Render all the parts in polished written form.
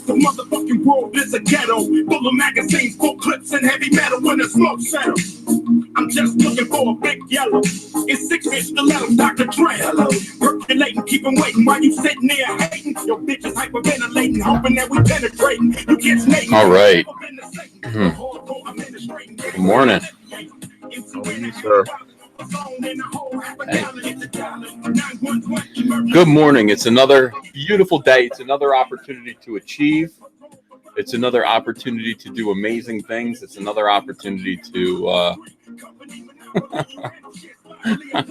The motherfucking world is a ghetto, full of magazines, full clips, and heavy metal when the smoke settles. I'm just looking for a big yellow. It's 6 inch stiletto, Dr. Dre. Hello. Percolating, keep 'em waiting while you sitting there hating. Your bitch is hyperventilating, hoping that we penetrating. You get snaking. All right. Good morning. Sir. Hey. Good morning. It's another beautiful day. It's another opportunity to achieve. It's another opportunity to do amazing things. It's another opportunity to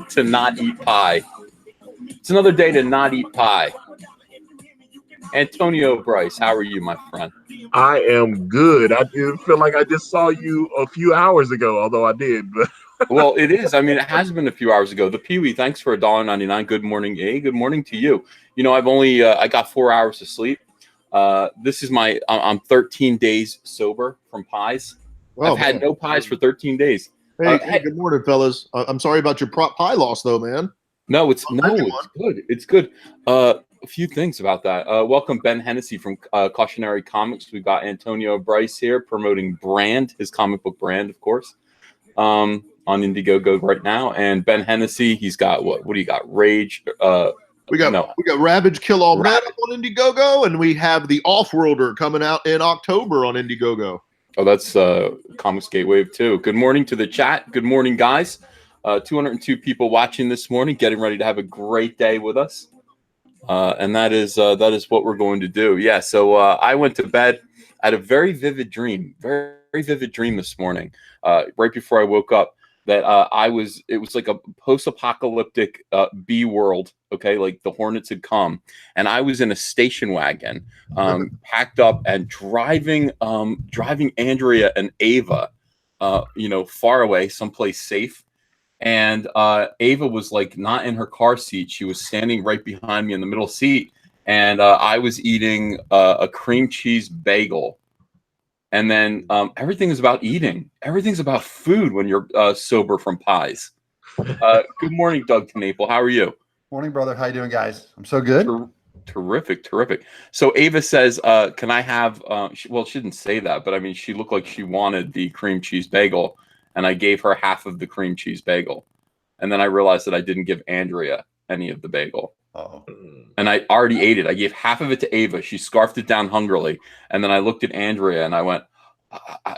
to not eat pie. It's another day to not eat pie. Antonio Bryce, how are you, my friend? I am good. I didn't feel like I just saw you a few hours ago, although I did. But well, it is. I mean, it has been a few hours ago. The Pee-wee, thanks for $1.99. Good morning, A. Good morning to you. You know, I've only I got 4 hours of sleep. This is I'm 13 days sober from pies. Oh, I've had no pies for 13 days. Hey, good morning, fellas. I'm sorry about your pie loss, though, man. No, it's good. It's good. A few things about that. Welcome, Ben Hennessy from Cautionary Comics. We've got Antonio Bryce here promoting Brand, his comic book brand, of course, on Indiegogo right now. And Ben Hennessy, he's got what do you got? Rage. We got Ravage, Kill All Man on Indiegogo, and we have the Offworlder coming out in October on Indiegogo. Oh, that's Comics Gateway too. Good morning to the chat. Good morning, guys. 202 people watching this morning, getting ready to have a great day with us. And that is what we're going to do. Yeah. So I went to bed. I had a very vivid dream this morning, right before I woke up, that it was like a post-apocalyptic bee world. Okay. Like the Hornets had come and I was in a station wagon, packed up and driving Andrea and Ava, far away, someplace safe. And Ava was like not in her car seat. She was standing right behind me in the middle seat. And I was eating a cream cheese bagel. And then everything is about eating. Everything's about food when you're sober from pies. Good morning, Doug Knaple. How are you? Morning, brother. How you doing, guys? I'm so good. Terrific. So Ava says, can I have, she didn't say that, but I mean, she looked like she wanted the cream cheese bagel. And I gave her half of the cream cheese bagel. And then I realized that I didn't give Andrea any of the bagel. Oh. And I already ate it. I gave half of it to Ava. She scarfed it down hungrily. And then I looked at Andrea and I went,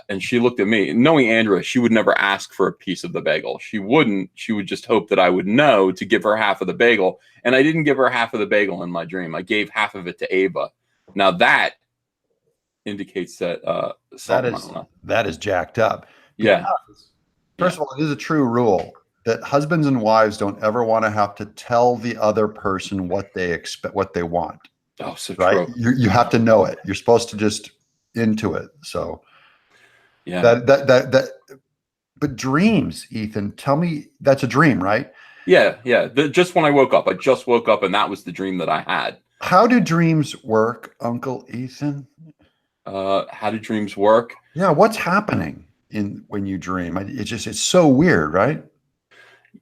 and she looked at me. Knowing Andrea, she would never ask for a piece of the bagel. She wouldn't. She would just hope that I would know to give her half of the bagel. And I didn't give her half of the bagel in my dream. I gave half of it to Ava. Now that indicates that that is jacked up. Yeah. First of all, it is a true rule that husbands and wives don't ever want to have to tell the other person what they expect, what they want. Oh, so right? True. You have to know it. You're supposed to just into it. So yeah. But dreams, Ethan, tell me, that's a dream, right? Yeah. Just when I woke up, and that was the dream that I had. How do dreams work, Uncle Ethan? How do dreams work? Yeah, what's happening when you dream? It's so weird, right?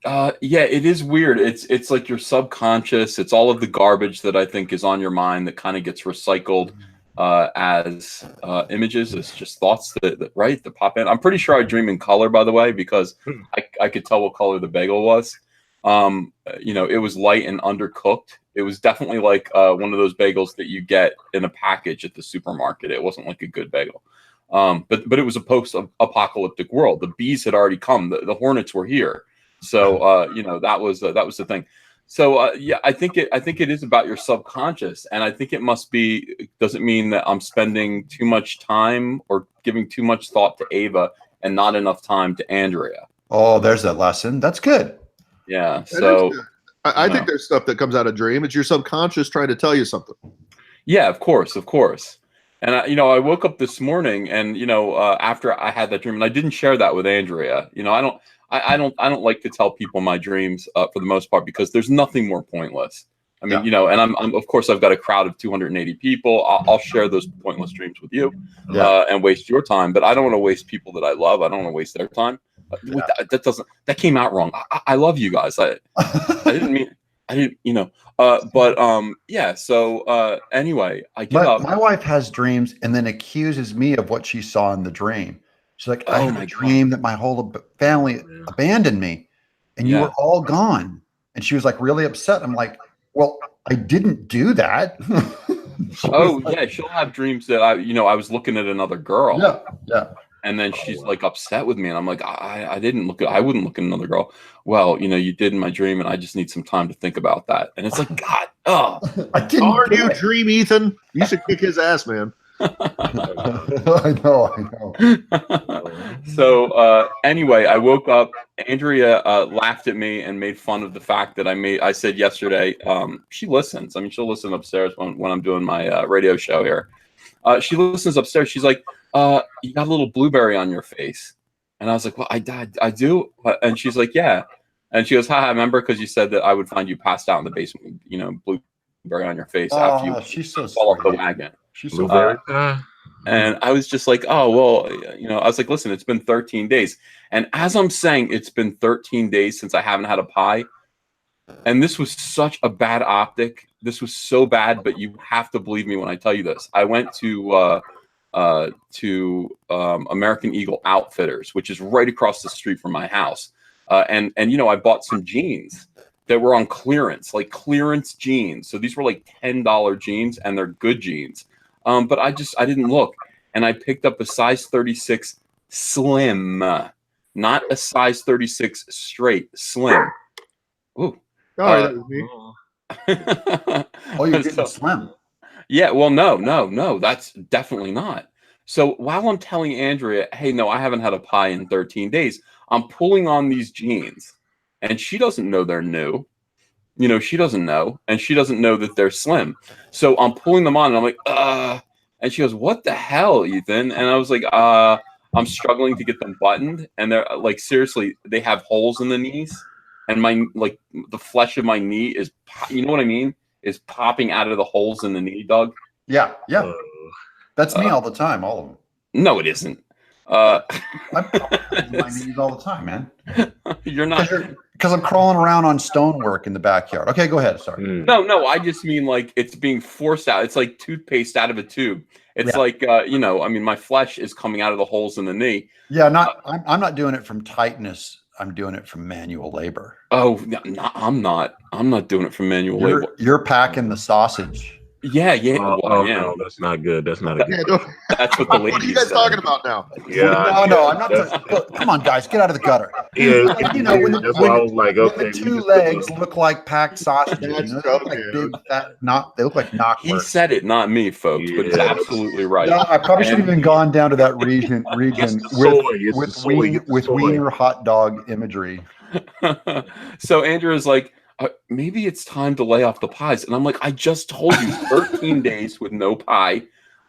Yeah, it is weird. It's like your subconscious. It's all of the garbage that I think is on your mind that kind of gets recycled as images. It's just thoughts that pop in. I'm pretty sure I dream in color, by the way, because I could tell what color the bagel was. It was light and undercooked. It was definitely like one of those bagels that you get in a package at the supermarket. It wasn't like a good bagel. But it was a post-apocalyptic world. The bees had already come. The hornets were here. So that was the thing. So yeah, I think it is about your subconscious, and I think it must be. Doesn't mean that I'm spending too much time or giving too much thought to Ava and not enough time to Andrea. Oh, there's that lesson. That's good. Yeah. So I think there's stuff that comes out of dream. It's your subconscious trying to tell you something. Yeah, of course. And I woke up this morning, and after I had that dream, and I didn't share that with Andrea. I don't like to tell people my dreams for the most part, because there's nothing more pointless. I mean, and I'm of course I've got a crowd of 280 people. I'll share those pointless dreams with you, and waste your time. But I don't want to waste people that I love. I don't want to waste their time. That came out wrong. I love you guys. I didn't mean. I didn't, yeah. So anyway, I get up. My wife has dreams and then accuses me of what she saw in the dream. She's like, I had a dream that my whole family abandoned me and you were all gone. And she was like really upset. I'm like, well, I didn't do that. She'll have dreams that I was looking at another girl. Yeah. And then she's like upset with me, and I'm like, I wouldn't look at another girl. Well, you did in my dream, and I just need some time to think about that. And it's like, God, Aren't you dream, Ethan? You should kick his ass, man. I know. So anyway, I woke up. Andrea laughed at me and made fun of the fact that I said yesterday. She listens. I mean, she'll listen upstairs when I'm doing my radio show here. She listens upstairs. She's like, you got a little blueberry on your face. And I was like, well, I do. And she's like, yeah. And she goes, I remember, because you said that I would find you passed out in the basement, blueberry on your face after you fall off the wagon. She's so blueberry. And I was just like, oh, well, I was like, listen, it's been 13 days. And as I'm saying, it's been 13 days since I haven't had a pie. And this was such a bad optic. This was so bad, but you have to believe me when I tell you this. I went to American Eagle Outfitters, which is right across the street from my house. And I bought some jeans that were on clearance, like clearance jeans. So these were like $10 jeans, and they're good jeans. But I didn't look, and I picked up a size 36 slim, not a size 36 straight, slim. Ooh. That was me. Oh, you're getting slim. Yeah, well, no, that's definitely not. So while I'm telling Andrea, hey, no, I haven't had a pie in 13 days, I'm pulling on these jeans, and she doesn't know they're new. She doesn't know, and she doesn't know that they're slim. So I'm pulling them on, and I'm like, and she goes, what the hell, Ethan? And I was like, I'm struggling to get them buttoned, and they're like, seriously, they have holes in the knees, and the flesh of my knee is, you know what I mean? Is popping out of the holes in the knee, Doug. Yeah. That's me all the time, all of them. No, it isn't. I'm popping my knees all the time, man. You're not, because I'm crawling around on stonework in the backyard. Okay, go ahead. Sorry. No, I just mean like it's being forced out. It's like toothpaste out of a tube. It's like I mean, my flesh is coming out of the holes in the knee. Yeah, I'm not doing it from tightness. I'm doing it from manual labor. Oh, no, I'm not doing it from manual labor. You're packing the sausage. Yeah. No, that's not good. That's not a good. That's what the ladies. What are you guys talking about now? Yeah. No, I'm not. Look, come on, guys, get out of the gutter. Yeah, when that's why I was like, okay, the two legs look like packed sausages. They look like big fat. They look like knockwursts. He said it, not me, folks, but it's absolutely right. No, I probably shouldn't have even gone down to that region with wiener hot dog imagery. So Andrew's like, maybe it's time to lay off the pies. And I'm like, I just told you 13 days with no pie.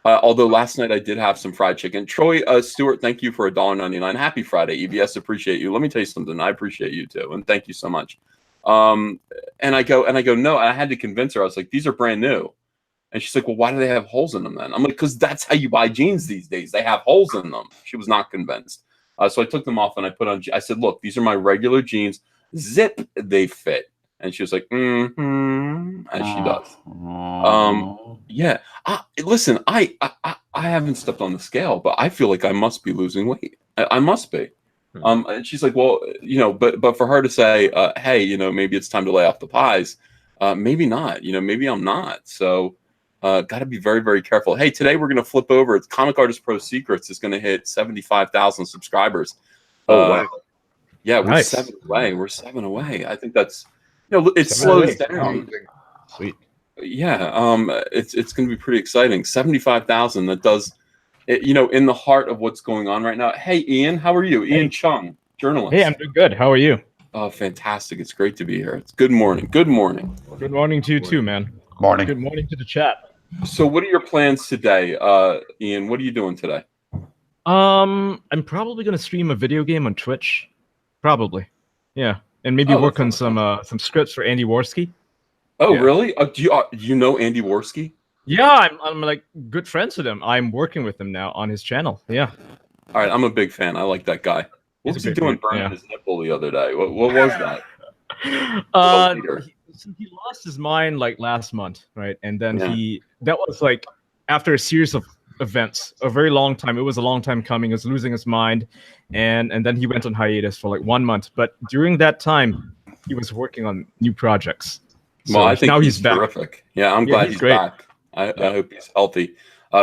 Although last night I did have some fried chicken. Troy Stewart, thank you for $1.99. Happy Friday, EBS. Appreciate you. Let me tell you something. I appreciate you too. And thank you so much. And I go, no, and I had to convince her. I was like, these are brand new. And she's like, well, why do they have holes in them then? I'm like, because that's how you buy jeans these days. They have holes in them. She was not convinced. So I took them off and I put on, I said, look, these are my regular jeans. Zip, they fit. And she was like, as she does. Yeah. Listen, I haven't stepped on the scale, but I feel like I must be losing weight. I must be. And she's like, well, but for her to say, hey, maybe it's time to lay off the pies. maybe not. Maybe I'm not. So got to be very, very careful. Hey, today we're going to flip over. It's Comic Artist Pro Secrets is going to hit 75,000 subscribers. Oh, wow. Yeah, we're Nice. 7 away. We're 7 away. I think that's, it slows down. Sweet. Yeah, it's going to be pretty exciting. 75,000. That does, in the heart of what's going on right now. Hey, Ian, how are you? Ian Chung, journalist. Hey, I'm doing good. How are you? Oh, fantastic! It's great to be here. It's good morning. Good morning. Good morning to you too, man. Morning. Good morning to the chat. So, what are your plans today, Ian? What are you doing today? I'm probably gonna stream a video game on Twitch. Probably, yeah, and maybe work on some scripts for Andy Worski. Oh, yeah. Really? Do you know Andy Worski? Yeah, I'm like good friends with him. I'm working with him now on his channel. Yeah. All right, I'm a big fan. I like that guy. What was he doing burning his nipple the other day? What was that? He lost his mind like last month, right? And then that was like after a series of events, a very long time. It was a long time coming. He was losing his mind, and then he went on hiatus for like 1 month. But during that time, he was working on new projects. So I think now he's back. Terrific. Yeah, I'm glad he's back. I hope he's healthy.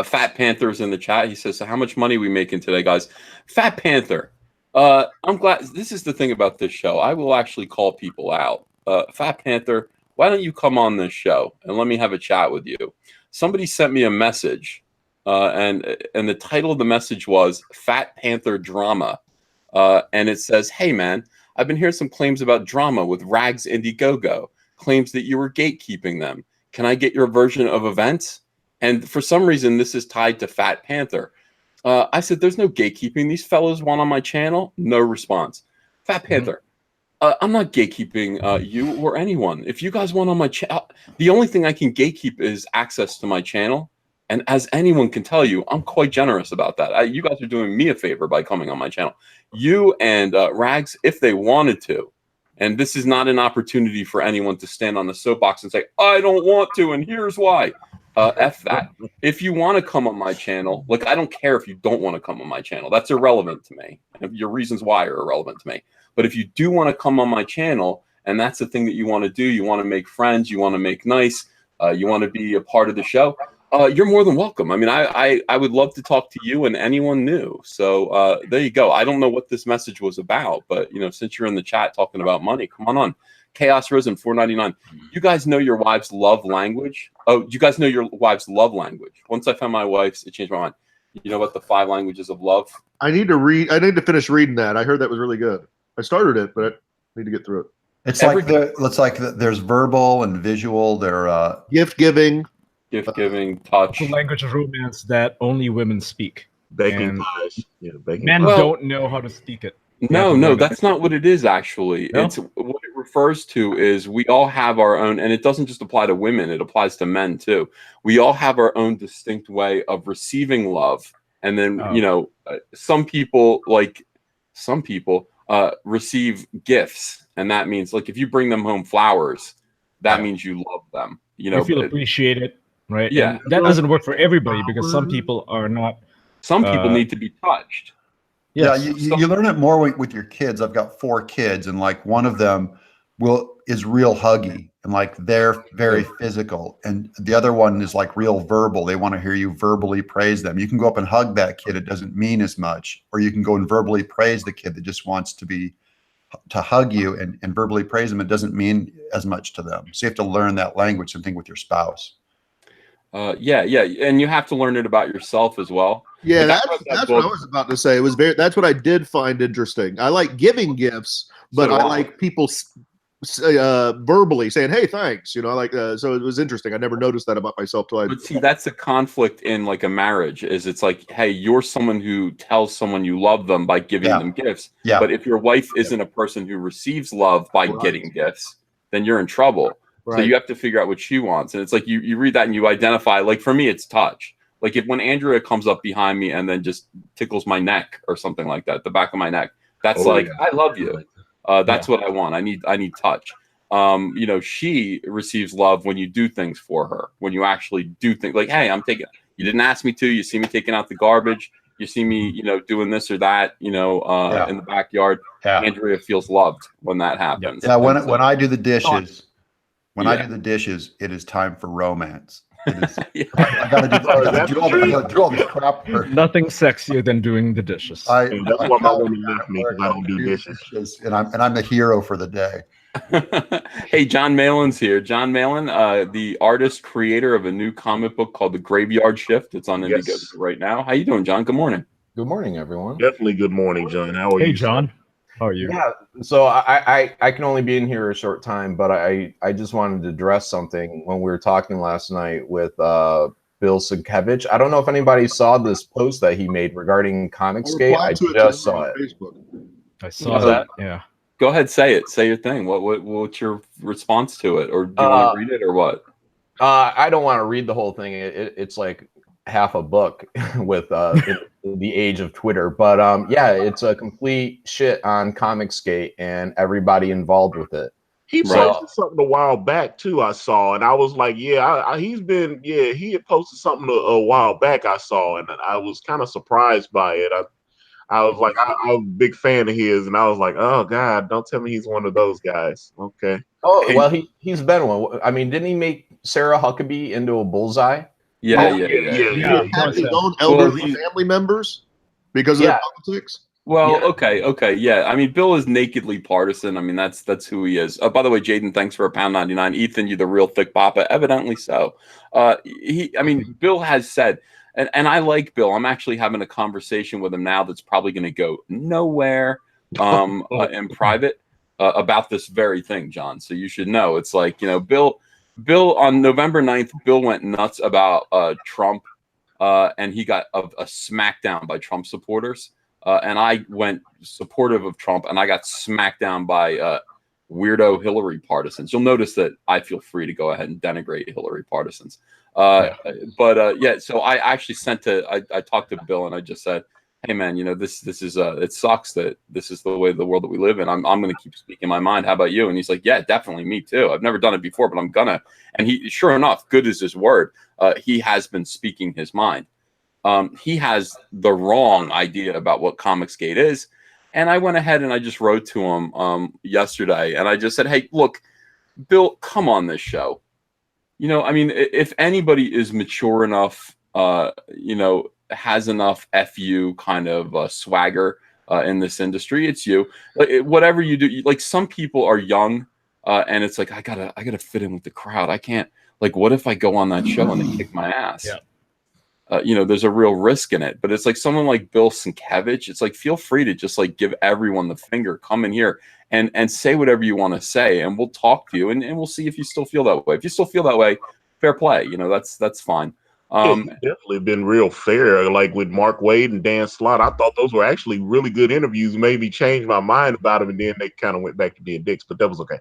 Fat Panther's in the chat. He says, "So how much money are we making today, guys?" Fat Panther. I'm glad. This is the thing about this show. I will actually call people out. Fat Panther, why don't you come on this show and let me have a chat with you? Somebody sent me a message, and the title of the message was Fat Panther Drama. And it says, "Hey, man, I've been hearing some claims about drama with Rags Indiegogo, claims that you were gatekeeping them. Can I get your version of events?" And for some reason, this is tied to Fat Panther. I said, "There's no gatekeeping. These fellas want on my channel." No response. Fat Panther, I'm not gatekeeping you or anyone. If you guys want on my channel, the only thing I can gatekeep is access to my channel. And as anyone can tell you, I'm quite generous about that. You guys are doing me a favor by coming on my channel. You and Rags, if they wanted to, and this is not an opportunity for anyone to stand on the soapbox and say, "I don't want to, and here's why." F that. If you want to come on my channel, like, I don't care if you don't want to come on my channel. That's irrelevant to me. Your reasons why are irrelevant to me. But if you do want to come on my channel, and that's the thing that you want to do, you want to make friends, you want to make nice, you want to be a part of the show, you're more than welcome. I mean, I would love to talk to you and anyone new. So there you go. I don't know what this message was about, but since you're in the chat talking about money, come on. Chaos Risen, $4.99. You guys know your wife's love language? Oh, you guys know your wife's love language? Once I found my wife's, it changed my mind. You know what the 5 languages of love? I need to finish reading that. I heard that was really good. I started it, but I need to get through it. It's like there's verbal and visual. They're gift giving, touch. The language of romance that only women speak. Baking pies. Yeah, men don't know how to speak it. No, that's not what it is, actually. No? It's what it refers to is we all have our own, and it doesn't just apply to women, it applies to men too. We all have our own distinct way of receiving love. And then, some people receive gifts, and that means, like, if you bring them home flowers, that means you love them. You feel appreciated, right? Yeah. And that doesn't work for everybody because some people are not. Some people need to be touched. Yes. Yeah, you learn it more with your kids. I've got 4 kids, and like one of them is real huggy, and like they're very physical, and the other one is like real verbal. They want to hear you verbally praise them. You can go up and hug that kid. It doesn't mean as much, or you can go and verbally praise the kid that just wants to hug you and verbally praise them. It doesn't mean as much to them. So you have to learn that language. Same thing with your spouse. Yeah, and you have to learn it about yourself as well. Yeah, that's what I was about to say. That's what I did find interesting. I like giving gifts, but I like people verbally saying, "Hey, thanks." So it was interesting. I never noticed that about myself till But see, that's a conflict in like a marriage. It's like, hey, you're someone who tells someone you love them by giving them gifts. Yeah. But if your wife isn't a person who receives love by getting gifts, then you're in trouble. Right. So you have to figure out what she wants. And it's like you read that and you identify. Like for me, it's touch. Like when Andrea comes up behind me and then just tickles my neck or something like that, the back of my neck, that's I love you. That's what I want. I need touch. She receives love when you do things for her, when you actually do things like, hey, you didn't ask me to, you see me taking out the garbage. You see me, doing this or that, in the backyard. Yeah. Andrea feels loved when that happens. Yeah. When I do the dishes, When I do the dishes, it is time for romance. It is, Yeah. I gotta do all this crap work. Nothing sexier than doing the dishes. That's why my woman left me, because I don't do dishes. And I'm the hero for the day. Hey, John Malin's here. John Malin, the artist creator of a new comic book called The Graveyard Shift. It's on Indiegogo right now. How you doing, John? Good morning. Good morning, everyone. Definitely good morning, John. How are you? Hey, John. How are you? Yeah, so I can only be in here a short time, but I just wanted to address something when we were talking last night with Bill Sienkiewicz. I don't know if anybody saw this post that he made regarding Comicsgate. I just saw it. I saw that. Yeah. Go ahead, say it. Say your thing. What's your response to it, or do you want to read it, or what? I don't want to read the whole thing. It's like half a book with the age of Twitter, but yeah, it's a complete shit on Comicsgate and everybody involved with it. He posted something a while back too, I saw, and I was like, yeah, he had posted something a while back, I saw, and I was kind of surprised by it. I was like, I'm a big fan of his, and I was like, oh God, don't tell me he's one of those guys. Okay. Oh, well, he's been one. I mean, didn't he make Sarah Huckabee into a bullseye? Yeah. He had his own elderly family members because of their politics. Well, okay, yeah. I mean, Bill is nakedly partisan. I mean, that's who he is. By the way, Jaden, thanks for £1.99. Ethan, you the real thick papa. Evidently so. Bill has said, and I like Bill. I'm actually having a conversation with him now that's probably going to go nowhere in private about this very thing, John. So you should know. It's like, Bill on November 9th, Bill went nuts about Trump, and he got a smackdown by Trump supporters. And I went supportive of Trump, and I got smacked down by weirdo Hillary partisans. You'll notice that I feel free to go ahead and denigrate Hillary partisans. So I actually I talked to Bill, and I just said, hey man, this is it sucks that this is the way of the world that we live in. I'm going to keep speaking my mind. How about you? And he's like, yeah, definitely, me too. I've never done it before, but I'm gonna. And he, sure enough, good as his word, he has been speaking his mind. He has the wrong idea about what Comicsgate is. And I went ahead and I just wrote to him yesterday, and I just said, hey, look, Bill, come on this show. If anybody is mature enough, has enough FU kind of swagger in this industry, it's you. Whatever you do, like some people are young, and it's like I gotta fit in with the crowd. I can't. Like, what if I go on that show and they kick my ass? Yeah. There's a real risk in it. But it's like someone like Bill Sienkiewicz. It's like, feel free to just like give everyone the finger. Come in here and say whatever you want to say, and we'll talk to you, and we'll see if you still feel that way. If you still feel that way, fair play. That's fine. He's definitely been real fair. Like with Mark Wade and Dan Slott, I thought those were actually really good interviews. Made me change my mind about them, and then they kind of went back to being dicks. But that was okay.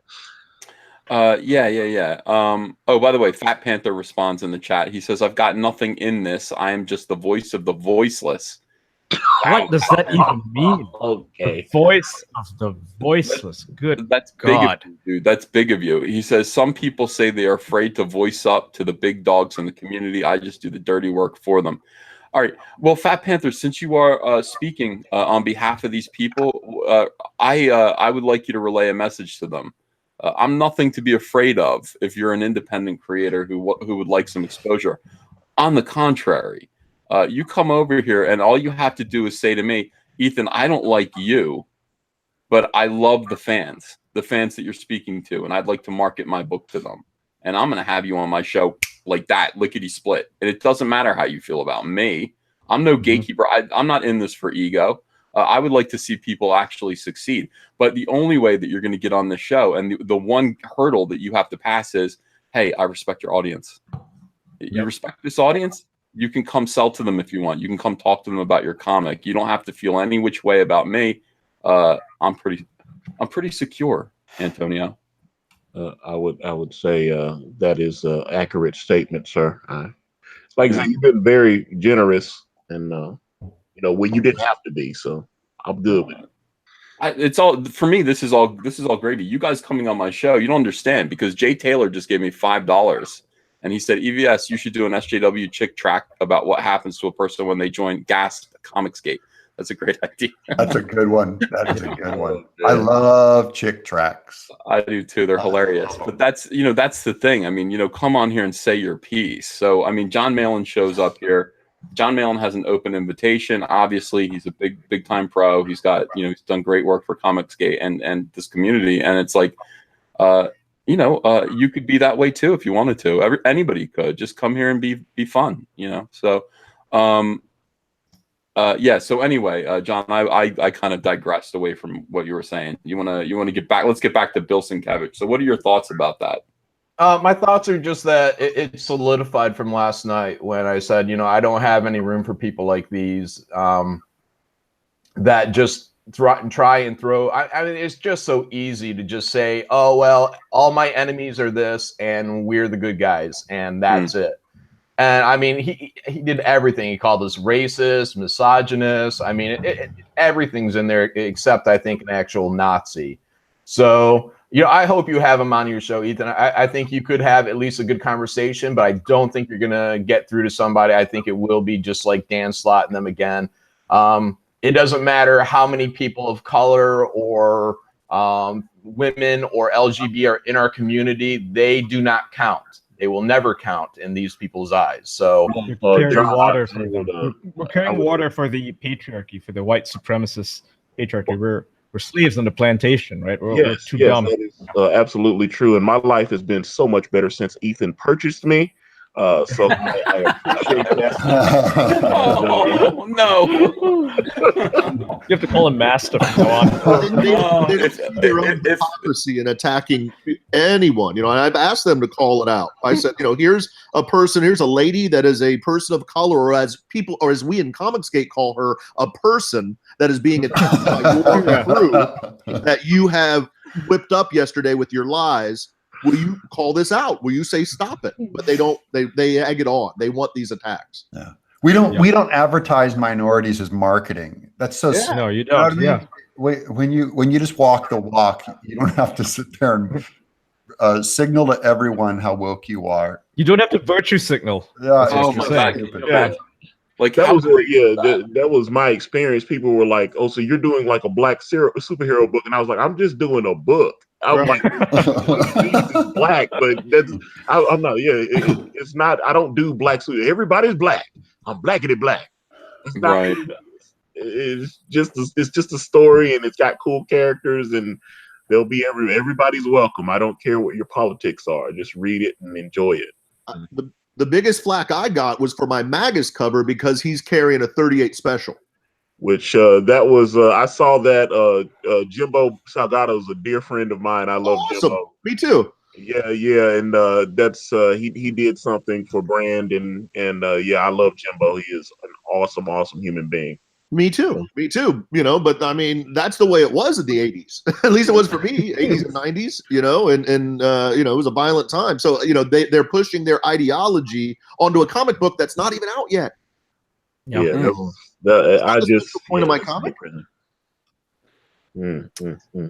Yeah. Oh, by the way, Fat Panther responds in the chat. He says, I've got nothing in this. I am just the voice of the voiceless. What does that even mean? Okay. The voice of the voiceless. Good. That's God. Big of you, dude. That's big of you. He says, some people say they are afraid to voice up to the big dogs in the community. I just do the dirty work for them. All right. Well, Fat Panther, since you are speaking on behalf of these people, I would like you to relay a message to them. I'm nothing to be afraid of if you're an independent creator who would like some exposure. On the contrary, you come over here and all you have to do is say to me, Ethan, I don't like you, but I love the fans that you're speaking to, and I'd like to market my book to them. And I'm going to have you on my show like that, lickety split. And it doesn't matter how you feel about me. I'm no gatekeeper. I'm not in this for ego. I would like to see people actually succeed. But the only way that you're going to get on the show, and the one hurdle that you have to pass is, hey, I respect your audience. You respect this audience? You can come sell to them if you want. You can come talk to them about your comic. You don't have to feel any which way about me. I'm pretty secure, Antonio. I would say that is an accurate statement, sir. Like I said, you've been very generous, and when you didn't have to be, so I'm good with it. It's all for me. This is all gravy. You guys coming on my show, you don't understand, because Jay Taylor just gave me $5, and he said, EVS, you should do an SJW chick track about what happens to a person when they join Gasp Comicsgate. That's a great idea. That's a good one. That is a good one. I love chick tracks. I do too. They're hilarious. But that's the thing. I mean, come on here and say your piece. So, I mean, John Malin shows up here. John Malin has an open invitation. Obviously, he's a big time pro. He's got, he's done great work for Comicsgate and this community. And it's like, you could be that way too if you wanted to. Anybody could just come here and be fun, So, So anyway, John, I kind of digressed away from what you were saying. You wanna get back? Let's get back to Bill Sienkiewicz. So, what are your thoughts about that? My thoughts are just that it solidified from last night when I said, I don't have any room for people like these that just try and throw. I mean, it's just so easy to just say, oh, well, all my enemies are this and we're the good guys and that's it. And I mean, he did everything. He called us racist, misogynist. I mean, everything's in there except, I think, an actual Nazi. So, I hope you have him on your show, Ethan. I think you could have at least a good conversation, but I don't think you're going to get through to somebody. I think it will be just like Dan Slott and them again. It doesn't matter how many people of color or women or LGBT are in our community. They do not count. They will never count in these people's eyes. So we're carrying water for the patriarchy, for the white supremacist patriarchy. We're slaves on the plantation, right? We're too dumb. That is absolutely true. And my life has been so much better since Ethan purchased me. So I appreciate that. Oh, no. You have to call him master from now on. They see their own hypocrisy in attacking anyone, and I've asked them to call it out. I said, here's a lady that is a person of color, or as we in Comicsgate call her, a person that is being attacked by your crew that you have whipped up yesterday with your lies. Will you call this out? Will you say stop it? But they don't. They egg it on. They want these attacks. Yeah. We don't advertise minorities as marketing. That's so yeah. No, you don't. When you just walk the walk, you don't have to sit there and signal to everyone how woke you are. You don't have to virtue signal. Yeah. Oh my God. Yeah. Like that was my experience. People were like, "Oh, so you're doing like a black superhero book?" And I was like, "I'm just doing a book." I'm like, "It's black," but I'm not. Yeah, it's not. I don't do black suit. Everybody's black. I'm blackity black. It's not. Right. It's just a story, and it's got cool characters, and they'll be everybody's welcome. I don't care what your politics are. Just read it and enjoy it. The biggest flack I got was for my Magus cover because he's carrying a 38 special. Which that was I saw that Jimbo Salgado is a dear friend of mine. I love Jimbo. Me too. Yeah, and that's he did something for brand and I love Jimbo. He is an awesome human being. Me too. But I mean, that's the way it was in the 80s. At least it was for me, 80s and 90s, and it was a violent time. So, they're pushing their ideology onto a comic book that's not even out yet. Yeah. I just the point of my comic.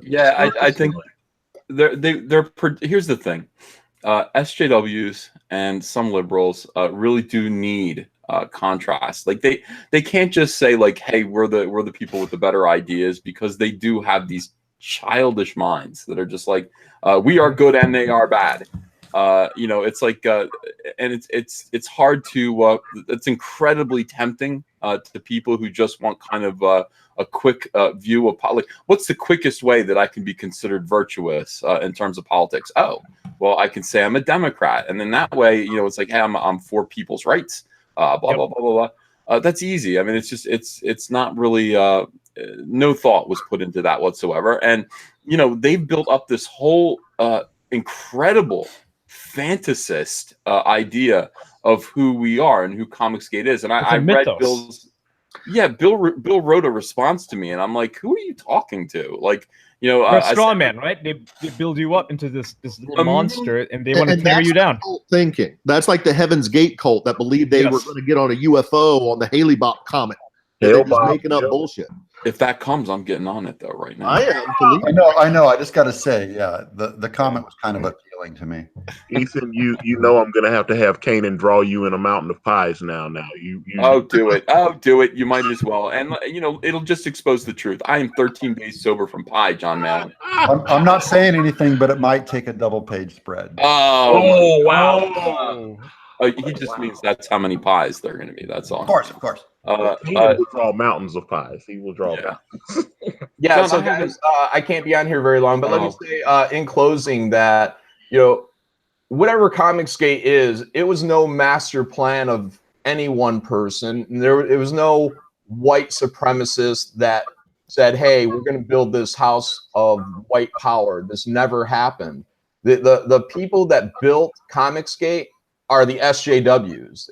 Yeah, I think they're here's the thing. SJWs and some liberals really do need contrast. Like they can't just say like, hey, we're the people with the better ideas, because they do have these childish minds that are just like, we are good and they are bad. It's like and it's hard to it's incredibly tempting to people who just want kind of a quick view of like, what's the quickest way that I can be considered virtuous in terms of politics? Oh, well, I can say I'm a Democrat, and then that way, it's like, hey, I'm for people's rights. Blah blah blah blah blah. That's easy. I mean, it's just it's not really no thought was put into that whatsoever, and they've built up this whole incredible fantasist idea of who we are and who Comicsgate is. And I read Bill's. Yeah, Bill wrote a response to me, and I'm like, who are you talking to? Like, a straw man, right? They build you up into this little monster, and they want to tear you down. Thinking that's like the Heaven's Gate cult that believed they were going to get on a UFO on the Haley Bop comet. They're Hell, just Bob. making up Yep. bullshit. If that comes, I'm getting on it though right now. I am. Believe me. I know. I just got to say, yeah, the comment was kind of appealing to me. Ethan, you know I'm gonna have Kanan draw you in a mountain of pies now. You Oh, do it. Oh, do it. You might as well. And, it'll just expose the truth. I am 13 days sober from pie, John Mallon. I'm not saying anything, but it might take a double page spread. Oh, wow. he just means that's how many pies there are going to be. That's all. Of course. Kanan will draw mountains of pies. He will draw mountains. Yeah, John, so I haven't- guys, I can't be on here very long, but let me Oh. say in closing that, whatever Comicsgate is, it was no master plan of any one person. It was no white supremacist that said, hey, we're going to build this house of white power. This never happened. The people that built Comicsgate are the SJWs.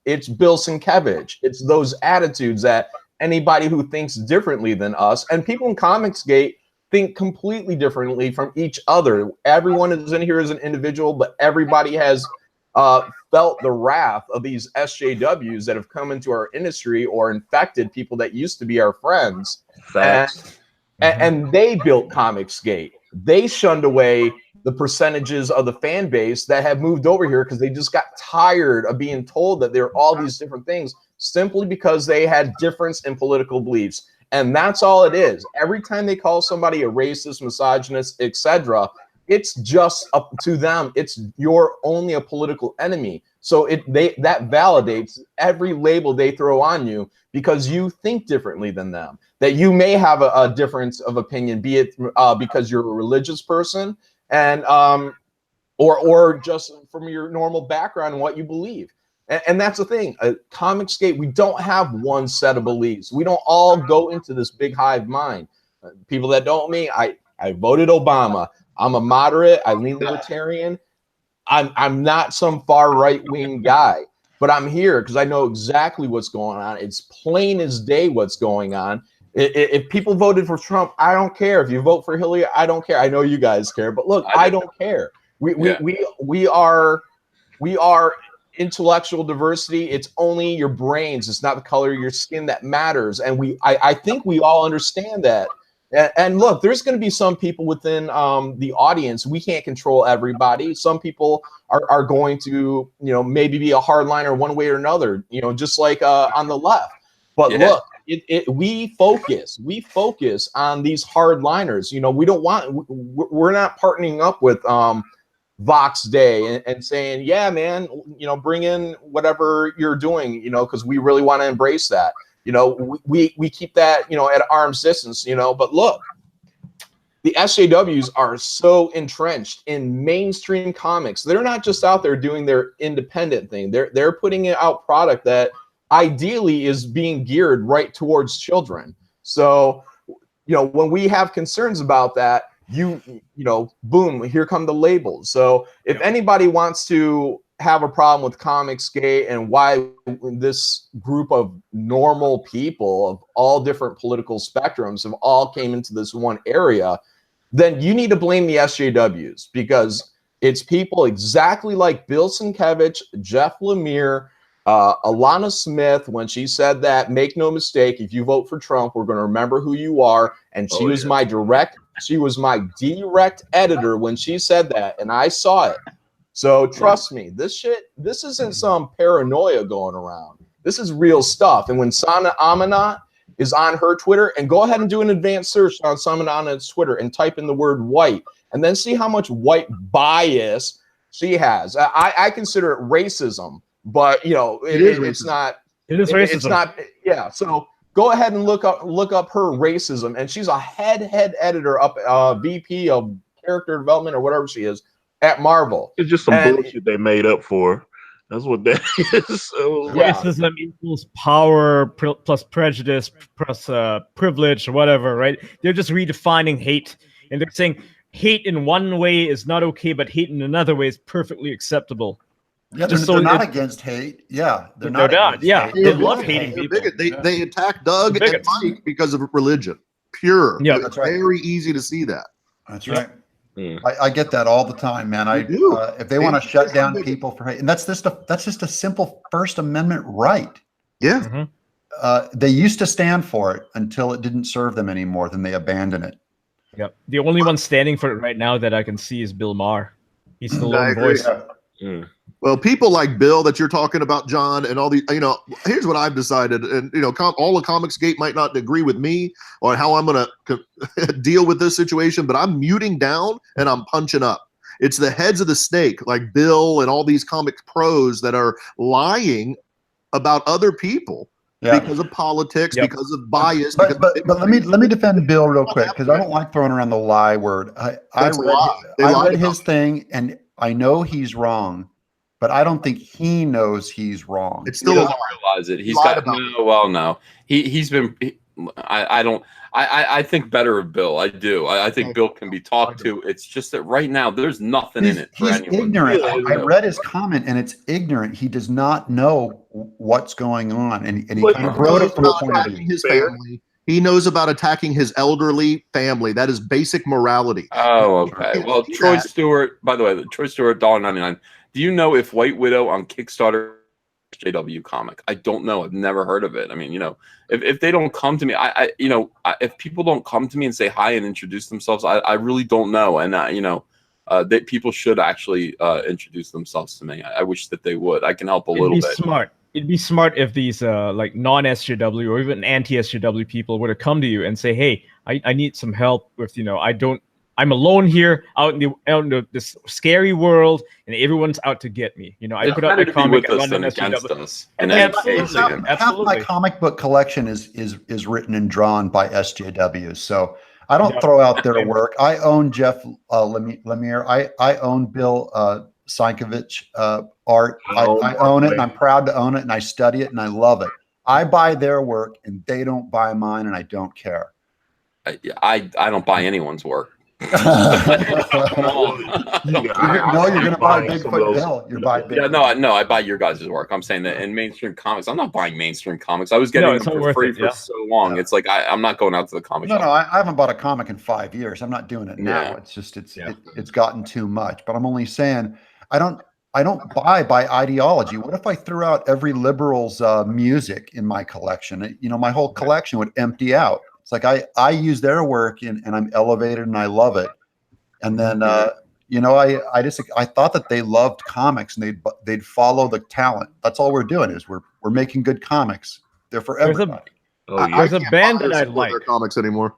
It's Bill Sienkiewicz. It's those attitudes that anybody who thinks differently than us, and people in Comicsgate think completely differently from each other. Everyone is in here as an individual, but everybody has felt the wrath of these SJWs that have come into our industry or infected people that used to be our friends. Facts. And they built Comicsgate. They shunned away the percentages of the fan base that have moved over here because they just got tired of being told that there are all these different things simply because they had difference in political beliefs. And that's all it is. Every time they call somebody a racist, misogynist, etc., it's just up to them. You're only a political enemy. So that validates every label they throw on you because you think differently than them. That you may have a difference of opinion, be it because you're a religious person and or just from your normal background and what you believe. And that's the thing. Comicsgate, we don't have one set of beliefs. We don't all go into this big hive mind. People that don't me, I voted Obama. I'm a moderate. I lean libertarian. I'm not some far right wing guy, but I'm here because I know exactly what's going on. It's plain as day what's going on. If people voted for Trump, I don't care. If you vote for Hillary, I don't care. I know you guys care, but look, I don't care. We are intellectual diversity. It's only your brains. It's not the color of your skin that matters. And I think we all understand that. And look, there's going to be some people within the audience. We can't control everybody. Some people are going to, maybe be a hardliner one way or another, just like on the left. But look, we focus on these hardliners. We're not partnering up with Vox Day and saying, yeah, man, bring in whatever you're doing, because we really want to embrace that. We keep that, at arm's distance, but look, the SJWs are so entrenched in mainstream comics. They're not just out there doing their independent thing. They're putting out product that ideally is being geared right towards children. So, when we have concerns about that, boom, here come the labels. So if anybody wants to have a problem with Comicsgate and why this group of normal people of all different political spectrums have all came into this one area, then you need to blame the SJWs, because it's people exactly like Bill Sienkiewicz, Jeff Lemire, Alana Smith, when she said that, make no mistake, if you vote for Trump, we're going to remember who you are. And she was my direct editor when she said that, and I saw it. So trust me, this isn't some paranoia going around. This is real stuff. And when Sana Amanat is on her Twitter, and go ahead and do an advanced search on Sana Amanat's Twitter and type in the word white, and then see how much white bias she has. I consider it racism, but it's not. It is racism. It's not. Yeah. So go ahead and look up her racism, and she's a head editor up, VP of character development or whatever she is at Marvel. It's just some bullshit they made up for. That's what that is. So, racism equals power plus prejudice plus privilege or whatever, right? They're just redefining hate, and they're saying hate in one way is not okay, but hate in another way is perfectly acceptable. Yeah, they're not against hate. Yeah, they're not. Yeah, hate. they love hating people. They attack Doug and Mike because of religion. Pure. Yeah, that's right. Very easy to see that. That's right. I get that all the time, man. If they want to shut down people for hate, and that's just a simple First Amendment right. Yeah. they used to stand for it until it didn't serve them anymore. Then they abandoned it. Yep. The only one standing for it right now that I can see is Bill Maher. He's the lone voice. Well, people like Bill that you're talking about, John, and all the, here's what I've decided, and all the Comicsgate might not agree with me on how I'm going to deal with this situation, but I'm muting down and I'm punching up. It's the heads of the snake, like Bill and all these comic pros that are lying about other people because of politics, because of bias. But let me defend Bill real quick, because I don't like throwing around the lie word. I read his thing, and I know he's wrong, but I don't think he knows he's wrong. It's still realize it. He's got no. He's been. I think better of Bill. I do. I think Bill can be talked to. It's just that right now there's nothing in it for he's anyone. Ignorant. I read his comment, and it's ignorant. He does not know what's going on, and he kind of wrote it from a point of view. His family. He knows about attacking his elderly family. That is basic morality. Oh, okay. Well, Troy Stewart. By the way, Troy Stewart, $1.99. Do you know if White Widow on Kickstarter JW comic? I don't know. I've never heard of it. I mean, if they don't come to me, if people don't come to me and say hi and introduce themselves, I really don't know. And that people should actually introduce themselves to me. I wish that they would. I can help a little bit. Smart. It'd be smart if these like non-SJW or even anti-SJW people were to come to you and say, "Hey, I need some help with I'm alone here out in this scary world, and everyone's out to get me. I put out a comic against us. And absolutely. Half my comic book collection is written and drawn by SJWs. So I don't throw out their work. I own Jeff Lemire. I own Bill Sienkiewicz art. I own it, and I'm proud to own it, and I study it, and I love it. I buy their work, and they don't buy mine, and I don't care. I don't buy anyone's work. You're going to buy Bigfoot Bill. You're buying Bigfoot. No, I buy your guys' work. I'm saying that in mainstream comics, I'm not buying mainstream comics. I was getting them for free for so long. It's like I'm not going out to the comic shop. No, I haven't bought a comic in 5 years. I'm not doing it now. It's just it's gotten too much. But I'm only saying I don't buy by ideology. What if I threw out every liberal's music in my collection? My whole collection would empty out. It's like I use their work and I'm elevated and I love it. And then I thought that they loved comics and they'd follow the talent. That's all we're doing is we're making good comics. They're for everybody. There's a band that I like. Their comics anymore.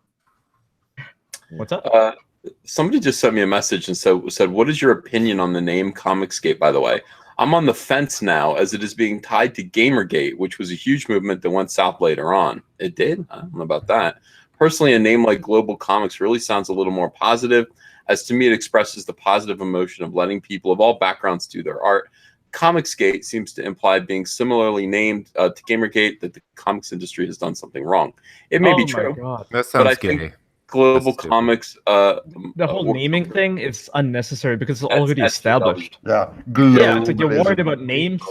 What's up? Somebody just sent me a message and said, "What is your opinion on the name Comicsgate?" By the way, I'm on the fence now, as it is being tied to Gamergate, which was a huge movement that went south later on. It did? I don't know about that. Personally, a name like Global Comics really sounds a little more positive, as to me it expresses the positive emotion of letting people of all backgrounds do their art. Comicsgate seems to imply being similarly named to Gamergate, that the comics industry has done something wrong. It may be true. God. That sounds scary. Global Comics, the whole naming thing is unnecessary because it's already established. It's like you're worried about names.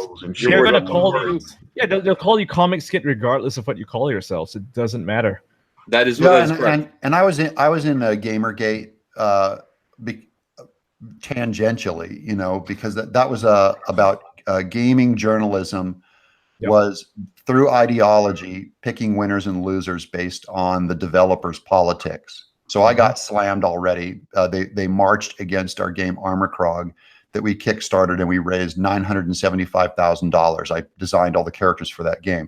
They're gonna call you. Yeah, they'll call you Comicsgate regardless of what you call yourselves. It doesn't matter. That is what is correct. And I was in Gamergate tangentially, because that was about gaming journalism. Was through ideology picking winners and losers based on the developers' politics. So I got slammed already. They marched against our game Armorkrog that we kickstarted, and we raised $975,000. I designed all the characters for that game,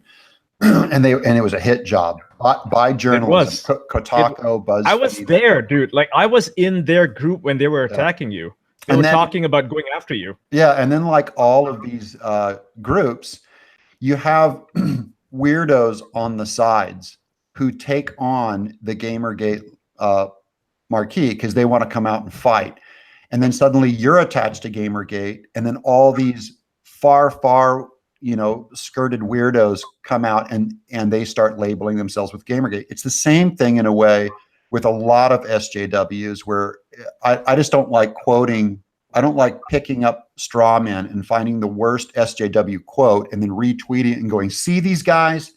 and it was a hit job by journalism. Kotaku, BuzzFeed. I was there, dude. Like I was in their group when they were attacking you. They were talking about going after you. Yeah, and then like all of these groups. You have weirdos on the sides who take on the Gamergate marquee because they want to come out and fight. And then suddenly you're attached to Gamergate, and then all these far, skirted weirdos come out and they start labeling themselves with Gamergate. It's the same thing in a way with a lot of SJWs where I just don't like quoting. I don't like picking up straw men and finding the worst SJW quote and then retweeting it and going, see these guys,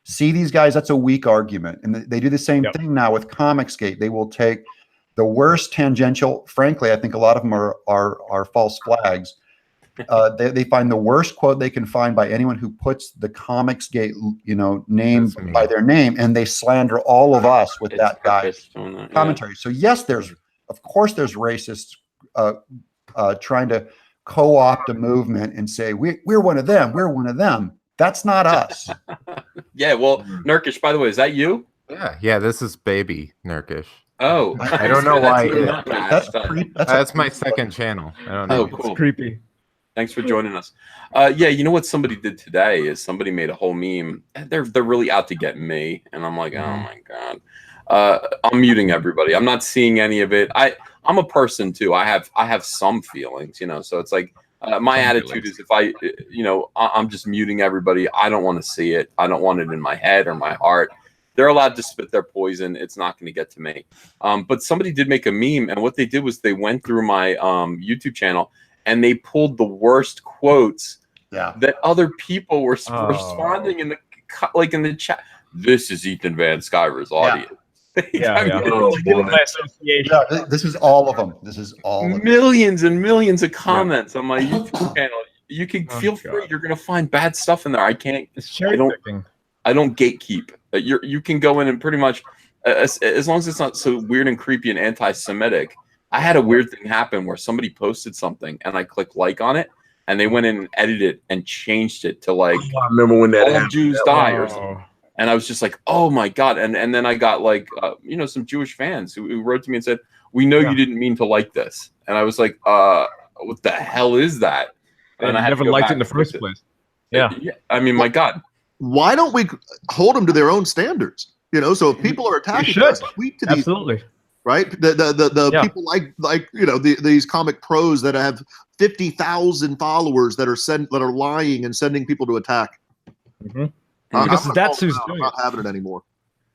that's a weak argument. And they do the same thing now with Comicsgate. They will take the worst tangential, frankly, I think a lot of them are false flags, they find the worst quote they can find by anyone who puts the Comicsgate, name by their name, and they slander all of us with that guy's commentary. So yes, of course there's racists trying to co-opt a movement and say we're one of them. We're one of them. That's not us. Yeah. Well, Nurkish, by the way, is that you? Yeah. This is baby Nurkish. Oh, I don't know why. That's my second channel. I don't know. Oh, cool. It's creepy. Thanks for joining us. Yeah, you know what somebody did today is somebody made a whole meme. They're really out to get me, and I'm like, oh my god. I'm muting everybody. I'm not seeing any of it. I'm a person too. I have some feelings, so it's like my attitude is if I'm just muting everybody. I don't want to see it. I don't want it in my head or my heart. They're allowed to spit their poison. It's not going to get to me. But somebody did make a meme, and what they did was they went through my YouTube channel and they pulled the worst quotes that other people were responding in the chat. This is Ethan Van Sciver's audience. This is all of them. This is all millions and millions of comments on my YouTube channel. You can feel free. You're going to find bad stuff in there. I can't. I don't gatekeep. You can go in and pretty much, as long as it's not so weird and creepy and anti-Semitic. I had a weird thing happen where somebody posted something and I clicked like on it, and they went in and edited it and changed it to like, I remember when that all Jews die or something. And I was just like, oh my god! And then I got like, some Jewish fans who wrote to me and said, we know you didn't mean to like this, and I was like, what the hell is that? And I never liked it in the first place. Yeah. I mean, my god. Why don't we hold them to their own standards? So if people are attacking us, tweet to these. Absolutely. Right, the people like these comic pros that have 50,000 followers that are lying and sending people to attack. Mm-hmm. Because that's who's doing it. Not having it anymore.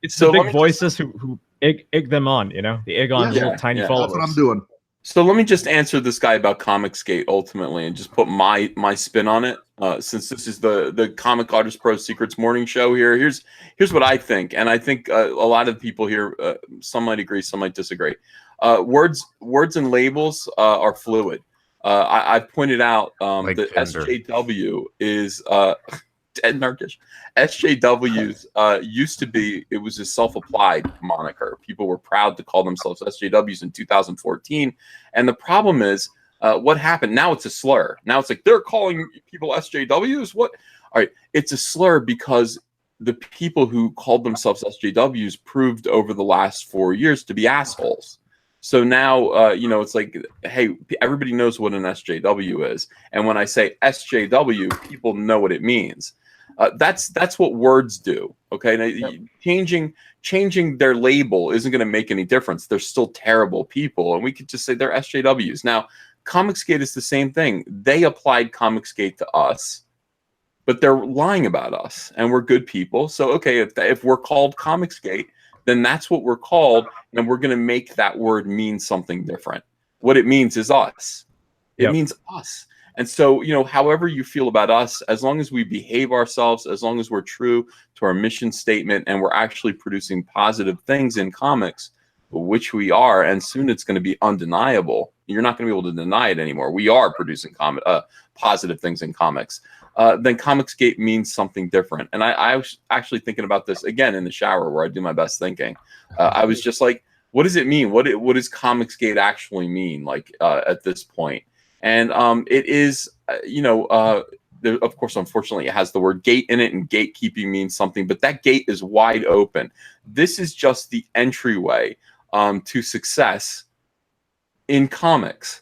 It's the big voices who egg them on. The egg on little tiny followers. That's what I'm doing. So let me just answer this guy about Comicsgate ultimately, and just put my spin on it. Since this is the Comic Artist Pro Secrets morning show here, here's what I think, and I think a lot of people here, some might agree, some might disagree. Words and labels are fluid. I've pointed out that SJW is dead Narkish. SJWs used to be, it was a self-applied moniker. People were proud to call themselves SJWs in 2014. And the problem is, what happened? Now it's a slur. Now it's like, they're calling people SJWs? What? All right. It's a slur because the people who called themselves SJWs proved over the last 4 years to be assholes. So now, it's like, hey, everybody knows what an SJW is. And when I say SJW, people know what it means. That's what words do. Okay, now, changing their label isn't going to make any difference. They're still terrible people, and we could just say they're SJWs. Now, Comicsgate is the same thing. They applied Comicsgate to us, but they're lying about us, and we're good people. So, okay, if we're called Comicsgate, then that's what we're called, and we're going to make that word mean something different. What it means is us. It means us. And so, however you feel about us, as long as we behave ourselves, as long as we're true to our mission statement, and we're actually producing positive things in comics, which we are, and soon it's going to be undeniable. You're not going to be able to deny it anymore. We are producing positive things in comics. Then Comicsgate means something different. And I was actually thinking about this again in the shower, where I do my best thinking. I was just like, what does it mean? What does Comicsgate actually mean? Like at this point? And it is, of course, unfortunately, it has the word gate in it, and gatekeeping means something, but that gate is wide open. This is just the entryway to success in comics.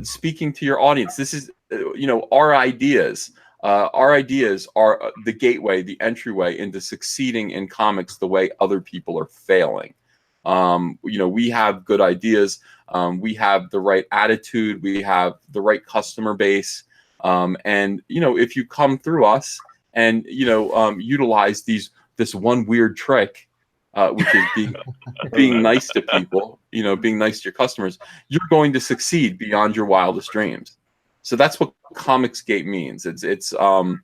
Speaking to your audience, this is, our ideas. Our ideas are the gateway, the entryway into succeeding in comics the way other people are failing. We have good ideas. We have the right attitude. We have the right customer base. And if you come through us and, utilize this one weird trick, which is being nice to people, being nice to your customers, you're going to succeed beyond your wildest dreams. So that's what Comicsgate means. It's coming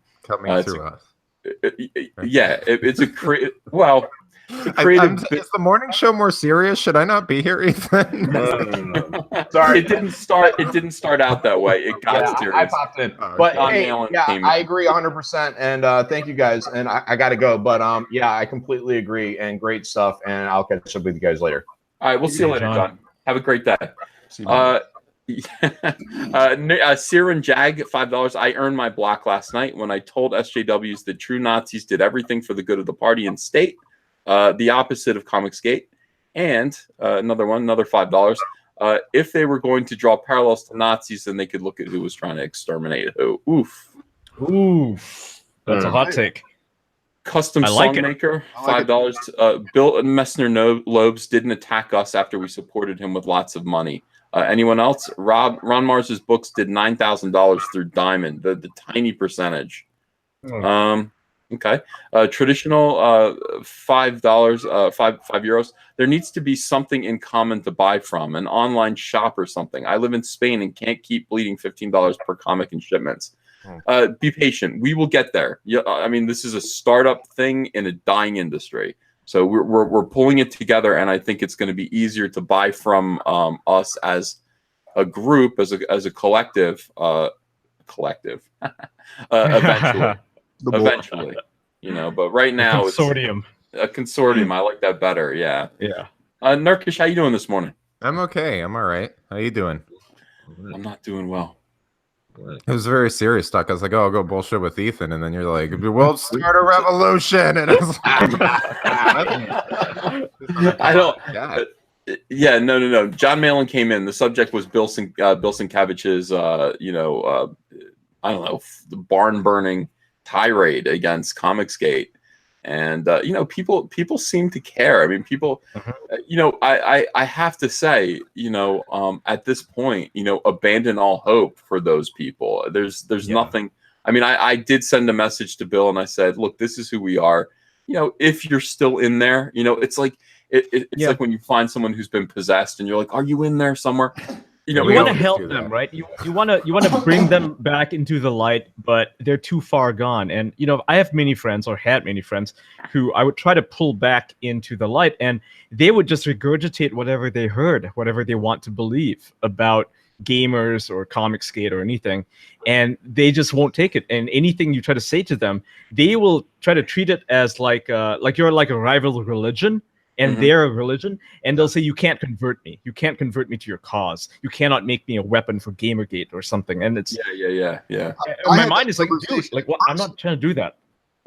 through us. It's a Is the morning show more serious? Should I not be here, Ethan? No. Sorry, it didn't start out that way. It got serious. I popped in, but hey, I agree 100%. And thank you guys. And I got to go, but yeah, I completely agree. And great stuff. And I'll catch up with you guys later. All right, we'll see you later, John. Have a great day. Siren Jag, $5. I earned my block last night when I told SJWs that true Nazis did everything for the good of the party and state, the opposite of Comicsgate. And another $5. If they were going to draw parallels to Nazis, then they could look at who was trying to exterminate who. Oof. That's a hot take. Custom Songmaker, $5. Bill Messner Lobes didn't attack us after we supported him with lots of money. Anyone else? Ron Mars's books did $9,000 through Diamond, the tiny percentage. Okay. Traditional $5, €5. There needs to be something in common to buy from, an online shop or something. I live in Spain and can't keep bleeding $15 per comic in shipments. Be patient. We will get there. Yeah, I mean, this is a startup thing in a dying industry. So we're pulling it together, and I think it's going to be easier to buy from us as a group, as a collective, eventually, you know. But right now, consortium. It's a consortium. I like that better. Yeah. Nurkish, how you doing this morning? I'm okay. I'm all right. How you doing? I'm not doing well. It was very serious talk. I was like, "Oh, I'll go bullshit with Ethan," and then you're like, "We'll start a revolution." And I was like, I don't. Yeah, no. John Malin came in. The subject was Bill Sienkiewicz's, I don't know, the barn burning tirade against Comicsgate, and people seem to care. I mean, people, I have to say, at this point, abandon all hope for those people. There's nothing. I mean, I did send a message to Bill and I said, look, this is who we are. If you're still in there, it's like it's like when you find someone who's been possessed and you're like, are you in there somewhere? You want to help them, right? You want to bring them back into the light, but they're too far gone. And I have many friends, or had many friends, who I would try to pull back into the light, and they would just regurgitate whatever they heard, whatever they want to believe about gamers or Comicsgate or anything, and they just won't take it. And anything you try to say to them, they will try to treat it as like you're like a rival religion. And they're a religion, and they'll say, you can't convert me. You can't convert me to your cause. You cannot make me a weapon for Gamergate or something. And it's yeah. My mind is like, dude, like, what? I'm not trying to do that.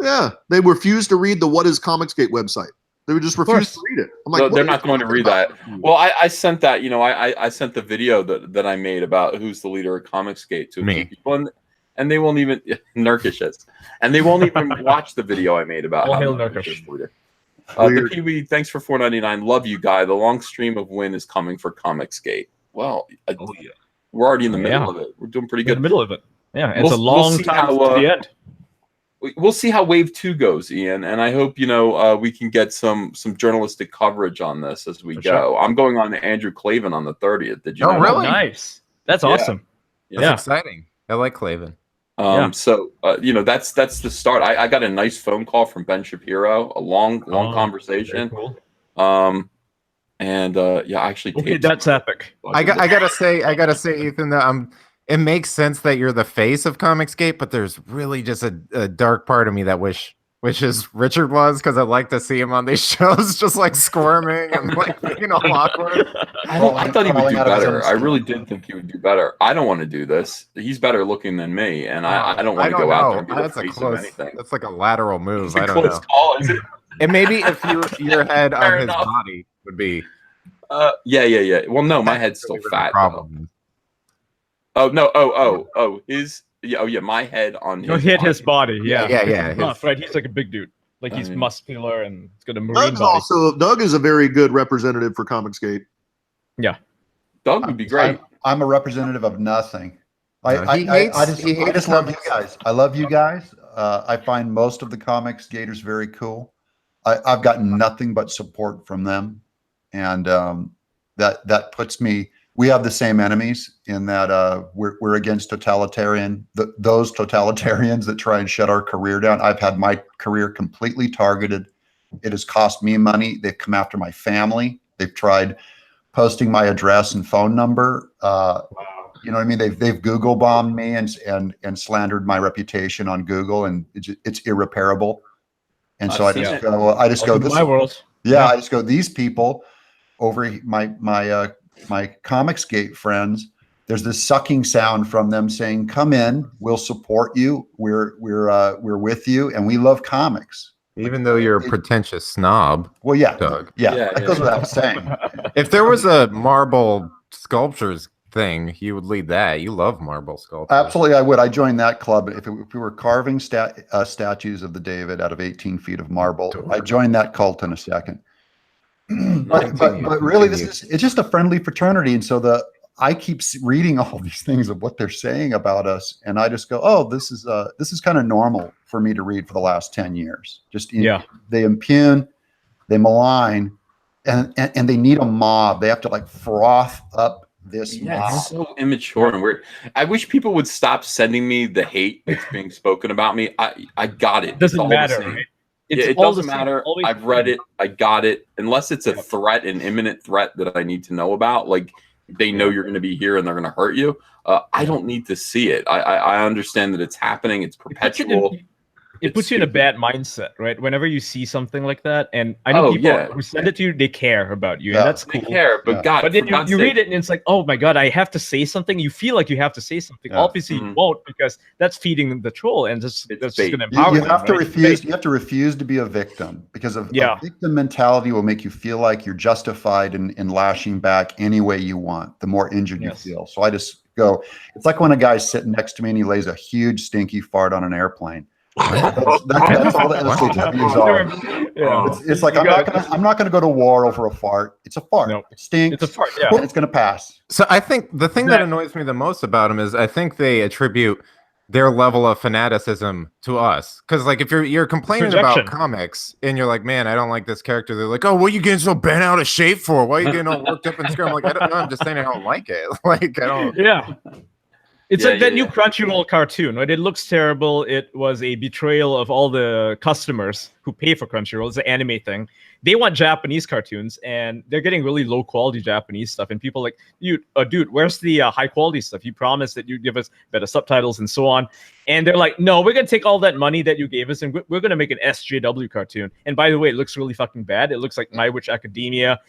Yeah, they refuse to read the What is Comicsgate website. They would just refuse to read it. I'm like, no, they're not going to read that. Well, I sent that. I sent the video that I made about who's the leader of Comicsgate to me. People, and they won't even Nurkish, and they won't even watch the video I made about how Nurkish is the leader. The Kiwi, thanks for $4.99. Love you, guy. The long stream of win is coming for Comicsgate. Well, we're already in the middle of it. We're doing pretty good. In the middle of it. Yeah, it's a long time to the end. We'll see how Wave 2 goes, Ian, and I hope we can get some journalistic coverage on this as we go. Sure. I'm going on to Andrew Clavin on the 30th. Did you know? Really? Nice. That's awesome. That's exciting. I like Clavin. So that's the start. I got a nice phone call from Ben Shapiro, a long conversation. Cool. Actually, that's epic. I gotta say, Ethan, that it makes sense that you're the face of Comicsgate, but there's really just a dark part of me that wishes Richard was, because I'd like to see him on these shows just like squirming and like being all awkward. I thought he would do better. I really did think he would do better. I don't want to do this. He's better looking than me, and I don't want to go out there and be the face of anything. That's like a lateral move. I don't know. Call, is it? And maybe if your head on his body would be. Yeah. Well, no, my head's still fat. Problem. Oh no! His. Yeah, my head on his hit his body. Yeah. Tough, right? He's like a big dude. Like he's muscular and he's got a marine body. Doug is a very good representative for Comicsgate. Yeah. Doug would be great. I'm a representative of nothing. I just love you guys. I love you guys. I find most of the Comicsgaters very cool. I've gotten nothing but support from them. And that puts me... We have the same enemies in that we're against those totalitarians that try and shut our career down. I've had my career completely targeted It has cost me money. They've come after my family. They've tried posting my address and phone number. You know what I mean? They've Google bombed me and slandered my reputation on Google, and it's irreparable. And so I just go. This my world. Yeah, I just go. These people over my Comicsgate friends. There's this sucking sound from them saying, "Come in, we'll support you. We're with you, and we love comics." Even though you're a pretentious snob. Well, yeah, Doug. yeah, that goes without saying. If there was a marble sculptures thing, you would lead that. You love marble sculptures. Absolutely, I would. I joined that club. If we were carving statues of the David out of 18 feet of marble, I joined that cult in a second. but really, it's just a friendly fraternity, and so I keep reading all these things of what they're saying about us, and I just go, "Oh, this is kind of normal for me to read for the last 10 years." They impugn, they malign, and they need a mob. They have to like froth up this mob. It's so immature and weird. I wish people would stop sending me the hate that's being spoken about me. I got it. Doesn't matter, right? It doesn't matter. I've read it. I got it. Unless it's a threat, an imminent threat that I need to know about, like they know you're going to be here and they're going to hurt you. I don't need to see it. I understand that it's happening. It's perpetual. It puts you in a bad mindset, right? Whenever you see something like that, and I know people who send it to you, they care about you, and that's cool. They care, but God, but then you read it, and it's like, oh my God, I have to say something. You feel like you have to say something. Obviously, you won't, because that's feeding the troll, and that's just going to empower you. Have to refuse. You have to refuse to be a victim, because a victim mentality will make you feel like you're justified in lashing back any way you want. The more injured you feel. So I just go. It's like when a guy's sitting next to me and he lays a huge stinky fart on an airplane. That's all the SJWs are. It's like I'm not gonna go to war over a fart. It's a fart. It stinks. It's a fart. Yeah, and it's gonna pass. So I think the thing that annoys me the most about them is I think they attribute their level of fanaticism to us. Because like if you're complaining about comics and you're like, man, I don't like this character, they're like, oh, what are you getting so bent out of shape for? Why are you getting all worked up and scared? I'm like, I don't know. I'm just saying I don't like it. Like I don't. Yeah. It's like that new Crunchyroll cartoon, right? It looks terrible. It was a betrayal of all the customers who pay for Crunchyroll. It's an anime thing. They want Japanese cartoons, and they're getting really low quality Japanese stuff. And people are like, dude, where's the high quality stuff? You promised that you'd give us better subtitles and so on. And they're like, no, we're going to take all that money that you gave us, and we're going to make an SJW cartoon. And by the way, it looks really fucking bad. It looks like My Witch Academia,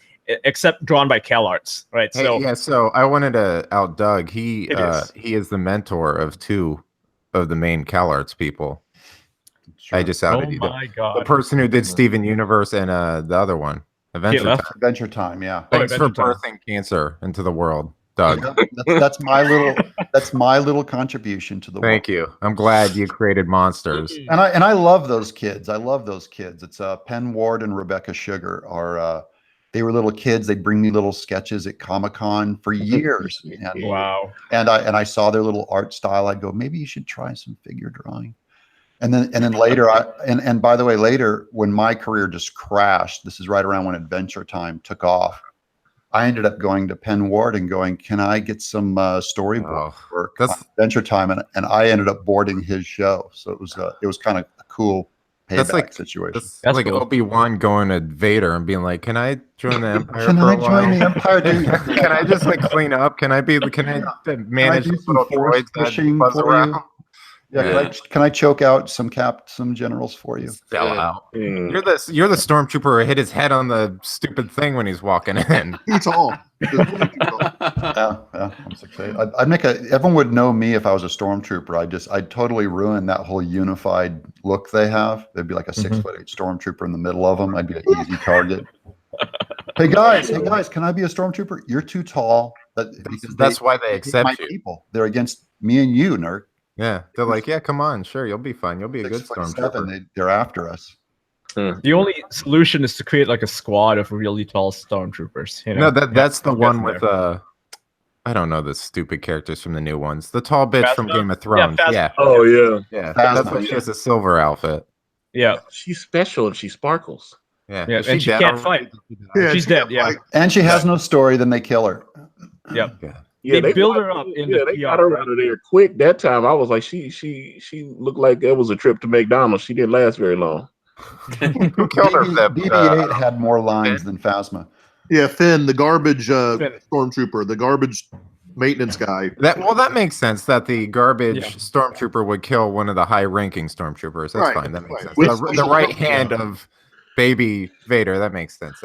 except drawn by CalArts, right? So I wanted to out Doug. He is the mentor of two of the main CalArts people. Sure. I just outed you. My God. The person who did Steven Universe and the other one, Adventure Time. Yeah. Thanks for birthing cancer into the world, Doug. That's my little contribution to the world. Thank you. I'm glad you created monsters. And I love those kids. It's Penn Ward and Rebecca Sugar are. They were little kids. They'd bring me little sketches at Comic-Con for years. And, wow. And I saw their little art style. I'd go, maybe you should try some figure drawing. And then later, and by the way, later when my career just crashed, this is right around when Adventure Time took off. I ended up going to Penn Ward and going, can I get some storyboard work on Adventure Time? And I ended up boarding his show. So it was kind of a cool payback situation. That's like cool. Obi-Wan going to Vader and being like, can I join the Empire? Can I join the Empire? Can I just like clean up? Can I manage some droids that buzz around? Yeah, can I choke out some generals for you? Sell out. You're the stormtrooper who hit his head on the stupid thing when he's walking in. He's all. Yeah, I'm so excited. Everyone would know me if I was a stormtrooper. I'd totally ruin that whole unified look they have. There'd be like a 6'8" stormtrooper in the middle of them. I'd be an easy target. Hey guys, can I be a stormtrooper? You're too tall. That's why they accept my you. People. They're against me and you, nerd. Yeah, they're like, yeah, come on, sure, you'll be fine. You'll be a good stormtrooper. They're after us. The only solution is to create like a squad of really tall stormtroopers. No, that's the one with I don't know the stupid characters from the new ones. The tall bitch from Game of Thrones. Yeah. Oh yeah. Yeah. That's why she has a silver outfit. Yeah. She's special and she sparkles. Yeah. And she can't fight. She's dead. Yeah. And she has no story. Then they kill her. Yep. Yeah, they build her up in the they got her out of there quick. That time I was like, she looked like it was a trip to McDonald's. She didn't last very long. Who killed her? BB-8 had more lines than Phasma. Yeah, Finn, the garbage stormtrooper, the garbage maintenance guy. That makes sense that the garbage stormtrooper would kill one of the high-ranking stormtroopers. That's fine. That makes sense. The right hand of baby Vader. That makes sense.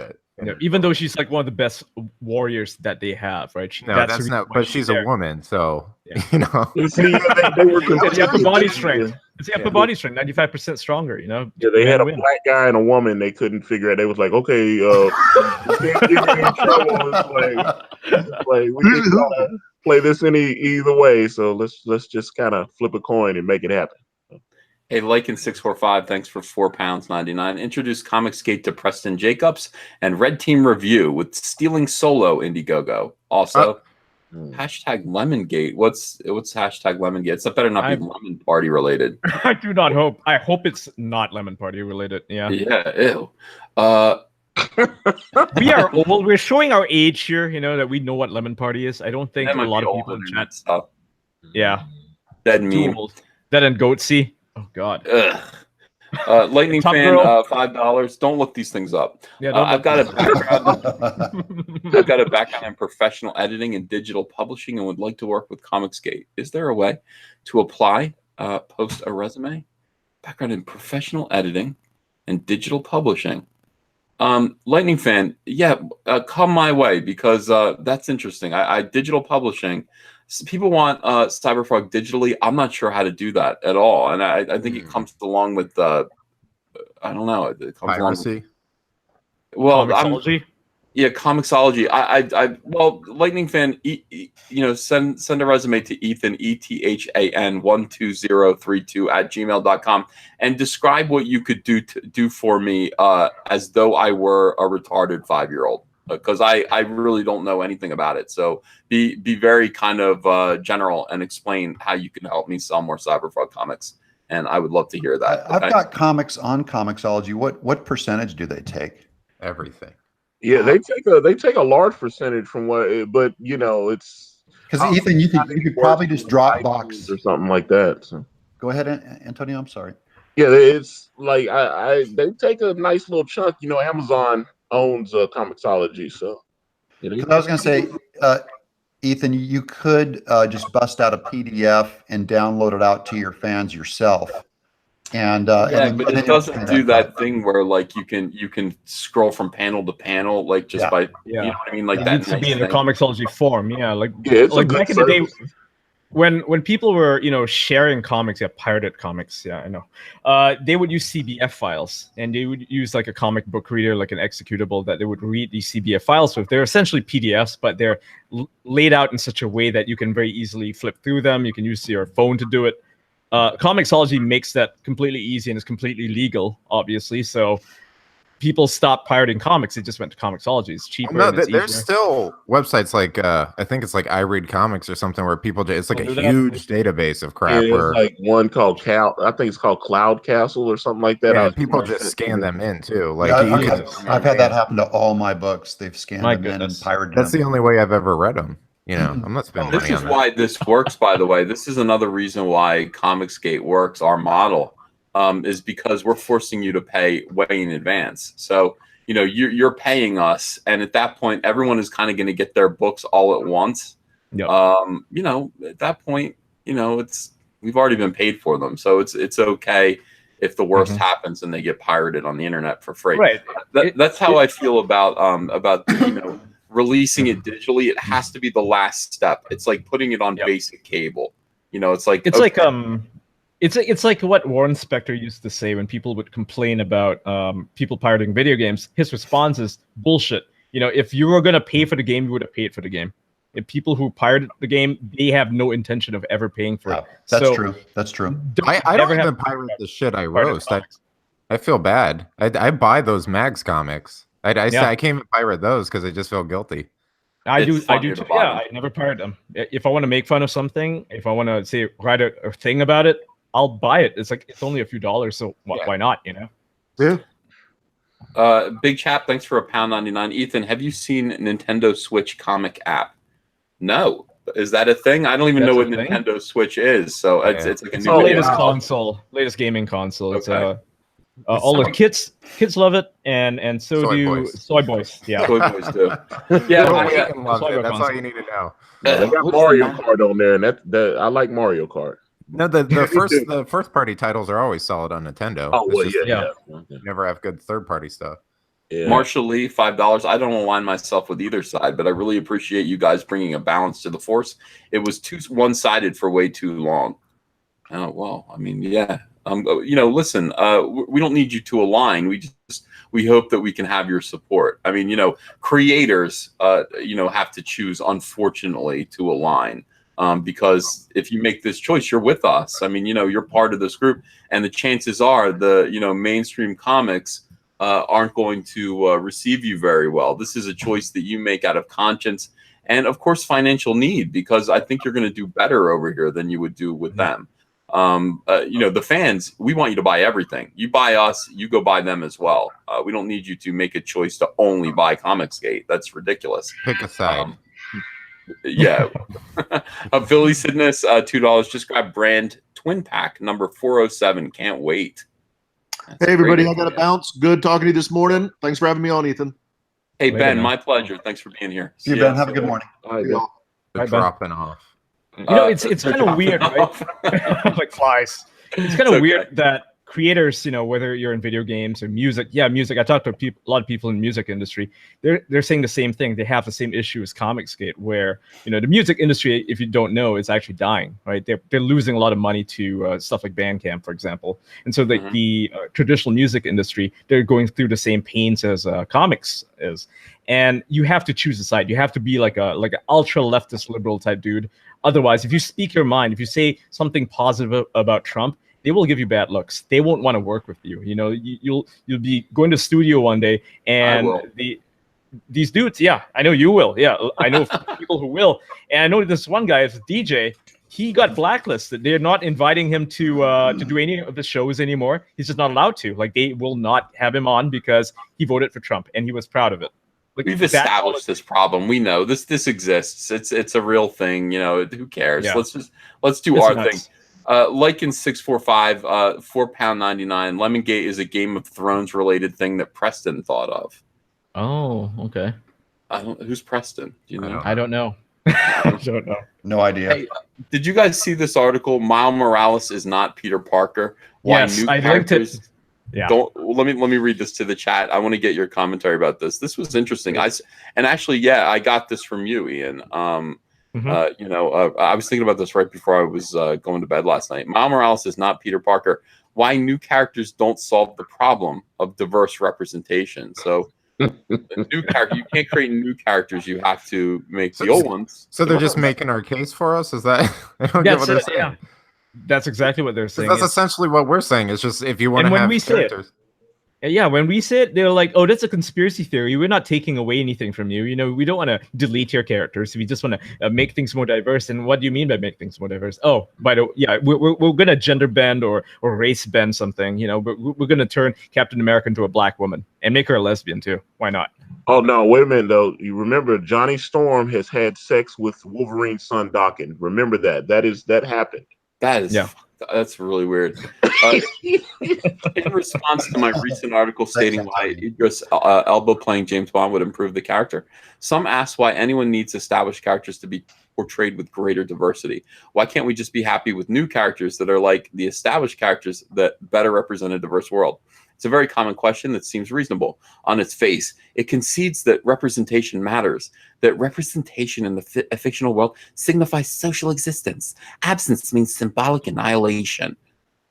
Even though she's like one of the best warriors that they have, right? That's not. But she's a woman, so you know. See, they were It's upper body strength. It's upper body strength, 95% stronger. You know. Yeah, they had a black guy and a woman. They couldn't figure it. They was like, okay, you can't get me in trouble. It's like we can kinda play this either way. So let's just kind of flip a coin and make it happen. Hey, Lycan645, thanks for £4.99. Introduce Comicsgate to Preston Jacobs and Red Team Review with Stealing Solo Indiegogo. Also, hashtag Lemongate. What's hashtag Lemongate? It's better not be Lemon Party related. I do not hope. I hope it's not Lemon Party related. Yeah. Yeah. Ew. We are old. We're showing our age here. You know that we know what Lemon Party is. I don't think a lot of people in chat stuff. Yeah. Dead meme. Dead and Goatsy. Oh God. Lightning Fan, $5. Don't look these things up. Yeah, I've got a background. I've got a background in professional editing and digital publishing, and would like to work with Comicsgate. Is there a way to apply? Post a resume. Background in professional editing and digital publishing. Lightning Fan, come my way because that's interesting. I digital publishing. People want Cyberfrog digitally. I'm not sure how to do that at all, and I think it comes along with I don't know. It comes piracy. Along with, Comixology. Comixology. Well, Lightning Fan, send a resume to Ethan ETHAN12032 @gmail.com and describe what you could do for me as though I were a retarded 5-year-old. Because I really don't know anything about it. So be very kind of general and explain how you can help me sell more Cyberfrog comics. And I would love to hear that. I've got comics on Comixology. What percentage do they take? Everything. Yeah, they take a large percentage from what, but it's because Ethan, you could probably just drop box or something like that. So. Go ahead, Antonio. I'm sorry. Yeah, it's like they take a nice little chunk. Amazon owns Comixology, so. I was going to say, Ethan, you could just bust out a PDF and download it out to your fans yourself. And but it doesn't do that thing where like you can scroll from panel to panel like just by you know what I mean, like that needs to be in the Comixology form. Like back in the day when people were sharing comics, pirated comics, I know, they would use CBF files, and they would use like a comic book reader, like an executable, that they would read these CBF files with. They're essentially PDFs, but they're laid out in such a way that you can very easily flip through them. You can use your phone to do it. Comixology makes that completely easy and is completely legal, obviously. So people stopped pirating comics. They just went to Comixology. It's cheaper. No, there's still websites like I think it's like I Read Comics or something where people it's like a huge database of crap. Yeah, where like one called I think it's called Cloud Castle or something like that. Yeah, people just scan them in too. Like I've had that happen to all my books. They've scanned them in and pirated them. That's the only way I've ever read them. I'm not spending money on that. This is why this works, by the way. This is another reason why Comicsgate works, our model, is because we're forcing you to pay way in advance. So, you're paying us, and at that point, everyone is kind of going to get their books all at once. Yep. At that point, we've already been paid for them. So it's okay if the worst happens and they get pirated on the internet for free. Right. That's how I feel about releasing it digitally. It has to be the last step. It's like putting it on basic cable. It's like it's like what Warren Spector used to say when people would complain about people pirating video games. His response is bullshit. If you were going to pay for the game, you would have paid for the game. If people who pirated the game, they have no intention of ever paying for it. That's true. That's true. I don't even pirate the shit I roast. I feel bad. I buy those Mags comics. I can't even pirate those because I just feel guilty. I do too. Yeah, I never pirate them. If I want to make fun of something, if I want to write a thing about it, I'll buy it. It's only a few dollars, so why not? Yeah. Big Chap, thanks for £1.99. Ethan, have you seen Nintendo Switch comic app? No. Is that a thing? I don't even know what Nintendo Switch is. So it's like a new latest console, latest gaming console. Okay. All the kids love it, and so Soy do boys. soy boys. Yeah. Soy boys do. Little Yeah. Wayne loves Soy it. boy That's all console. you need to know. They got What's Mario the- Kart on there, and that I like Mario Kart. No, the Me too. first party titles are always solid on Nintendo. Oh It's well, just yeah. you never have good third party stuff. Yeah. Marshall Lee, $5. I don't align myself with either side, but I really appreciate you guys bringing a balance to the force. It was too one-sided for way too long. Oh well, I mean, yeah. Listen. We don't need you to align. We hope that we can have your support. I mean, creators, have to choose, unfortunately, to align. Because if you make this choice, you're with us. I mean, you're part of this group, and the chances are the mainstream comics aren't going to receive you very well. This is a choice that you make out of conscience and, of course, financial need, because I think you're going to do better over here than you would do with them. The fans, we want you to buy everything. You buy us, you go buy them as well. We don't need you to make a choice to only buy Comicsgate. That's ridiculous. Pick a side. Yeah. Philly Sidness, $2. Just grab brand twin pack number 407. Can't wait. That's Hey, everybody, great. I got to bounce. Good talking to you this morning. Thanks for having me on, Ethan. Hey, Later, Ben, man. my pleasure. Thanks for being here. See you, Ben. Have a good morning. All right, See y'all. They're Right, Ben. dropping off. It's kind of weird, right? Like flies. It's kind of okay. weird that creators, whether you're in video games or music, music. I talked to a lot of people in the music industry. They're saying the same thing. They have the same issue as Comicsgate, where the music industry, if you don't know, is actually dying. Right? They're losing a lot of money to stuff like Bandcamp, for example. And so the traditional music industry, they're going through the same pains as comics is. And you have to choose a side. You have to be like an ultra leftist liberal type dude. Otherwise, if you speak your mind, if you say something positive about Trump, they will give you bad looks. They won't want to work with you. You'll be going to the studio one day, and these dudes. Yeah, I know you will. Yeah, I know people who will. And I know this one guy is a DJ. He got blacklisted. They're not inviting him to do any of the shows anymore. He's just not allowed to. Like, they will not have him on because he voted for Trump, and he was proud of it. Like, we've established this problem. We know this exists. It's a real thing. Who cares? Yeah. Let's do It's our nuts. thing. Lycan 645, £4.99. Lemongate is a Game of Thrones related thing that Preston thought of. Oh, okay. Who's Preston? Do you know? I don't know. I don't know. No idea. Hey, did you guys see this article? Miles Morales is not Peter Parker. Yes, I linked it. Yeah. Let me read this to the chat. I want to get your commentary about this. This was interesting. I got this from you, Ian. I was thinking about this right before I was going to bed last night. Miles Morales is not Peter Parker. Why new characters don't solve the problem of diverse representation. So new character, you can't create new characters. You have to make the old ones. So they're just making our case for us? Is that? I don't get what they're saying. Yeah. That's exactly what they're saying. That's essentially what we're saying. It's just if you want to have characters. When we say it, they're like, "Oh, that's a conspiracy theory. We're not taking away anything from you. We don't want to delete your characters. We just want to make things more diverse." And what do you mean by make things more diverse? Oh, by the way, we're gonna gender bend or race bend something. But we're gonna turn Captain America into a black woman and make her a lesbian too. Why not? Oh no! Wait a minute though. You remember Johnny Storm has had sex with Wolverine's son Daken. Remember that. That happened. That's really weird. In response to my recent article stating why Idris Elba playing James Bond would improve the character, some ask why anyone needs established characters to be portrayed with greater diversity. Why can't we just be happy with new characters that are like the established characters that better represent a diverse world? It's a very common question that seems reasonable on its face. It concedes that representation matters, that representation in the fictional world signifies social existence. Absence means symbolic annihilation.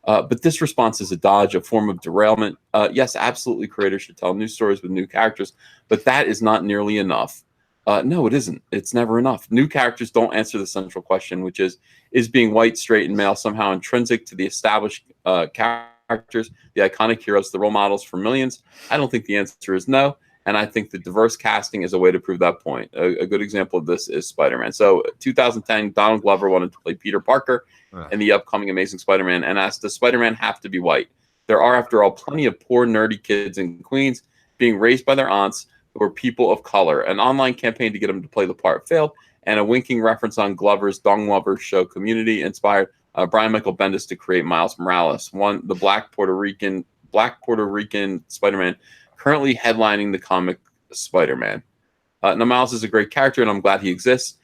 But this response is a dodge, a form of derailment. Yes, absolutely, creators should tell new stories with new characters, but that is not nearly enough. No, it isn't. It's never enough. New characters don't answer the central question, which is being white, straight, and male somehow intrinsic to the established characters, the iconic heroes, the role models for millions? I don't think the answer is no, and I think the diverse casting is a way to prove that point. A good example of this is Spider-Man. So 2010, Donald Glover wanted to play Peter Parker in the upcoming Amazing Spider-Man and asked, does Spider-Man have to be white? There are, after all, plenty of poor, nerdy kids in Queens being raised by their aunts who are people of color. An online campaign to get him to play the part failed, and a winking reference on Glover's Dong Lovers show Community inspired Brian Michael Bendis to create Miles Morales, the black Puerto Rican Black Puerto Rican Spider-Man, currently headlining the comic Spider-Man. Now, Miles is a great character, and I'm glad he exists.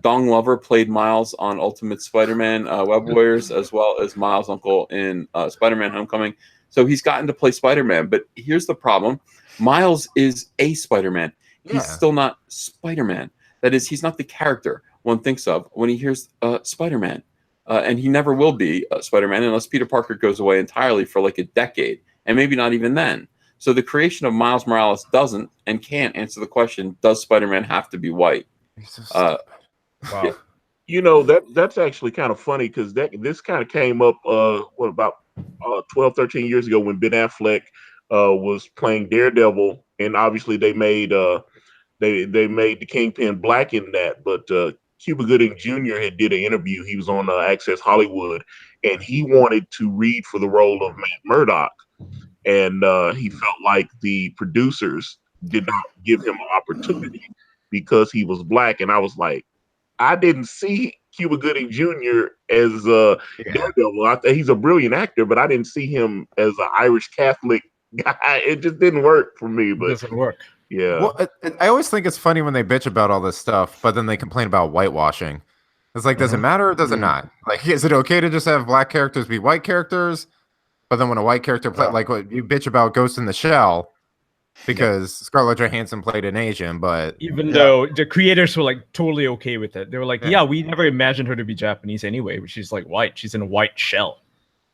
Dong Lover played Miles on Ultimate Spider-Man Web Warriors, as well as Miles' uncle in Spider-Man Homecoming. So he's gotten to play Spider-Man. But here's the problem. Miles is a Spider-Man. He's still not Spider-Man. That is, he's not the character one thinks of when he hears Spider-Man. And he never will be Spider-Man unless Peter Parker goes away entirely for like a decade, and maybe not even then. So the creation of Miles Morales doesn't and can't answer the question, does Spider-Man have to be white? Wow. That's actually kind of funny because this kind of came up about 12, 13 years ago when Ben Affleck was playing Daredevil, and obviously they made they made the Kingpin black in that, but Cuba Gooding Jr. had did an interview. He was on Access Hollywood, and he wanted to read for the role of Matt Murdock, and he felt like the producers did not give him an opportunity because he was black. And I was like, I didn't see Cuba Gooding Jr. as Daredevil. He's a brilliant actor, but I didn't see him as an Irish Catholic guy. It just didn't work for me. But it doesn't work. Yeah. Well, I always think it's funny when they bitch about all this stuff, but then they complain about whitewashing. It's like, does it matter or does it not? Like, is it okay to just have black characters be white characters? But then when a white character like what you bitch about Ghost in the Shell, because Scarlett Johansson played an Asian, but even though the creators were like totally okay with it, they were like, yeah, we never imagined her to be Japanese anyway, but she's like white. She's in a white shell.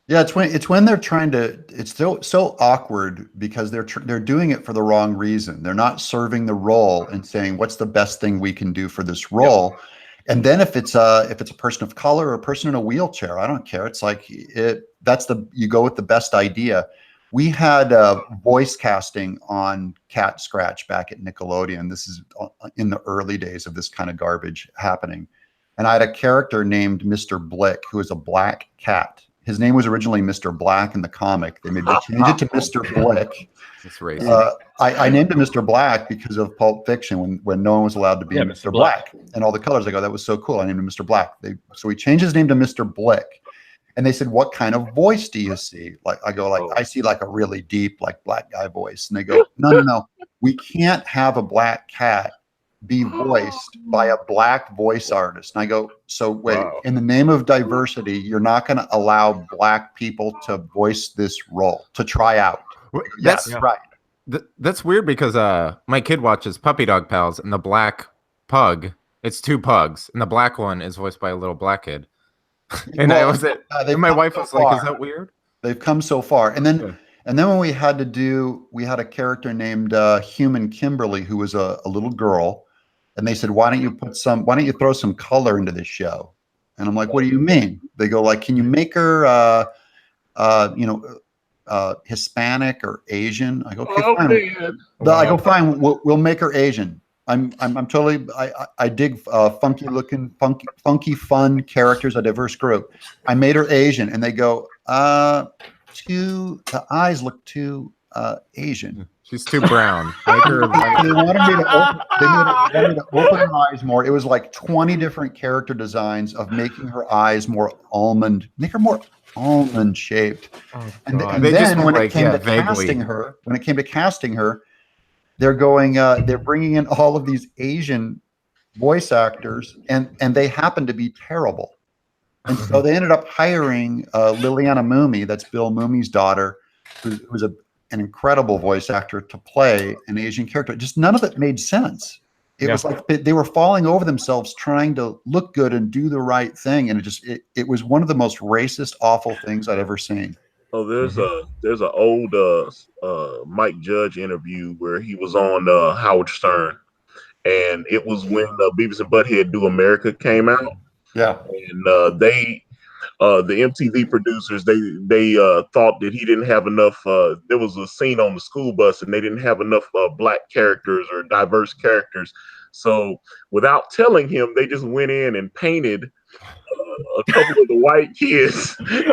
Yeah, it's when they're trying to. It's so awkward because they're doing it for the wrong reason. They're not serving the role and saying what's the best thing we can do for this role. Yep. And then if it's a person of color or a person in a wheelchair, I don't care. It's like you go with the best idea. We had voice casting on Cat Scratch back at Nickelodeon. This is in the early days of this kind of garbage happening. And I had a character named Mr. Blick, who was a black cat. His name was originally Mr. Black in the comic. They changed it to Mr. Blick. That's racist. I named him Mr. Black because of Pulp Fiction when no one was allowed to be Mr. Black. And all the colors, I go, that was so cool. I named him Mr. Black. So we changed his name to Mr. Blick. And they said, what kind of voice do you see? Like I go, I see like a really deep, like black guy voice. And they go, no. We can't have a black cat be voiced by a black voice artist. And I go, so wait, in the name of diversity, you're not going to allow black people to voice this role, to try out. That's right. That's weird because my kid watches Puppy Dog Pals, and the black pug, it's two pugs, and the black one is voiced by a little black kid. And my wife was like, is that weird? They've come so far. And then when we had a character named Human Kimberly, who was a little girl. And they said, why don't you throw some color into this show? And I'm like, what do you mean? They go like, can you make her, Hispanic or Asian? I go, okay, fine. I go, fine. We'll make her Asian. I'm totally, I dig funky, fun characters, a diverse group. I made her Asian, and they go, the eyes look too Asian. She's too brown. They wanted me to open her eyes more. It was like 20 different character designs of making her eyes more almond shaped. Oh, and then when it came to casting her, they're bringing in all of these Asian voice actors, and they happen to be terrible. And so they ended up hiring Liliana Mooney, that's Bill Mooney's daughter, who was an incredible voice actor, to play an Asian character. Just none of it made sense. It was like they were falling over themselves trying to look good and do the right thing, and it was one of the most racist, awful things I'd ever seen. Oh, there's an old Mike Judge interview where he was on Howard Stern, and it was when Beavis and Butthead Do America came out. Yeah, and the MTV producers, they thought that he didn't have enough. There was a scene on the school bus, and they didn't have enough black characters or diverse characters. So without telling him, they just went in and painted a couple of the white kids. They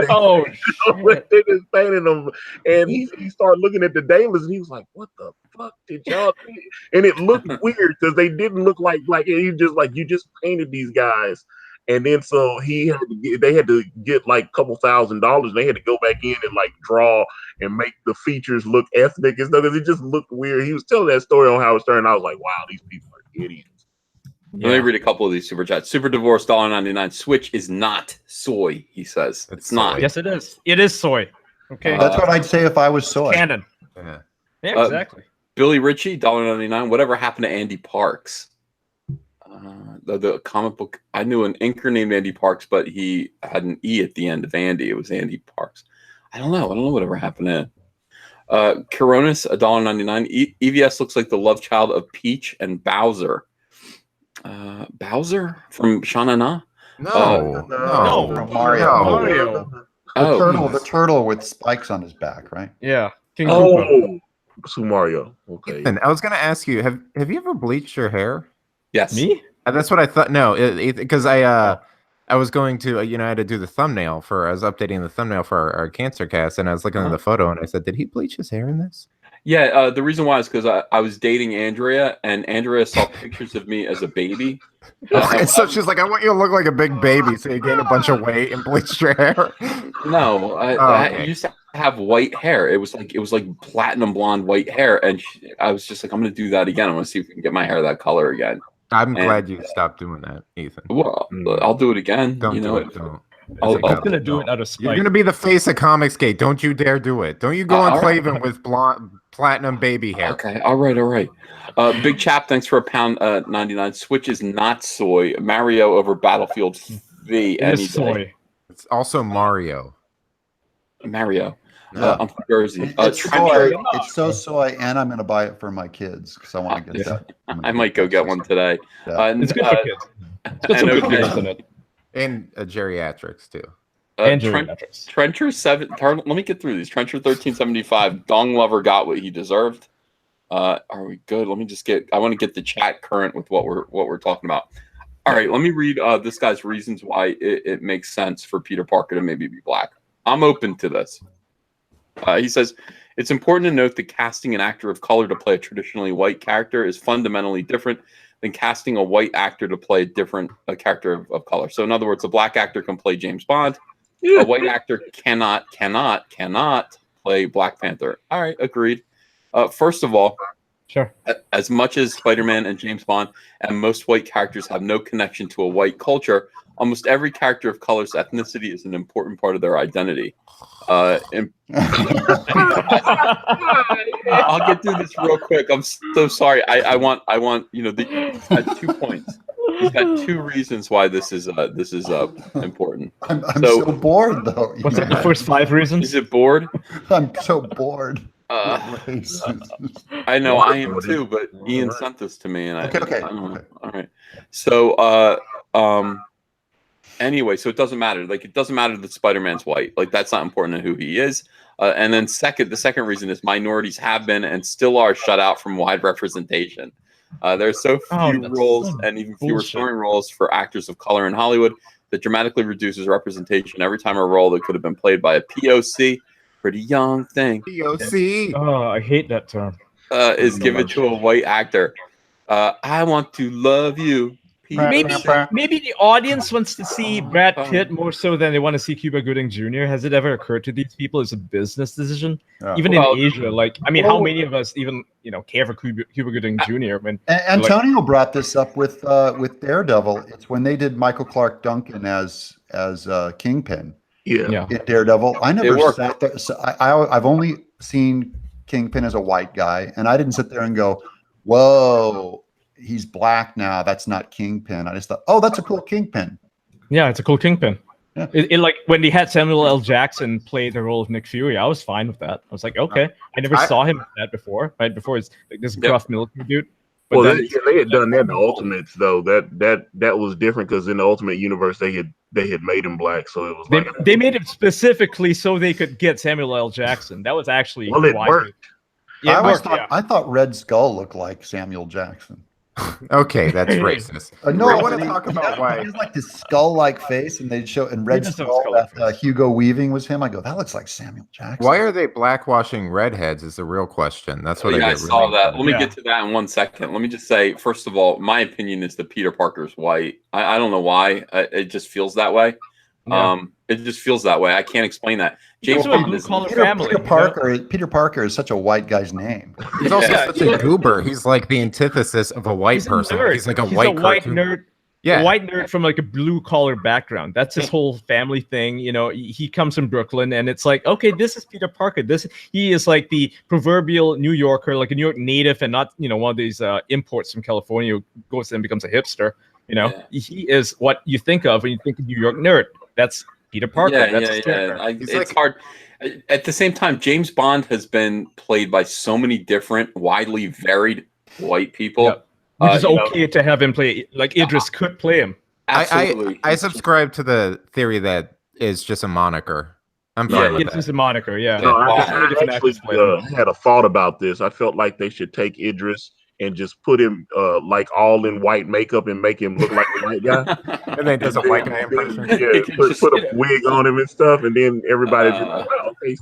just painted them, and he started looking at the dailies, and he was like, "What the fuck did y'all do?" And it looked weird because they didn't look like black. And he just like, you just painted these guys. And then so they had to get like a couple $1,000. They had to go back in and like draw and make the features look ethnic and stuff because it just looked weird. He was telling that story on Howard Stern. I was like, wow, these people are idiots. Let me read a couple of these super chats. Super divorce $1.99. Switch is not soy, he says. It's not. Yes, it is. It is soy. Okay. That's what I'd say if I was soy. Canon. Yeah, exactly. Billy Ritchie, $1.99. Whatever happened to Andy Parks? The comic book. I knew an inker named Andy Parks, but he had an E at the end of Andy. It was Andy Parks. I don't know whatever happened to it. Coronis, $1.99. EVS looks like the love child of Peach and Bowser. Bowser from Sha-Na-Na? No, from Mario. The turtle with spikes on his back, right? Yeah. King Super Mario. Okay. And I was gonna ask you, have you ever bleached your hair? Yes. Me? That's what I thought. No, because I was going to, I had to do the thumbnail I was updating the thumbnail for our cancer cast, and I was looking at the photo, and I said, did he bleach his hair in this? Yeah, the reason why is because I was dating Andrea, and Andrea saw pictures of me as a baby. So she's like, I want you to look like a big baby, so you gained a bunch of weight and bleached your hair. No, I used to have white hair. It was like platinum blonde white hair, and I was just like, I'm going to do that again. I want to see if we can get my hair that color again. I'm glad you stopped doing that, Ethan. Well, I'll do it again. Don't do it. Don't. I'm going to do it out of spite. You're going to be the face of Comicsgate. Don't you dare do it. Don't you go on Clavin with blonde platinum baby hair. Okay, all right. Big Chap, thanks for $1.99. Switch is not soy. Mario over Battlefield V. It is soy. It's also Mario. Mario. I'm from Jersey. It's soy. It's so soy, and I'm going to buy it for my kids because I want to get that. I might go get one today. It's good for kids. It's got some good things in it. And geriatrics too. And geriatrics. Trencher 7. Let me get through these. Trencher 1375. Dong Lover got what he deserved. Are we good? Let me just I want to get the chat current with what we're talking about. All right, let me read this guy's reasons why it makes sense for Peter Parker to maybe be black. I'm open to this. He says, it's important to note that casting an actor of color to play a traditionally white character is fundamentally different than casting a white actor to play a character of color. So in other words, a black actor can play James Bond. A white actor cannot play Black Panther. All right, agreed. First of all, sure. As much as Spider-Man and James Bond and most white characters have no connection to a white culture, almost every character of color's ethnicity is an important part of their identity. I'll get through this real quick. I'm so sorry. I want he's got 2 points. He's got 2 reasons why this is important. I'm so bored though. What's the first 5 reasons? Is it bored? I'm so bored. I know I am too, but Ian sent this to me, and okay. All right. So anyway, so it doesn't matter. Like, it doesn't matter that Spider-Man's white. Like, that's not important to who he is. And then the second reason is minorities have been and still are shut out from wide representation. There are so few roles and even fewer starring roles for actors of color in Hollywood that dramatically reduces representation. Every time a role that could have been played by a POC, pretty young thing, POC. Oh, I hate that term. Is given to a white actor. I want to love you. Maybe the audience wants to see Brad Pitt more so than they want to see Cuba Gooding Jr. Has it ever occurred to these people as a business decision? Even in Asia, how many of us even care for Cuba Gooding Jr. when Antonio brought this up with Daredevil. It's when they did Michael Clark Duncan as Kingpin. Yeah. In Daredevil, I never sat there. So I've only seen Kingpin as a white guy, and I didn't sit there and go, "Whoa, he's black now. That's not Kingpin." I just thought, "Oh, that's a cool Kingpin." Yeah, it's a cool Kingpin. Yeah. It like when they had Samuel L. Jackson play the role of Nick Fury, I was fine with that. I was like, okay, I never saw him that before. Right before, it's like this gruff military dude. But they had done that in the Ultimates, though. That was different because in the Ultimate Universe they had made him black, so it was they made it specifically so they could get Samuel L. Jackson. That was actually it worked. Yeah, I thought Red Skull looked like Samuel Jackson. Okay, that's racist. No, I want to talk about why. He has like this skull-like face, and they'd show in Red does have a Skull skull-like that Hugo Weaving was him. I go, that looks like Samuel Jackson. Why are they blackwashing redheads? Is the real question. That's what I saw really that. Let me get to that in 1 second. Let me just say, first of all, my opinion is that Peter Parker's white. I don't know why. It just feels that way. Yeah. It just feels that way. I can't explain that. James Bond is Peter Parker is such a white guy's name. He's also such a goober. He's like the antithesis of a white person. He's like a white nerd. Yeah, a white nerd from like a blue collar background. That's his whole family thing. You know, he comes from Brooklyn, and it's like, okay, this is Peter Parker. He is like the proverbial New Yorker, like a New York native, and not one of these imports from California who goes and becomes a hipster. He is what you think of when you think of New York nerd. That's Peter Parker. It's hard. At the same time, James Bond has been played by so many different, widely varied white people. Yeah. Which is okay to have him play. Like Idris could play him. Absolutely. I subscribe to the theory that is just a moniker. I'm fine with that. It's just a moniker, yeah. No, I actually had a thought about this. I felt like they should take Idris and just put him like all in white makeup and make him look like a white guy. And then does a white guy impression. Yeah, put a wig on him and stuff, and then everybody's like, well, okay,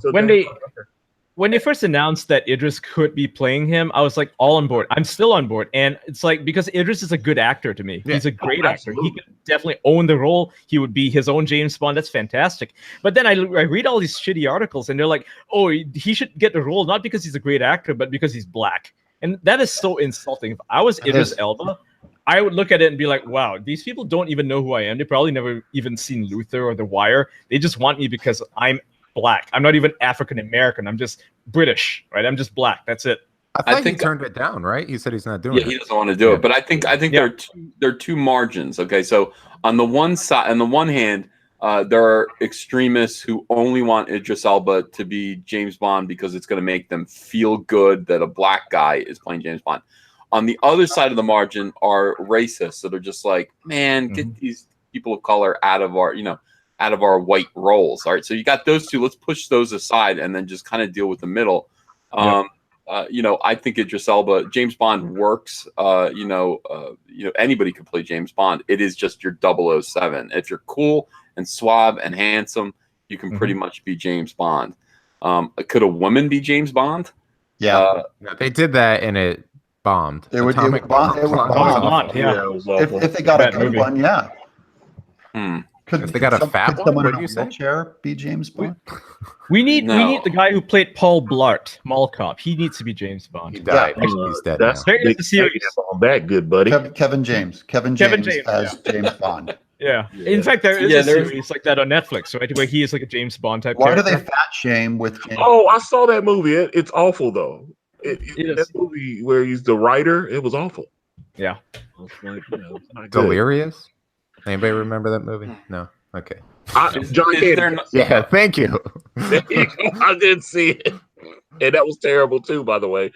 when they first announced that Idris could be playing him, I was like all on board. I'm still on board. And it's like, because Idris is a good actor to me. Yeah. He's a great actor. He could definitely own the role. He would be his own James Bond. That's fantastic. But then I read all these shitty articles, and they're like, oh, he should get the role not because he's a great actor, but because he's black. And that is so insulting. If I was Idris Elba, I would look at it and be like, wow, these people don't even know who I am. They probably never even seen Luther or The Wire. They just want me because I'm black. I'm not even African American. I'm just British, right? I'm just black. That's it. I think he turned it down, right? He said he's not doing it. Yeah, he doesn't want to do it. But I think there are two margins. Okay, so on the one side, on the one hand, there are extremists who only want Idris Elba to be James Bond because it's going to make them feel good that a black guy is playing James Bond. On the other side of the margin are racists that are just like, man, get these people of color out of our white roles. All right, so you got those two. Let's push those aside and then just kind of deal with the middle. I think Idris Elba, James Bond works. Anybody could play James Bond. It is just your 007. If you're cool and suave and handsome, you can pretty much be James Bond. Could a woman be James Bond? Yeah, they did that and it bombed. It would bomb. Yeah. If they got a good one, yeah. If they got a fat one, someone what in do you a say? wheelchair be James Bond? We need the guy who played Paul Blart, Mall Cop. He needs to be James Bond. He died. He's dead now. There is a series on that, good buddy. Kevin James as James Bond. Yeah. In fact, there is a series like that on Netflix, right? Where he is like a James Bond type character. Why do they fat shame with James? Oh, I saw that movie. It's awful though. That movie where he's the writer, it was awful. Yeah. Delirious? Anybody remember that movie? No. Okay. John Candy. Yeah, thank you. I did see it. And that was terrible too, by the way.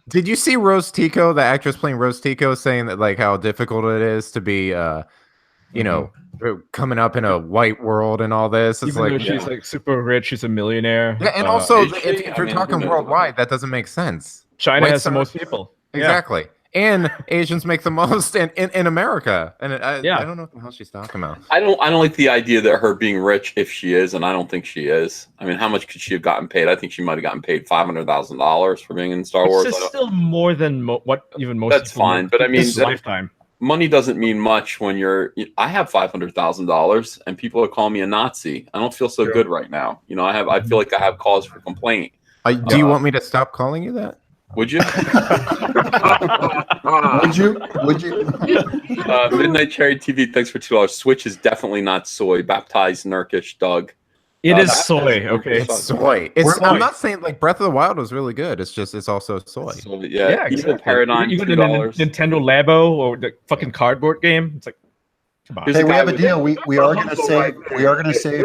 Did you see Rose Tico, the actress playing Rose Tico, saying that like how difficult it is to be coming up in a white world and all this? It's even though she's like super rich, she's a millionaire. Yeah, and also if you're talking worldwide, that doesn't make sense. China has the most people. Exactly. Yeah. And Asians make the most in America. And I don't know what the hell she's talking about. I don't like the idea that her being rich, if she is, and I don't think she is. I mean, how much could she have gotten paid? I think she might have gotten paid $500,000 for being in Star Wars. It's still more than what even most. That's fine, but I mean, lifetime. Money doesn't mean much when I have $500,000 and people are calling me a Nazi. I don't feel so good right now. I feel like I have cause for complaint. Do you want me to stop calling you that? Would you? Would you? Midnight Cherry TV, thanks for $2. Switch is definitely not soy. Baptized Nurkish Doug. It is soy. Okay, it's soy. I'm not saying like Breath of the Wild was really good. It's also soy. Yeah, exactly. Paradigm. You go to the Nintendo Labo or the fucking cardboard game. It's like, come on. Hey, we have a deal. We are gonna save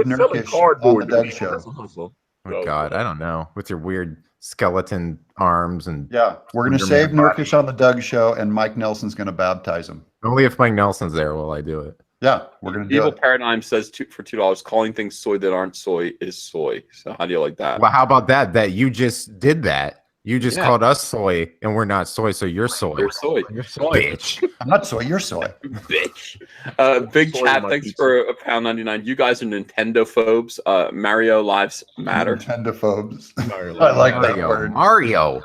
Nurkish on the Doug Show. Oh God, I don't know. With your weird skeleton arms and we're gonna save Nurkish on the Doug Show, and Mike Nelson's gonna baptize him. Only if Mike Nelson's there will I do it. Yeah, we're gonna do Evil it. Paradigm says for $2, calling things soy that aren't soy is soy. So how do you like that? Well, how about that? That you just did that. You just Yeah. called us soy, and we're not soy, so you're soy. You're soy. You're soy. Bitch. I'm not soy. You're soy. Bitch. Big Soy chat, my thanks pizza. for £1.99. You guys are Nintendo phobes. Mario lives matter. Nintendo phobes. Mario. I like that Mario. word. Mario.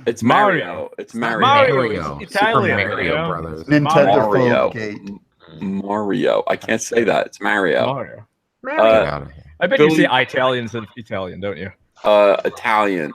It's Mario. Mario. It's not Mario. Mario. It's Super Italian, Mario you know? Brothers. Nintendo Mario. phobe gate. Mario. I can't say that. It's Mario. Mario. Get out of here. I bet you Billy- say Italian instead of Italian, don't you? Italian.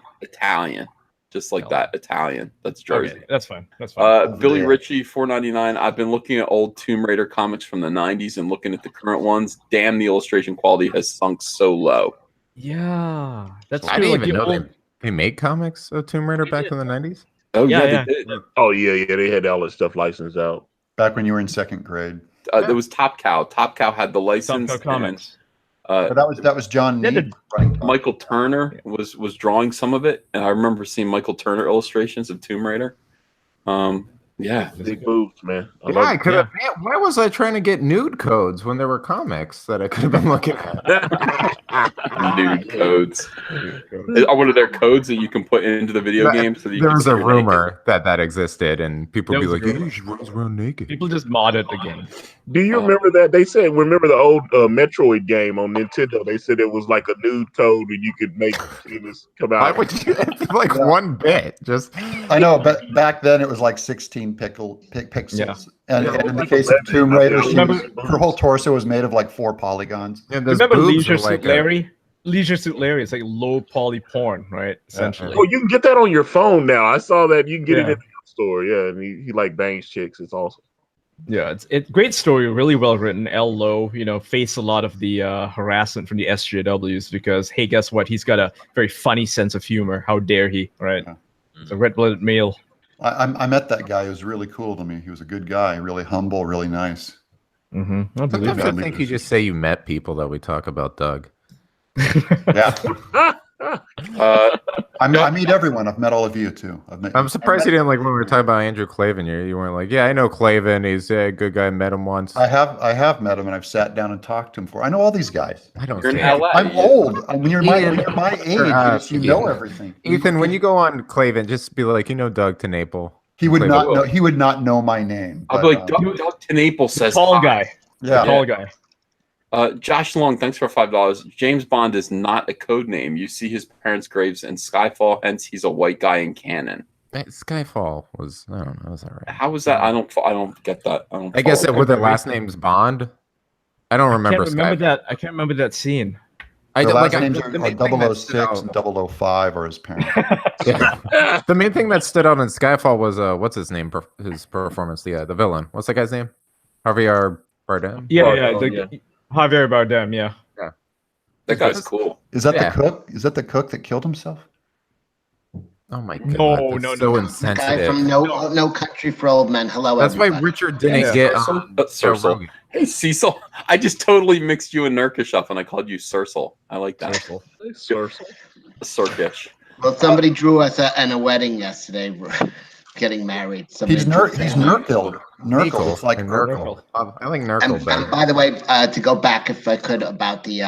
Just like that. Italian. That's Jersey. Okay, that's fine. That's fine. Billy Yeah. Ritchie, $4.99. I've been looking at old Tomb Raider comics from the 90s and looking at the current ones. Damn, the illustration quality has sunk so low. Yeah, that's I true. didn't Like even the know old- they made comics of Tomb Raider back in the 90s. Oh, Yeah, yeah, they did. Oh yeah, they had all that stuff licensed out. Back when you were in second grade. There was Top Cow. Top Cow had the license. Subculture comics. And, But that was John Yeah, Need. Right? Michael Turner was drawing some of it, and I remember seeing Michael Turner illustrations of Tomb Raider. Yeah, Big boobs, man. I Yeah, love I it. could have. Why was I trying to get nude codes when there were comics that I could have been looking at? nude codes. Are one of their codes that you can put into the video game so that you There can was see a you're rumor that existed, and people There would be was like, a "Yeah, she runs around naked." People just modded the game. Do you remember that? They said, remember the old Metroid game on Nintendo? They said it was like a nude code and you could make penis come Why out. would you? It's like one bit. Just I know, but back then it was like 16 pixels. Yeah. And, Yeah, and in the like case of 11. Tomb Raider, Remember- her whole torso was made of like 4 polygons. and those Remember boobs Leisure are Suit like Larry? Leisure Suit Larry. It's like low poly porn, right? Essentially. Oh, you can get that on your phone now. I saw that. You can get it Yeah. in the App Store. Yeah, and he like bangs chicks. It's awesome. Yeah, it's great story, really well written. L. Lowe, faced a lot of the harassment from the SJWs because, hey, guess what? He's got a very funny sense of humor. How dare he, right? Yeah. It's a red-blooded male. I met that guy. He was really cool to me. He was a good guy, really humble, really nice. Mm-hmm. I believe Sometimes I that. think you just say you met people that we talk about, Doug. Yeah. Uh, I meet everyone. I've met all of you too. I'm surprised you didn't like when we were talking about Andrew Clavin. You weren't like, yeah, I know Clavin. He's a good guy. Met him once. I have met him and I've sat down and talked to him before. I know all these guys. I don't You're in say it. LA. I'm old. When you're my Ian, age, you know everything. Ethan, when you go on Clavin, just be like, Doug TeNapel. He would Clavin. not know. He would not know my name. I'll but, be like, Doug TeNapel says Tall hi. guy. yeah. Tall guy. Josh Long, thanks for $5. James Bond is not a code name. You see his parents' graves in Skyfall, hence he's a white guy in canon. Skyfall was, I don't know, was that right? How was that? I don't get that. I guess follow that were their last names Bond. I don't remember. I Skyfall. can't remember that scene. I Their don't- last like, I- names the are main thing that stood 006 out- and 005 are his parents. Yeah. The main thing that stood out in Skyfall was what's his name? His performance. The villain. What's that guy's name? Javier Bardem. Yeah. Javier Bardem. Yeah. That guy's cool. Is that Yeah. the cook? Is that the cook that killed himself? Oh my god. No, that's no, so no. The insensitive. guy from No Country for Old Men. Hello, That's why everybody. Richard didn't Yeah. get Cecil. Joe Rogan. Hey, Cecil. I just totally mixed you and Nurkish up and I called you Cecil. I like that. Cirkish. Well, somebody drew us in a wedding yesterday. We're getting married. He's Nurkle. Nurkle. It's like Nurkle. I like And, Nurkle better. and by the way, to go back, if I could, about the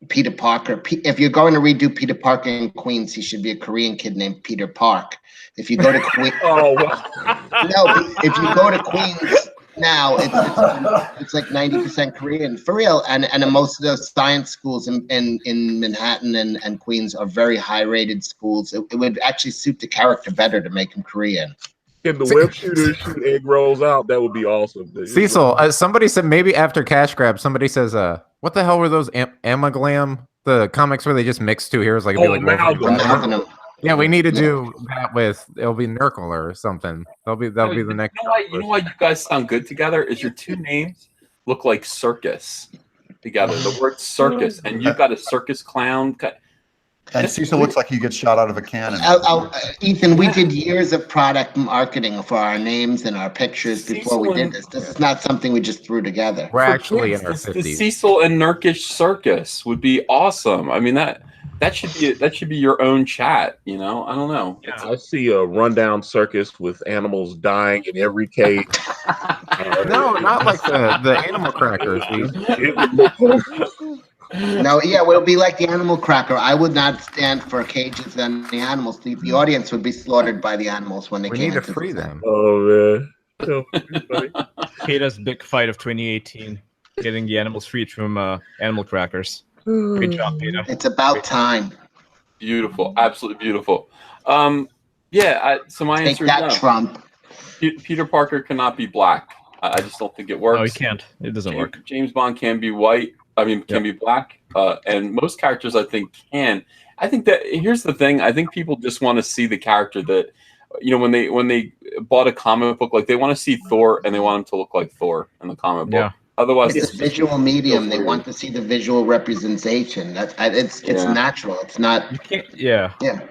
Peter Parker. If you're going to redo Peter Parker in Queens, he should be a Korean kid named Peter Park. If you go to Queens, Oh, if you go to Queens now, it's like 90% Korean for real. And most of those science schools in Manhattan and Queens are very high rated schools. It would actually suit the character better to make him Korean. Can the web shooter shoot egg rolls out? That would be awesome. Cecil, somebody said maybe after Cash Grab, somebody says, what the hell were those Amaglam? The comics where they just mix two heroes like, Amalgam. yeah, we need to do that with it'll be Nurkle or something. That'll be the next. You know why you guys sound good together? Is your two names look like circus together. The word circus, and you've got a circus clown. And Cecil looks like he gets shot out of a cannon. Ethan, we did years of product marketing for our names and our pictures before we did this. This is not something we just threw together. We're actually in our The 50s. Cecil and Nurkish circus would be awesome. I mean that should be your own chat. I don't know. I see a rundown circus with animals dying in every cage. No, not like the animal crackers. No, yeah, well, it'll be like the animal cracker. I would not stand for cages and the animals. The audience would be slaughtered by the animals when they We came need to into free the them. Oh man. Peter's big fight of 2018, getting the animals freed from animal crackers. Great job, Peter. It's about time. Beautiful, absolutely beautiful. So my Take answer is that, no. Trump. Peter Parker cannot be black. I just don't think it works. No, he can't. It doesn't work. James Bond can be white. Can be black. And most characters, I think, can. I think that here's the thing. I think people just want to see the character that, when they bought a comic book, like they want to see Thor and they want him to look like Thor in the comic book. Yeah. Otherwise, It's visual medium. They want to see the visual representation. It's natural. It's not. You can't. Yeah. Yeah.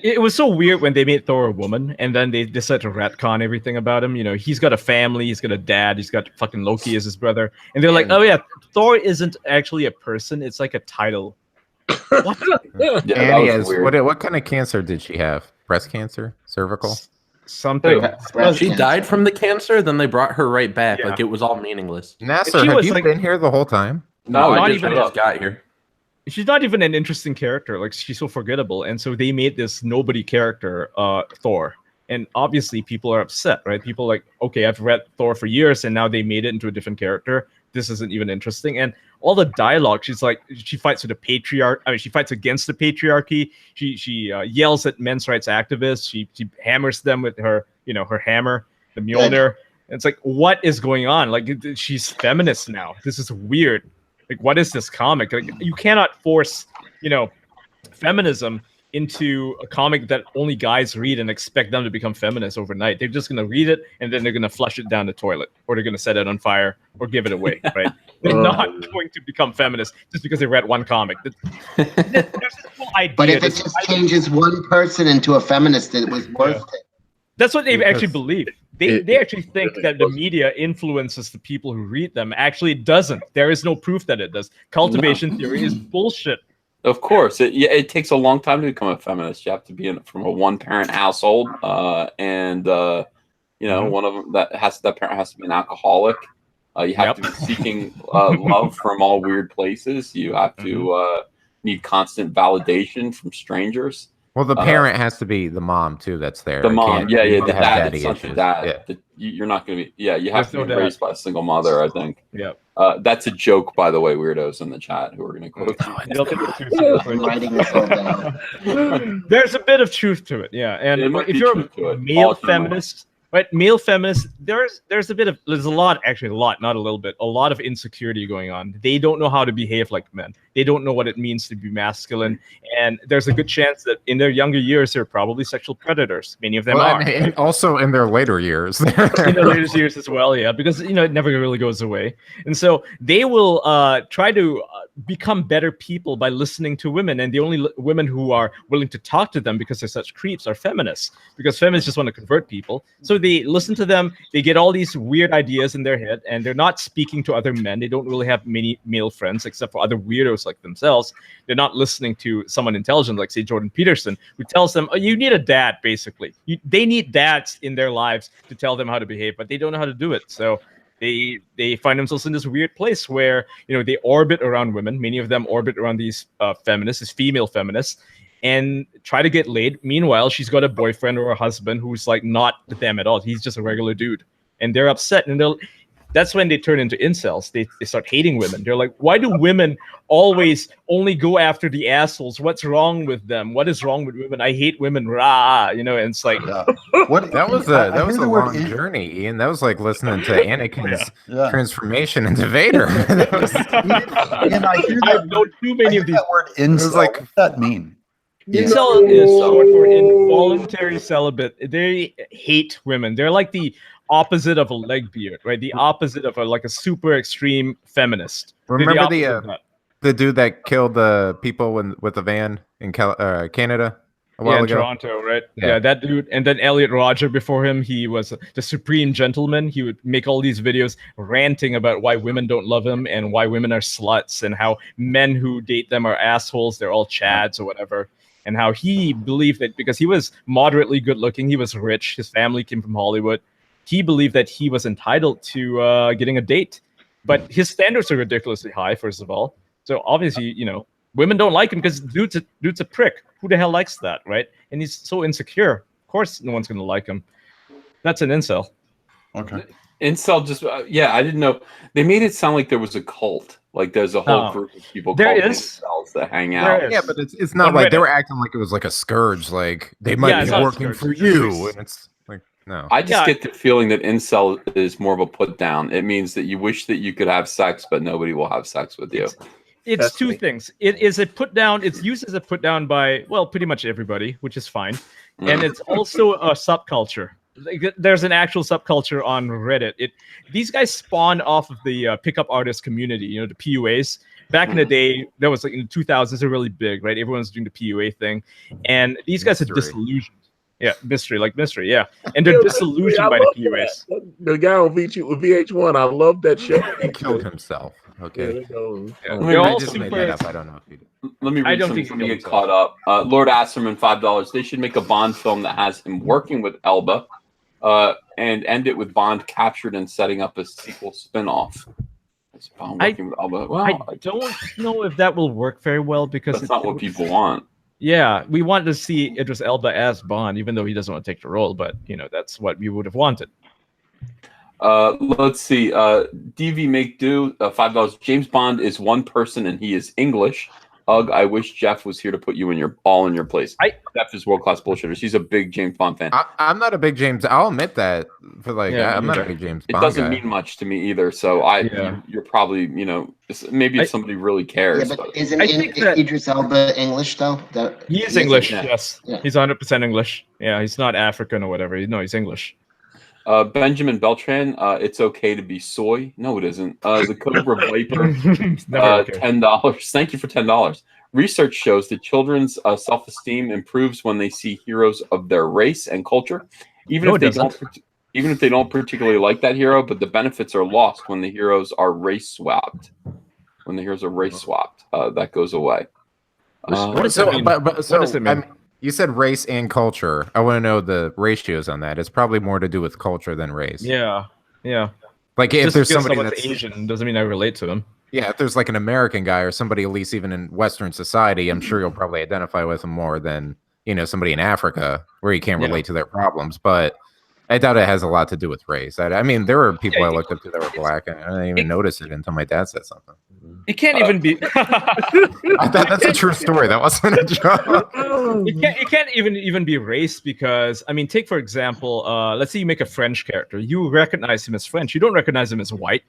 It was so weird when they made Thor a woman, and then they decided to retcon everything about him. He's got a family, he's got a dad, he's got fucking Loki as his brother, and they're like, "Oh yeah, Thor isn't actually a person; it's like a title." What? Annie has what kind of cancer did she have? Breast cancer, cervical, something. She died from the cancer. Then they brought her right back. Yeah. Like it was all meaningless. Nasser, have you been here the whole time? No, not I even just got here. She's not even an interesting character. Like she's so forgettable, and so they made this nobody character, Thor. And obviously, people are upset, right? People are like, okay, I've read Thor for years, and now they made it into a different character. This isn't even interesting. And all the dialogue, she fights with the patriarch. She fights against the patriarchy. She yells at men's rights activists. She hammers them with her, her hammer, the Mjolnir. And it's like, what is going on? Like, she's feminist now. This is weird. Like, what is this comic? Like, you cannot force, feminism into a comic that only guys read and expect them to become feminists overnight. They're just going to read it and then they're going to flush it down the toilet, or they're going to set it on fire or give it away, right? They're not going to become feminists just because they read one comic. There's this whole idea. But if it just changes one person into a feminist, it was worth it. That's what they actually believe. They actually think that the media influences the people who read them. Actually, it doesn't. There is no proof that it does. Cultivation theory is bullshit. Of course, it takes a long time to become a feminist. You have to be from a one-parent household, and one of them that parent has to be an alcoholic. You have to be seeking love from all weird places. You have to need constant validation from strangers. Well, the parent has to be the mom too. That's there. The mom, the dad. It's not the dad. Yeah. You're not going to be. Yeah, you have to be raised by a single mother. I think. Yeah. That's a joke, by the way, weirdos in the chat who are going to quote. There's a bit of truth to it, yeah. And if you're a male feminist, right? Male feminist, there's a lot of insecurity going on. They don't know how to behave like men. They don't know what it means to be masculine, and there's a good chance that in their younger years they're probably sexual predators. Many of them are, and also in their later years. In their later years as well, yeah, because it never really goes away, and so they will try to become better people by listening to women, and the only women who are willing to talk to them because they're such creeps are feminists, because feminists just want to convert people. So they listen to them, they get all these weird ideas in their head, and they're not speaking to other men. They don't really have many male friends except for other weirdos like themselves. They're not listening to someone intelligent like, say, Jordan Peterson, who tells them, oh, you need a dad, basically. They need dads in their lives to tell them how to behave, but they don't know how to do it. So they find themselves in this weird place where they orbit around women. Many of them orbit around these feminists, these female feminists, and try to get laid. Meanwhile, she's got a boyfriend or a husband who's like not them at all. He's just a regular dude, and they're upset. And that's when they turn into incels. They start hating women. They're like, why do women always only go after the assholes? What's wrong with them? What is wrong with women? I hate women. Rah, and it's like that was a long journey, Ian. That was like listening to Anakin's transformation into Vader. I've known too many of these. That word incel. What does that mean? Incel is short for involuntary celibate. They hate women. They're like the opposite of a leg beard, right? The opposite of a super extreme feminist. Remember the dude that killed the people with the van in Canada a while ago? Toronto, right? Yeah, that dude. And then Elliot Rodger before him, he was the supreme gentleman. He would make all these videos ranting about why women don't love him and why women are sluts and how men who date them are assholes. They're all chads or whatever. And how he believed that because he was moderately good looking, he was rich, his family came from Hollywood, he believed that he was entitled to getting a date. But his standards are ridiculously high, first of all. So obviously, women don't like him because dude's a prick. Who the hell likes that, right? And he's so insecure. Of course, no one's gonna like him. That's an incel. Okay. Incel just I didn't know. They made it sound like there was a cult. Like there's a whole group of people called incels that hang out. Yeah, but it's not like they were acting like it was like a scourge. Like they might be working for you, and it's like no. I just get the feeling that incel is more of a put down. It means that you wish that you could have sex, but nobody will have sex with you. It's two things. It is a put down. It's used as a put down by pretty much everybody, which is fine, and it's also a subculture. There's an actual subculture on Reddit. These guys spawned off of the pickup artist community, the PUAs. Back in the day, that was like in the 2000s, they're really big, right? Everyone's doing the PUA thing. And these guys are disillusioned. Yeah, mystery, yeah. And they're disillusioned by the PUAs. The guy on VH1, I love that show. He killed himself. Okay. They're all super. I don't know if he did. Let me read something to get caught up. Lord Asserman, $5. They should make a Bond film that has him working with Elba. And end it with Bond captured and setting up a sequel spin-off. I don't know if that will work very well because that's not what people want. Yeah, we want to see Idris Elba as Bond, even though he doesn't want to take the role. But that's what we would have wanted. Let's see. DV Make Do, $5. James Bond is one person and he is English. Ugh, I wish Jeff was here to put you in your place. Jeff is world-class bullshitter. He's a big James Bond fan. I'm not a big James. I'll admit that. I'm not a big James Bond. It doesn't mean much to me either. So you're probably maybe if somebody really cares. Yeah, but isn't Idris Elba English though? He is English. Yes, he's 100% English. Yeah, he's not African or whatever. No, he's English. Benjamin Beltran, it's okay to be soy. No, it isn't. The Cobra Viper, $10. Thank you for $10. Research shows that children's self-esteem improves when they see heroes of their race and culture, even if they don't particularly like that hero. But the benefits are lost when the heroes are race swapped. When the heroes are race swapped, that goes away. What does it mean? You said race and culture. I want to know the ratios on that. It's probably more to do with culture than race. Yeah. Like if there's somebody that's Asian, doesn't mean I relate to them. Yeah, if there's like an American guy or somebody, at least even in Western society, I'm sure you'll probably identify with them more than somebody in Africa where you can't relate to their problems. But I doubt it has a lot to do with race. I mean, there were people I looked up to that were black, and I didn't even notice it until my dad said something. It can't even be. That's a true story. That wasn't a joke. It can't even be race because take for example, let's say you make a French character. You recognize him as French. You don't recognize him as white.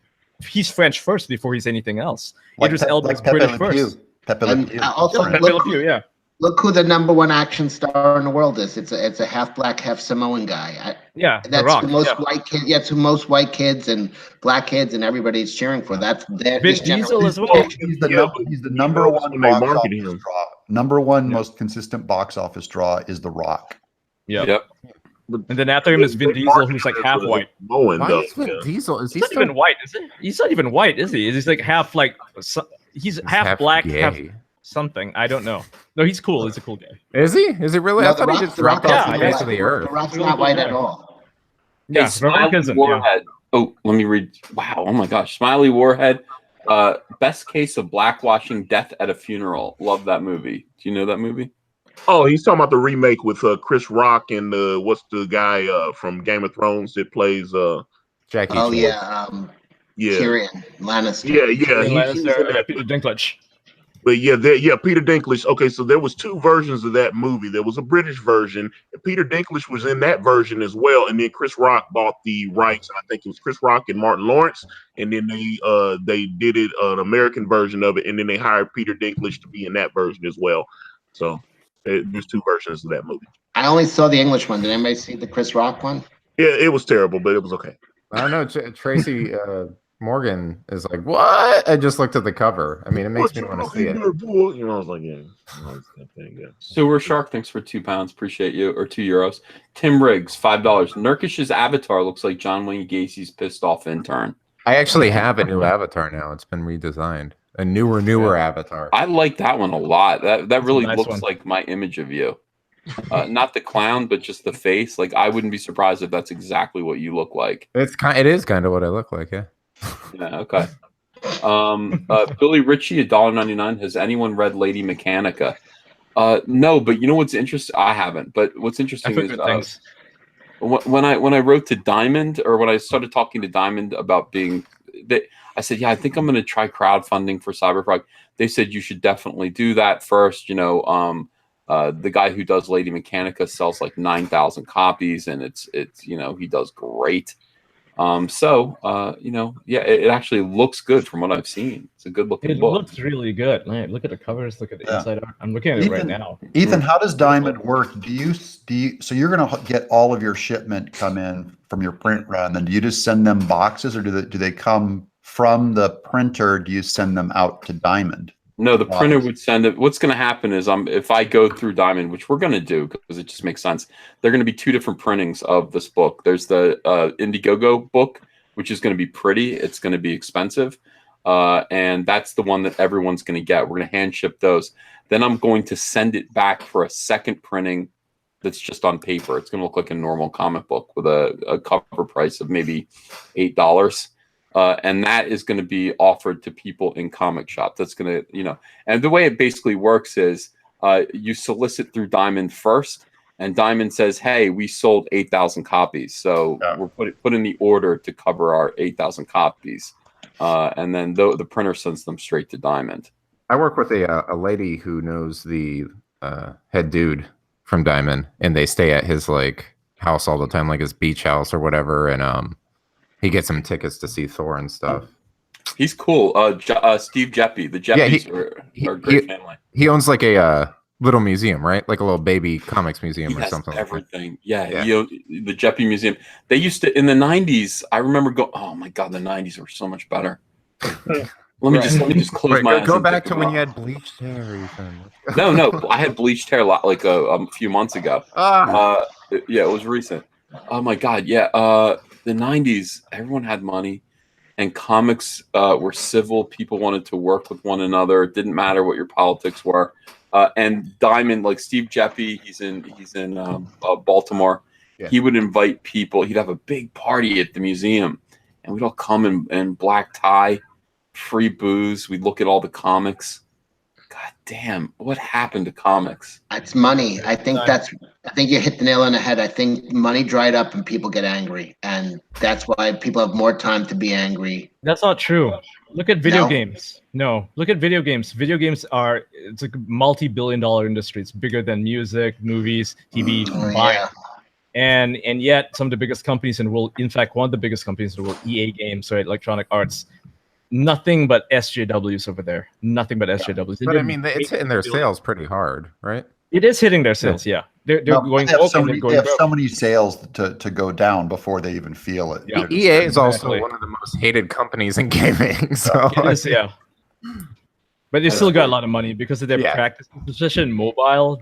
He's French first before he's anything else. Idris Elba is British first. Pepe Le Pew. Look who the #1 action star in the world is. It's a half black, half Samoan guy. That's the most white kid. Yeah, it's who most white kids and black kids and everybody's cheering for. That's their Vin Diesel as well. He's the #1 box office draw. #1 most consistent box office draw is The Rock. Yep. And then after him is Vin Diesel, who's like half white. Why is Vin Diesel? Is he not even white? Is it? He's not even white, is he? He's like half he's half black, half something. I don't know. No, he's cool. He's a cool guy. Is he? Is it really? No, I thought he just dropped off the face of the earth. The Rock's not white at all. Yeah, Warhead. Oh, let me read. Wow. Oh my gosh. Smiley Warhead. Best case of blackwashing death at a funeral. Love that movie. Do you know that movie? Oh, he's talking about the remake with Chris Rock and what's the guy from Game of Thrones that plays Jackie? Oh Tyrion Lannister. Yeah. Peter Dinklage. But Peter Dinklage. Okay, so there was 2 versions of that movie. There was a British version, and Peter Dinklage was in that version as well. And then Chris Rock bought the rights. I think it was Chris Rock and Martin Lawrence, and then they did it an American version of it, and then they hired Peter Dinklage to be in that version as well. So there's 2 versions of that movie. I only saw the English one. Did anybody see the Chris Rock one? Yeah, it was terrible, but it was okay. I don't know. Tracy Morgan is like, what? I just looked at the cover. I mean, it makes me want to see it. I was like, yeah. Sewer Shark, thanks for £2. Appreciate you. Or €2. Tim Riggs, $5. Nurkish's avatar looks like John Wayne Gacy's pissed off intern. I actually have a new avatar now. It's been redesigned. A newer avatar. I like that one a lot. That really looks like my image of you. Not the clown, but just the face. Like, I wouldn't be surprised if that's exactly what you look like. It is kind of what I look like, yeah. Yeah, okay. Billy Ritchie, $1.99. Has anyone read Lady Mechanica? No, but you know what's interesting? I haven't. But what's interesting I've is heard good things. when I wrote to Diamond, or when I started talking to Diamond about being that, I said, yeah, I think I'm going to try crowdfunding for Cyberpunk. They said you should definitely do that first. The guy who does Lady Mechanica sells like 9,000 copies, and it's he does great. It actually looks good from what I've seen. It's a good looking book. It looks really good. Like, look at the covers, look at the inside art. I'm looking at it right now. Ethan, how does Diamond work? Do you so you're going to get all of your shipment come in from your print run, then do you just send them boxes, or do they come from the printer? Do you send them out to Diamond? No, the printer would send it. What's going to happen is if I go through Diamond, which we're going to do because it just makes sense, there are going to be two different printings of this book. There's the Indiegogo book, which is going to be pretty. It's going to be expensive. And that's the one that everyone's going to get. We're going to hand ship those. Then I'm going to send it back for a second printing that's just on paper. It's going to look like a normal comic book with a cover price of maybe $8. And that is going to be offered to people in comic shop. That's going to, and the way it basically works is you solicit through Diamond first, and Diamond says, hey, we sold 8,000 copies. So we're put in the order to cover our 8,000 copies. And then the printer sends them straight to Diamond. I work with a lady who knows the head dude from Diamond, and they stay at his house all the time, like his beach house or whatever. And he gets some tickets to see Thor and stuff. He's cool. Steve Jeppy. The Jeppies are a great family. He owns like a little museum, right? Like a little baby comics museum or something. Everything. The Jeppy Museum. They used to in the 90s. I remember oh my god, the 90s were so much better. Let me just close my eyes. Go back to when you had bleached hair, Ethan. No, I had bleached hair like a few months ago. It was recent. Oh my god, yeah. The 90s, everyone had money, and comics were civil. People wanted to work with one another. It didn't matter what your politics were. And Diamond, like Steve Jeppy, he's in Baltimore. Yeah. He would invite people. He'd have a big party at the museum, and we'd all come in black tie, free booze. We'd look at all the comics. God damn, what happened to comics? It's money. I think you hit the nail on the head. I think money dried up and people get angry, and that's why people have more time to be angry. That's not true. Look at video games. No, look at video games. Video games it's a multi-billion-dollar industry. It's bigger than music, movies, TV. And yet some of the biggest companies in the world, in fact, one of the biggest companies in the world, EA Games, so Electronic Arts, nothing but SJWs over there. Nothing but SJWs. But I mean, it's hitting their sales pretty hard, right? It is hitting their sales, yeah. They're going they have so many sales to go down before they even feel it. Yeah. EA is also one of the most hated companies in gaming. So it is, yeah. But they still got a lot of money because of their practice position in mobile.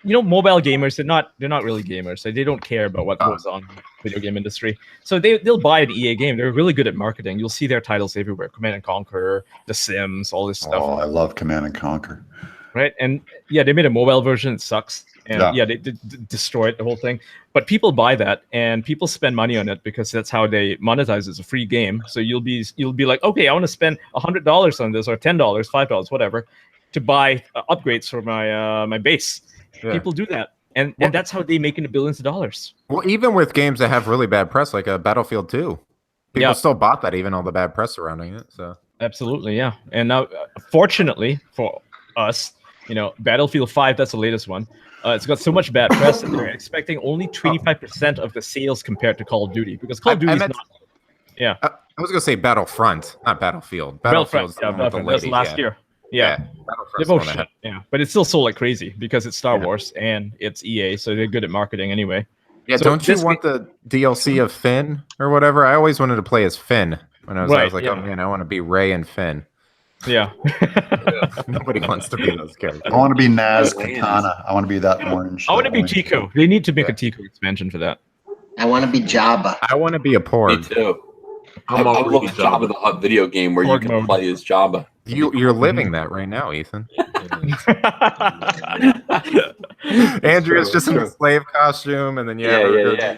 Mobile gamers, they're not really gamers. So they don't care about what goes on in the video game industry. So they'll buy an EA game. They're really good at marketing. You'll see their titles everywhere. Command and Conquer, The Sims, all this stuff. Oh, I love Command and Conquer. Right? And they made a mobile version. It sucks. And they destroyed the whole thing. But people buy that, and people spend money on it because that's how they monetize. It's a free game. So you'll be like, okay, I want to spend $100 on this, or $10, $5, whatever, to buy upgrades for my base. Yeah. People do that, and that's how they make into billions of dollars. Well, even with games that have really bad press, like a Battlefield 2, people still bought that, even all the bad press surrounding it. So absolutely, yeah. And now, fortunately for us, Battlefield 5, that's the latest one. It's got so much bad press that they're expecting only 25% of the sales compared to Call of Duty, because Call of Duty is not. Yeah, I was gonna say Battlefront, not Battlefield. Battlefront, Battlefront. That's last year. Yeah. They're both shit. Yeah, but it's still sold like crazy because it's Star Wars and it's EA, so they're good at marketing anyway. Yeah, so don't you want the DLC of Finn or whatever? I always wanted to play as Finn when I was like, oh man, I want to be Rey and Finn. Yeah. Nobody wants to be those characters. I want to be Naz Katana. I want to be that orange. I want to be Tico. They need to make a Tico expansion for that. I want to be Jabba. I want to be a Porg. Me too. I love Jabba the Hutt video game where you can play as Jabba. You're living that right now, Ethan. Andrea's just in a slave costume, and then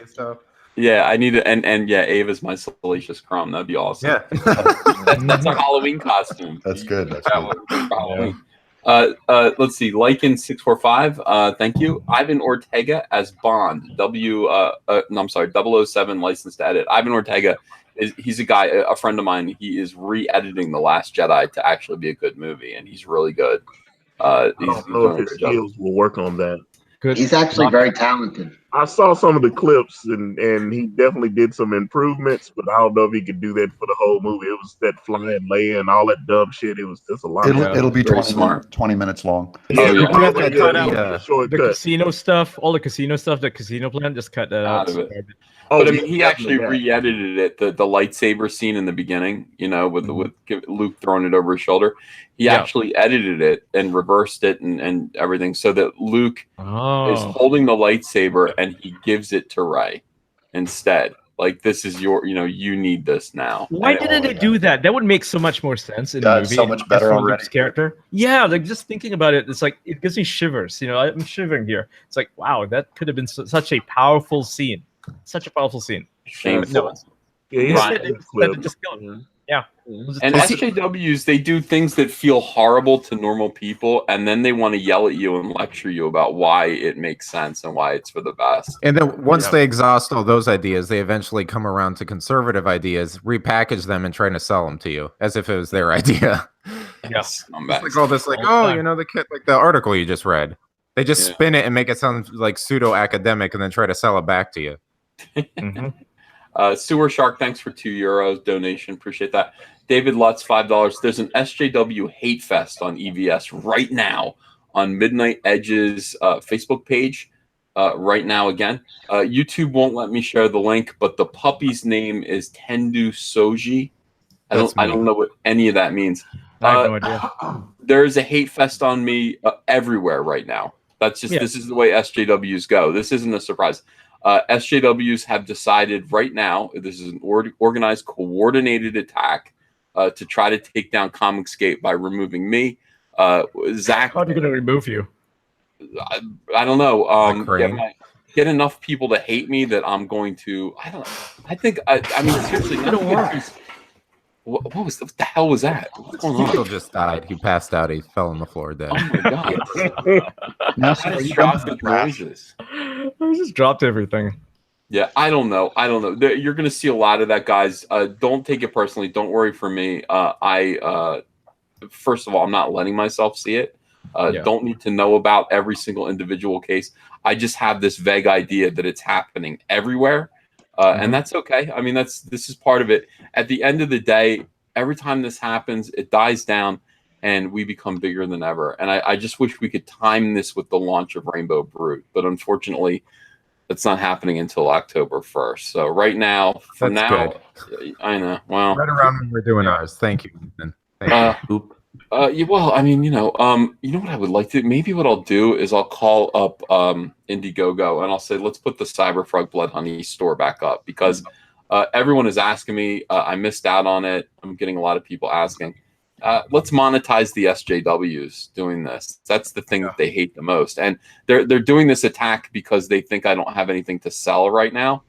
stuff. Yeah, I need to, and yeah, Ava's my Salacious Crumb. That'd be awesome. Yeah. That's a Halloween costume. That's good. That's That good. one for Halloween. Let's see. Lycan645. Thank you. Ivan Ortega as Bond. No, I'm sorry. 007 license to edit. Ivan Ortega he's a guy, a friend of mine. He is re-editing The Last Jedi to actually be a good movie, and he's really good. I don't know if his skills will work on that. Good. He's actually very talented. I saw some of the clips, and he definitely did some improvements, but I don't know if he could do that for the whole movie. It was that flying Leia and all that dumb shit. It was just a lot. It'll be Very 20 minutes long. Yeah, You have to cut out short the cut. casino stuff, all the casino stuff, the casino plan. Just cut that out. Out of it. Oh, But I mean, he yeah, actually yeah. re-edited it. The lightsaber scene in the begining, you know, with Luke throwing it over his shoulder. He actually edited it and reversed it and everything, so that Luke is holding the lightsaber and he gives it to Rey instead. Like, this is your, you know, you need this now. Why didn't they do that? That would make so much more sense in Yeah, the it's movie. so much better for already. Luke's character. Yeah, like just thinking about it, it's like it gives me shivers. You know, I'm shivering here. It's like, wow, that could have been such a powerful scene. Such a powerful scene. Shameful. No, Yeah, just kill him. Yeah. And SJWs, they do things that feel horrible to normal people, and then they want to yell at you and lecture you about why it makes sense and why it's for the best. And then once they exhaust all those ideas, they eventually come around to conservative ideas, repackage them, and try to sell them to you as if it was their idea. Yes. It's like all this, like, oh, you know, the kid, like the article you just read. They just spin it and make it sound like pseudo academic, and then try to sell it back to you. Sewer Shark, thanks for €2 donation. Appreciate that. David Lutz, $5. There's an SJW hate fest on EVS right now on Midnight Edge's Facebook page. Right now, again, YouTube won't let me share the link, but the puppy's name is Tendu Soji. I don't know what any of that means. I have no idea. There is a hate fest on me everywhere right now. That's just this is the way SJWs go. This isn't a surprise. SJWs have decided right now, this is an organized, coordinated attack to try to take down Comicsgate by removing me. Zach, how are they going to remove you? I don't know. Get enough people to hate me that I'm going to. I don't know. I think. I mean, seriously, It'll work. What the hell was that? What's going on? He just died. He passed out. He fell on the floor dead. Oh my god! Now, Catastrophic noises. I just dropped everything. Yeah, I don't know. You're going to see a lot of that, guys. Don't take it personally. Don't worry for me. First of all, I'm not letting myself see it. Don't need to know about every single individual case. I just have this vague idea that it's happening everywhere. And that's okay. I mean, this is part of it. At the end of the day, every time this happens, it dies down and we become bigger than ever. And I just wish we could time this with the launch of Rainbow Brute. But unfortunately, it's not happening until October 1st. So right now, Good. I know. Well, Right around when we're doing ours. Thank you, Ethan. Thank you. Well, I mean, you know what I would like to. Maybe what I'll do is I'll call up Indiegogo and I'll say, let's put the Cyberfrog Blood Honey store back up because everyone is asking me. I missed out on it. I'm getting a lot of people asking. Let's monetize the SJWs doing this. That's the thing that they hate the most, and they're doing this attack because they think I don't have anything to sell right now.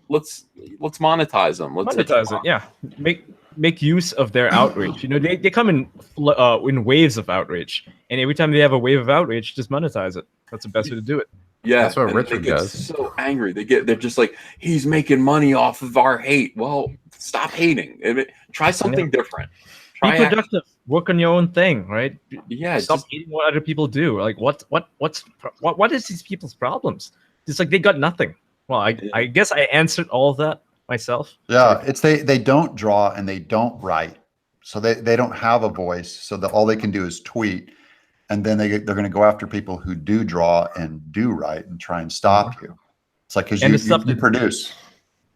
Let's monetize them. Let's monetize it. Yeah, make use of their outrage. You know, they come in waves of outrage, and every time they have a wave of outrage, just monetize it. That's the best way to do it. Yeah, that's what Richard they get does. So angry, they're just like, he's making money off of our hate. Well, stop hating. Try something different. Be productive. Work on your own thing, right? Yeah. Stop hating what other people do. Like, what is these people's problems? It's like they got nothing. Well, I guess I answered all of that myself. Yeah, it's they don't draw and they don't write, so they don't have a voice. So all they can do is tweet, and then they're going to go after people who do draw and do write and try and stop you. It's like because you produce.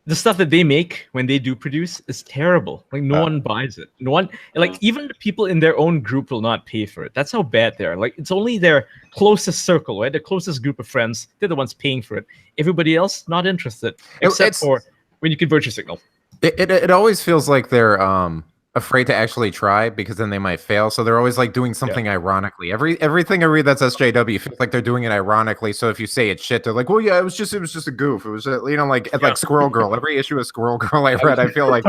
The stuff that they make when they do produce is terrible. Like no one buys it. No one, like even the people in their own group will not pay for it. That's how bad they are. Like it's only their closest circle, right? The closest group of friends. They're the ones paying for it. Everybody else not interested, except for when you convert your signal. It always feels like they're afraid to actually try because then they might fail. So they're always like doing something ironically. Everything I read that's SJW feels like they're doing it ironically. So if you say it's shit, they're like, well, yeah, it was just a goof. It was like Squirrel Girl. Every issue of Squirrel Girl I read, I feel like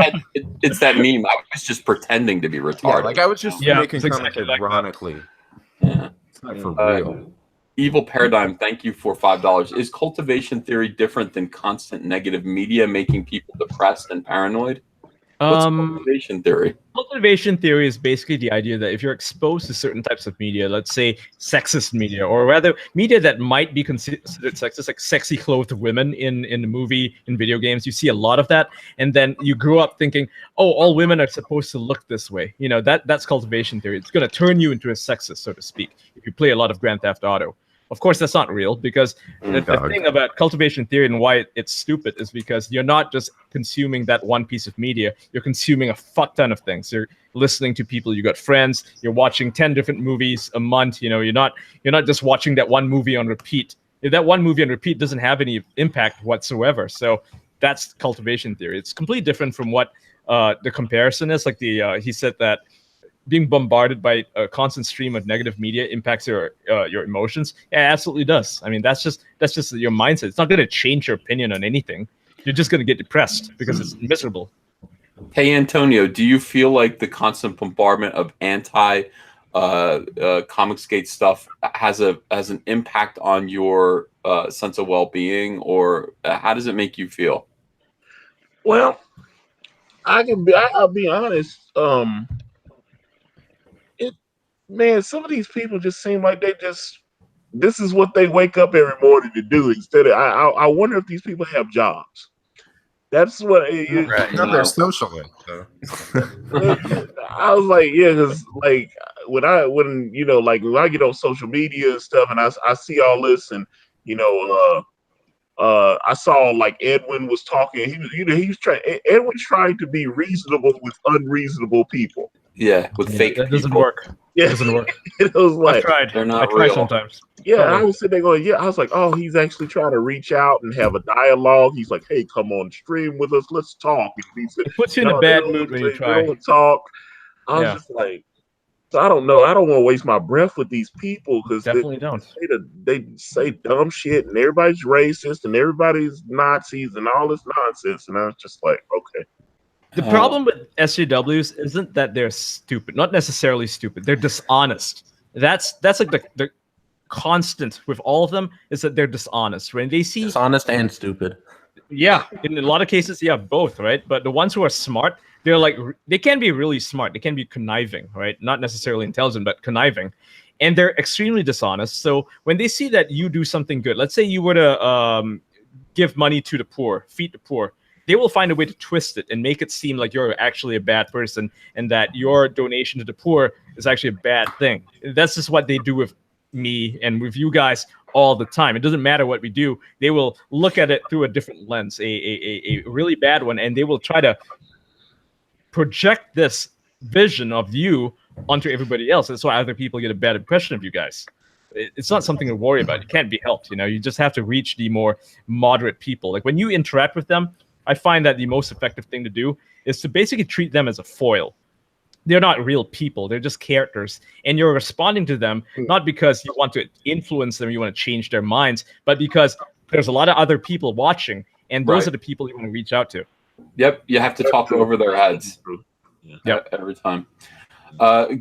it's that meme. I was just pretending to be retarded. Yeah, like I was just making comments ironically. Yeah. It's not for real. Evil Paradigm, thank you for $5. Is cultivation theory different than constant negative media making people depressed and paranoid? What's cultivation theory? Cultivation theory is basically the idea that if you're exposed to certain types of media, let's say sexist media, or rather media that might be considered sexist, like sexy clothed women in the movie, in video games, you see a lot of that, and then you grow up thinking, oh, all women are supposed to look this way. You know, that's cultivation theory. It's going to turn you into a sexist, so to speak, if you play a lot of Grand Theft Auto. Of course, that's not real, because the thing about cultivation theory and why it's stupid is because you're not just consuming that one piece of media. You're consuming a fuck ton of things. You're listening to people. You got friends. You're watching 10 different movies a month. You know, you're not just watching that one movie on repeat. If that one movie on repeat doesn't have any impact whatsoever, so that's cultivation theory. It's completely different from what the comparison is. Like he said that being bombarded by a constant stream of negative media impacts your emotions. Yeah, it absolutely does. I mean, that's just your mindset. It's not going to change your opinion on anything. You're just going to get depressed because it's miserable. Hey, Antonio, do you feel like the constant bombardment of anti Comicsgate stuff has an impact on your sense of well-being, or how does it make you feel? Well, I'll be honest. Man, some of these people just seem like this is what they wake up every morning to do. Instead of, I wonder if these people have jobs. That's what they're socialists. So. I was like, yeah, because like when I get on social media and stuff, and I see all this, and I saw like Edwin was talking. Edwin's trying to be reasonable with unreasonable people. Yeah, with fake. That doesn't work. Yeah, it doesn't work. It was like I've tried. They're not I try real. sometimes. Yeah, I was sitting there going, yeah. I was like, oh, he's actually trying to reach out and have a dialogue. He's like, hey, come on stream with us. Let's talk. It puts you in a bad mood when you try. Don't talk. I was just like, so I don't know. I don't want to waste my breath with these people because they say dumb shit and everybody's racist and everybody's Nazis and all this nonsense. And I was just like, okay. The problem with SJWs isn't that they're stupid. Not necessarily stupid. They're dishonest. That's like the constant with all of them is that they're dishonest. When they see dishonest and stupid. Yeah, in a lot of cases, yeah, both, right? But the ones who are smart, they can be really smart. They can be conniving, right? Not necessarily intelligent, but conniving. And they're extremely dishonest. So when they see that you do something good, let's say you were to give money to the poor, feed the poor, they will find a way to twist it and make it seem like you're actually a bad person and that your donation to the poor is actually a bad thing. That's just what they do with me and with you guys all the time. It doesn't matter what we do. They will look at it through a different lens, a really bad one, and they will try to project this vision of you onto everybody else. That's why other people get a bad impression of you guys. It's not something to worry about. It can't be helped. You just have to reach the more moderate people. Like when you interact with them, I find that the most effective thing to do is to basically treat them as a foil. They're not real people. They're just characters. And you're responding to them, not because you want to influence them, you want to change their minds, but because there's a lot of other people watching, and those are the people you want to reach out to. Yep, you have to talk over their heads. Yep, every time.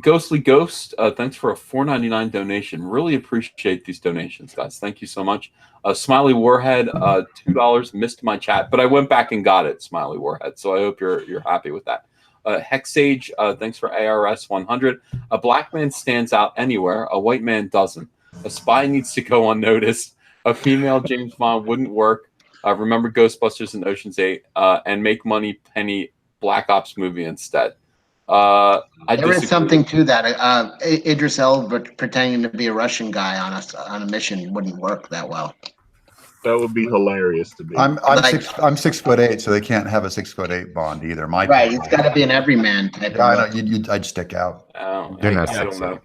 Ghostly Ghost, thanks for a $4.99 donation. Really appreciate these donations, guys. Thank you so much. Smiley Warhead, $2. Missed my chat, but I went back and got it, Smiley Warhead. So I hope you're happy with that. Hexage, thanks for ARS 100. A black man stands out anywhere. A white man doesn't. A spy needs to go unnoticed. A female James Bond wouldn't work. Remember Ghostbusters and Ocean's 8 and make money penny Black Ops movie instead. There is something to that. Idris Elba pretending to be a Russian guy on a mission wouldn't work that well. That would be hilarious to be. I'm 6'8", so they can't have a 6'8" Bond either. Right, it's got to be an everyman type. I know, I'd stick out. Oh, They're not I don't know.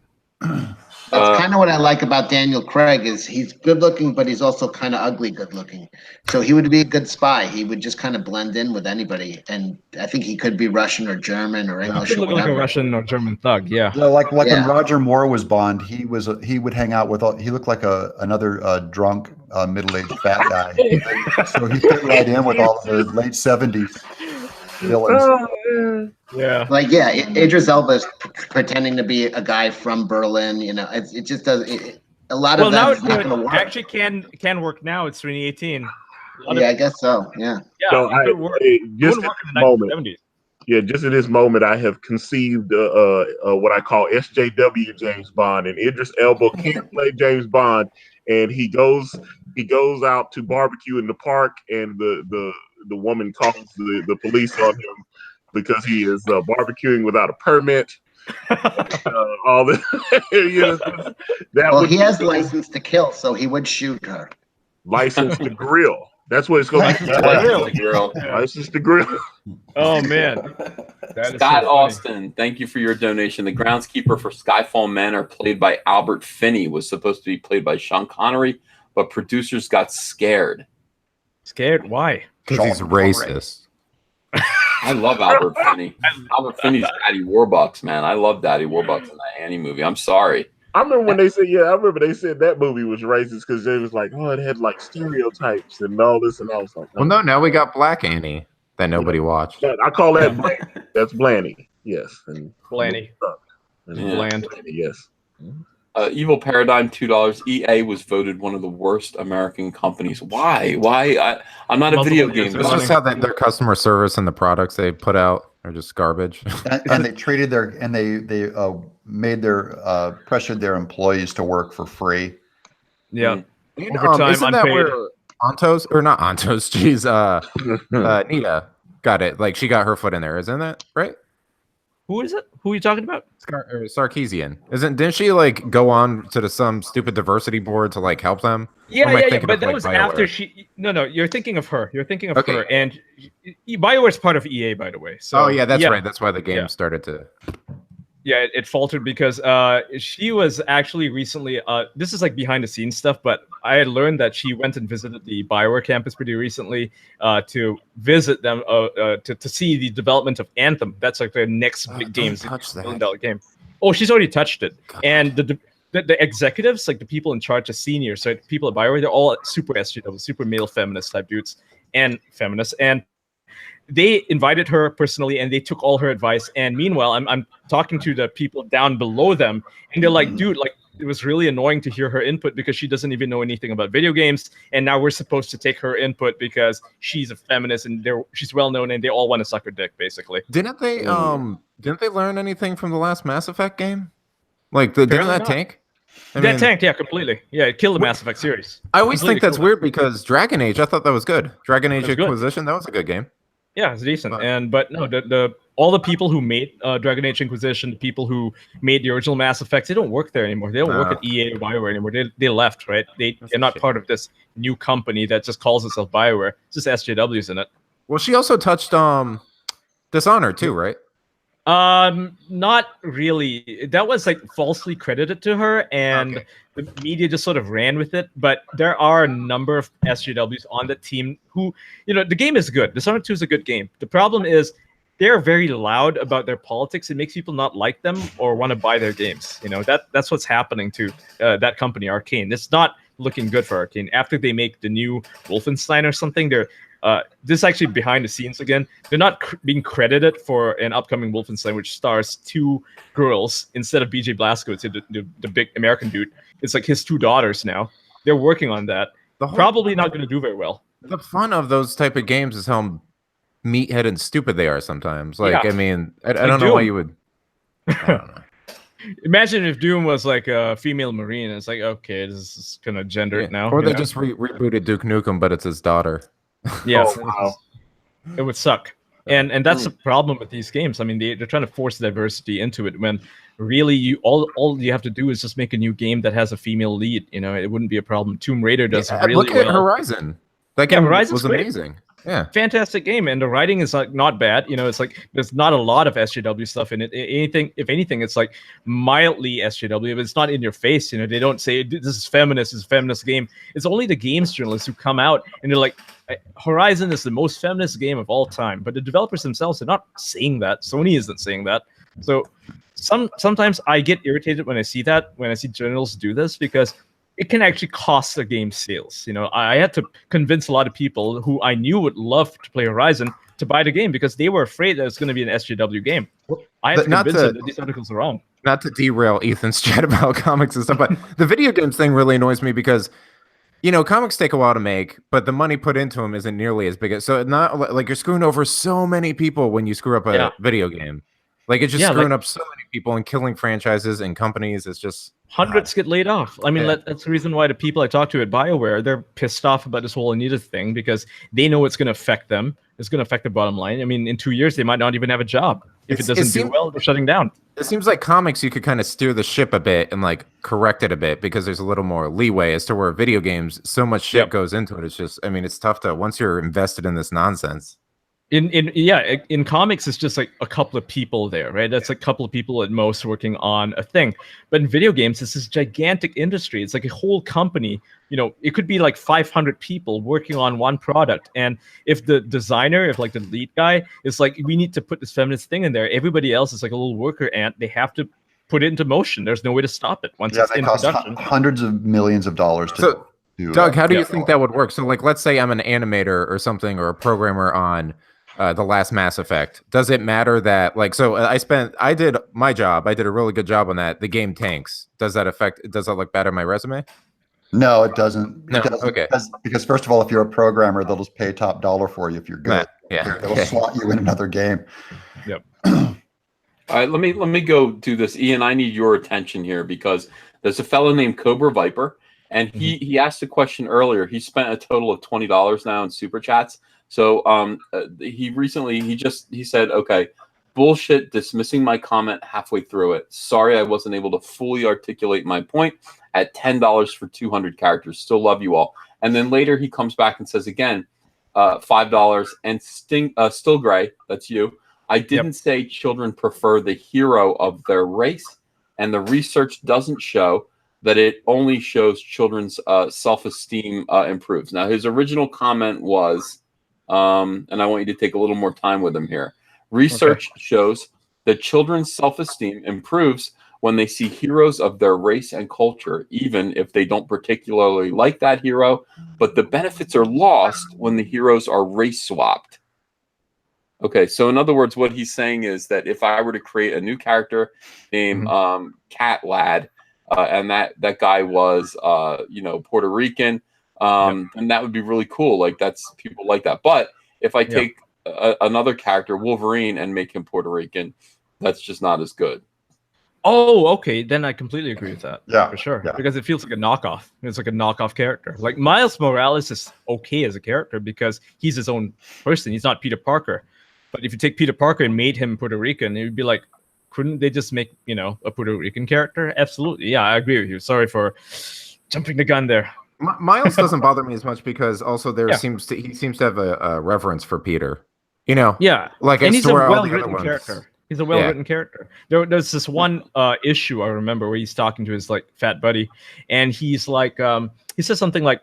That's kind of what I like about Daniel Craig is he's good looking, but he's also kind of ugly good looking. So he would be a good spy. He would just kind of blend in with anybody, and I think he could be Russian or German or English. He could or look whatever. like a Russian or German thug. Yeah. So like when Roger Moore was Bond, he would hang out with he looked like another drunk middle-aged fat guy. So he fit right in with all the late 70s villains. Yeah. Like Idris Elba is pretending to be a guy from Berlin. You know, it just does. A lot of that is not going to work. Actually, can work now. It's 2018. Yeah, I guess so. Yeah. Yeah. So just in this moment, 1970s. yeah, just in this moment, I have conceived what I call SJW James Bond, and Idris Elba can't play James Bond, and he goes out to barbecue in the park, and the woman calls the police on him because he is barbecuing without a permit. All this, he has license to kill, so he would shoot her. License to grill. That's what it's going to be. License to grill. Oh man. Scott Austin, thank you for your donation. The groundskeeper for Skyfall Men are played by Albert Finney. Was supposed to be played by Sean Connery, but producers got scared. Scared? Why? Because he's racist. I love Albert Finney. Albert Finney's Daddy Warbucks, man. I love Daddy Warbucks in that Annie movie. I'm sorry. I remember when they said, I remember they said that movie was racist because they was like, it had like stereotypes and all this, and I was like, well, no, now we got Black Annie that nobody watched. I call that Blanny. That's Blanny. Yes. And Blanny. Bland. Yes. Evil Paradigm, $2. EA was voted one of the worst American companies. Why? I'm not a video game. It's just how their customer service and the products they put out are just garbage. and they treated they made pressured their employees to work for free. Yeah. Overtime, isn't that where Antos or not Antos? Geez, Nita got it. Like she got her foot in there, isn't that right? Who is it? Who are you talking about? Sarkeesian. Didn't she like go on to some stupid diversity board to like help them? Yeah. But that was after she. No. You're thinking of her. Her. And BioWare's part of EA, by the way. So, that's right. That's why the game started to. Yeah, it faltered because she was actually recently. This is like behind the scenes stuff, but I had learned that she went and visited the BioWare campus pretty recently to visit them to see the development of Anthem. That's like their next big game, $1 million game. Oh, she's already touched it, and the executives, like the people in charge, the seniors, so people at BioWare, they're all super SJW, super male feminist type dudes and feminists, and they invited her personally and they took all her advice. And meanwhile, I'm talking to the people down below them and they're like, dude, like it was really annoying to hear her input because she doesn't even know anything about video games. And now we're supposed to take her input because she's a feminist and she's well known and they all want to suck her dick, basically. Didn't they learn anything from the last Mass Effect game? Like didn't that tank? That tanked, yeah, completely. Yeah, it killed the Mass Effect series. I always think that's weird because Dragon Age, I thought that was good. Dragon Age Inquisition, that was a good game. Yeah, it's decent. But no, all the people who made Dragon Age Inquisition, the people who made the original Mass Effects, they don't work there anymore. They don't work at EA or BioWare anymore. They left, right? They're not part of this new company that just calls itself BioWare. It's just SJWs in it. Well, she also touched Dishonored too, right? Not really. That was like falsely credited to her, and the media just sort of ran with it. But there are a number of SJWs on the team who, the game is good. Dishonored 2 is a good game. The problem is they're very loud about their politics. It makes people not like them or want to buy their games. That's what's happening to that company, Arcane. It's not looking good for Arcane. After they make the new Wolfenstein or something, this is actually behind the scenes again. They're not being credited for an upcoming Wolfenstein, which stars 2 girls instead of BJ Blazkowicz, the big American dude. It's like his 2 daughters now. They're working on that. Probably not going to do very well. The fun of those type of games is how meathead and stupid they are sometimes. Like, I mean, I don't know why you would. I don't know. Imagine if Doom was like a female Marine. It's like, okay, this is kind of gendered now. Or they just rebooted Duke Nukem, but it's his daughter. Yeah, wow. It would suck. And that's the problem with these games. I mean, they're trying to force diversity into it when really all you have to do is just make a new game that has a female lead. It wouldn't be a problem. Tomb Raider does really look at well. Horizon. That game was amazing. fantastic game, and the writing is like not bad. You know, it's like there's not a lot of SJW stuff in it. If anything, it's like mildly SJW, but it's not in your face. You know, they don't say this is feminist, it's a feminist game. It's only the games journalists who come out and they're like, Horizon is the most feminist game of all time, but the developers themselves are not saying that. Sony isn't saying that. So sometimes I get irritated when I see that, when I see journalists do this, because it can actually cost a game sales. You know, I had to convince a lot of people who I knew would love to play Horizon to buy the game because they were afraid that it's going to be an SJW game. I had to convince them that these articles are wrong. Not to derail Ethan's chat about comics and stuff, but the video games thing really annoys me because, you know, comics take a while to make, but the money put into them isn't nearly as big. So it's not like you're screwing over so many people when you screw up a video game. Like it's just screwing up so many people and killing franchises and companies. It's just hundreds get laid off. I mean, that's the reason why the people I talk to at BioWare, they're pissed off about this whole Anita thing because they know it's going to affect them. It's going to affect their bottom line. I mean, in 2 years, they might not even have a job. If it doesn't do well, they're shutting down. It seems like comics, you could kind of steer the ship a bit and like correct it a bit because there's a little more leeway as to where video games, so much shit goes into it. It's just, I mean, it's tough to, once you're invested in this nonsense. In comics, it's just like a couple of people there, right? That's a couple of people at most working on a thing. But in video games, it's this gigantic industry. It's like a whole company. You know, it could be like 500 people working on one product. And if the designer, if like the lead guy is like, we need to put this feminist thing in there, everybody else is like a little worker ant. They have to put it into motion. There's no way to stop it once it's in production. Hundreds of millions of dollars to do. Doug, how do you think that would work? So like, let's say I'm an animator or something, or a programmer on the last Mass Effect. Does it matter that, like, so I did my job. I did a really good job on that. The game tanks. Does that look bad on my resume? No, it doesn't. No, it doesn't, okay. Because first of all, if you're a programmer, they'll just pay top dollar for you if you're good. They'll slot you in another game. Yep. All right, let me go do this. Ian, I need your attention here because there's a fellow named Cobra Viper, and he asked a question earlier. He spent a total of $20 now in super chats. So he said, okay, bullshit, dismissing my comment halfway through it. Sorry I wasn't able to fully articulate my point at $10 for 200 characters. Still love you all. And then later he comes back and says again, $5 and Still Gray, that's you. I didn't say children prefer the hero of their race, and the research doesn't show that it only shows children's self-esteem improves. Now his original comment was, and I want you to take a little more time with him here. Research shows that children's self-esteem improves when they see heroes of their race and culture, even if they don't particularly like that hero, but the benefits are lost when the heroes are race swapped. Okay, so in other words, what he's saying is that if I were to create a new character named Cat Lad, and that guy was Puerto Rican, and that would be really cool. Like that's people like that. But if I take another character, Wolverine, and make him Puerto Rican, that's just not as good. Oh, okay. Then I completely agree with that. Yeah, for sure. Yeah. Because it feels like a knockoff. It's like a knockoff character. Like Miles Morales is okay as a character because he's his own person. He's not Peter Parker. But if you take Peter Parker and made him Puerto Rican, it would be like, couldn't they just make, a Puerto Rican character? Absolutely. Yeah, I agree with you. Sorry for jumping the gun there. Miles doesn't bother me as much because also he seems to have a reverence for Peter. Like and he's a well-written character. He's a well-written character. There's this one issue I remember where he's talking to his like fat buddy, and he's like, he says something like,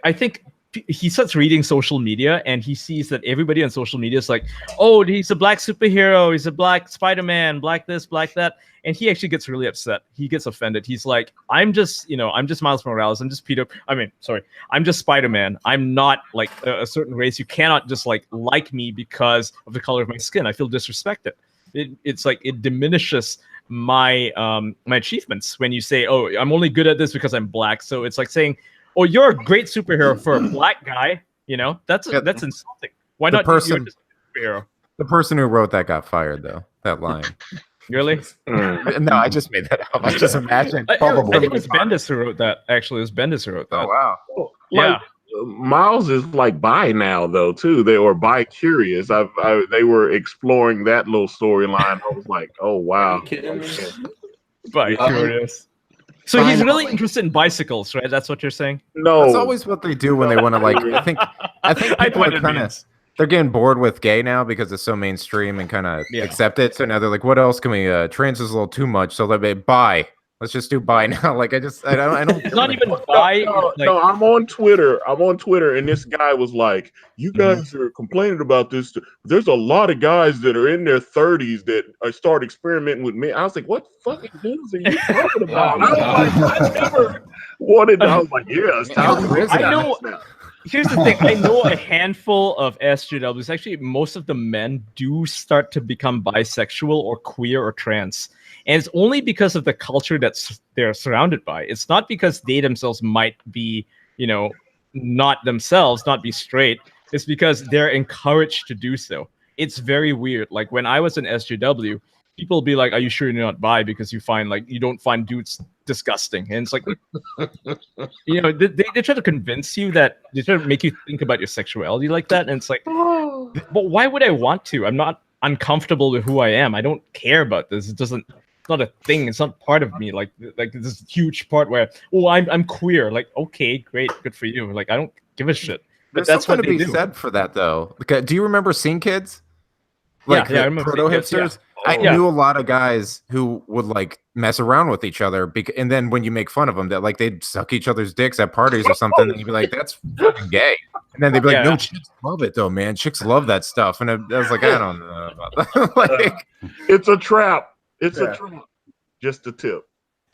I think he starts reading social media, and he sees that everybody on social media is like, oh, he's a black superhero, he's a black Spider-Man, black this, black that, and he actually gets really upset. He gets offended. He's like, I'm just Miles Morales. I'm just Spider-Man. I'm not like a certain race. You cannot just like me because of the color of my skin. I feel disrespected. It's like it diminishes my my achievements when you say, oh, I'm only good at this because I'm black. So it's like saying, oh, you're a great superhero for a black guy. That's insulting. Why not? The person who wrote that got fired, though. That line. Really? No, I just made that up. I just imagined. Probably. I think it was Bendis who wrote that. Actually, it was Bendis who wrote that. Oh wow. Yeah. Miles is like bi now though too. They were bi curious. They were exploring that little storyline. I was like, oh wow. Bi curious. So he's really interested in bicycles, right? That's what you're saying? No, That's always what they do when they want to like. I think people are kind of they're getting bored with gay now because it's so mainstream and kind of accept it. So now they're like, what else can we? Trans is a little too much, so let me bi. Let's just do bi now. Like I don't. It's not even bi. No, I'm on Twitter. And this guy was like, "You guys are complaining about this. There's a lot of guys that are in their 30s that start experimenting with men." I was like, "What fucking dudes are you talking about?" I never wanted. I was like, "Yeah, it's time to I know. Here's the thing. I know a handful of SJWs. Actually, most of the men do start to become bisexual or queer or trans. And it's only because of the culture that they're surrounded by. It's not because they themselves might be, not themselves, not be straight. It's because they're encouraged to do so. It's very weird. Like when I was in SJW, people will be like, "Are you sure you're not bi?" Because you don't find dudes disgusting. And it's like, they try to convince you that they try to make you think about your sexuality like that. And it's like, but why would I want to? I'm not uncomfortable with who I am. I don't care about this. It's not a thing. It's not part of me. Like this huge part where, I'm queer. Like, okay, great, good for you. Like, I don't give a shit. But There's that's what something they to be do. said for that, though. Do you remember Scene Kids? Yeah, I remember proto hipsters. I knew a lot of guys who would like mess around with each other, and then when you make fun of them, that like they'd suck each other's dicks at parties or something, and you'd be like, "That's fucking gay." And then they'd be like, "No, chicks love it though, man. Chicks love that stuff." And I was like, "I don't know about that." Like, it's a trap. It's a trap. Just a tip.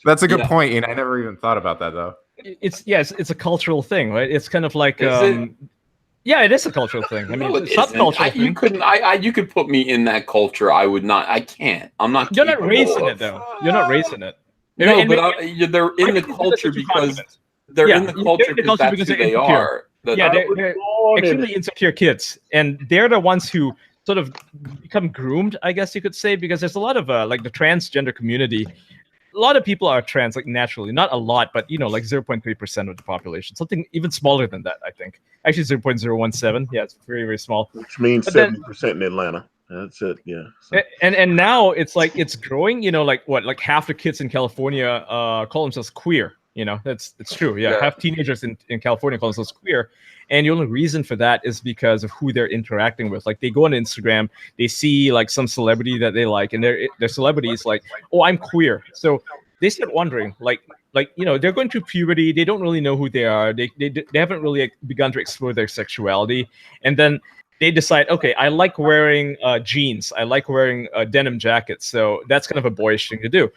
That's a good point, and I never even thought about that though. It's a cultural thing, right? It's kind of like yeah, it is a cultural thing. I mean, it's a subcultural thing. You could put me in that culture. I would not. I can't. I'm not. You're not raising it, though. You're not raising it. No, but they're in the culture because they're in the culture because that's who they are. They're extremely insecure kids, and they're the ones who sort of become groomed, I guess you could say, because there's a lot of like the transgender community. A lot of people are trans, like naturally, not a lot, but like 0.3% of the population, something even smaller than that, I think. Actually, 0.017. Yeah, it's very, very small. Which means 70% in Atlanta. That's it. Yeah. So. And now it's like it's growing. Like half the kids in California call themselves queer. It's true. Yeah, half teenagers in California call themselves queer. And the only reason for that is because of who they're interacting with. Like they go on Instagram, they see like some celebrity that they like, and their celebrity is like, "Oh, I'm queer." So they start wondering, like they're going through puberty. They don't really know who they are. They haven't really begun to explore their sexuality, and then they decide, okay, I like wearing jeans. I like wearing denim jackets. So that's kind of a boyish thing to do.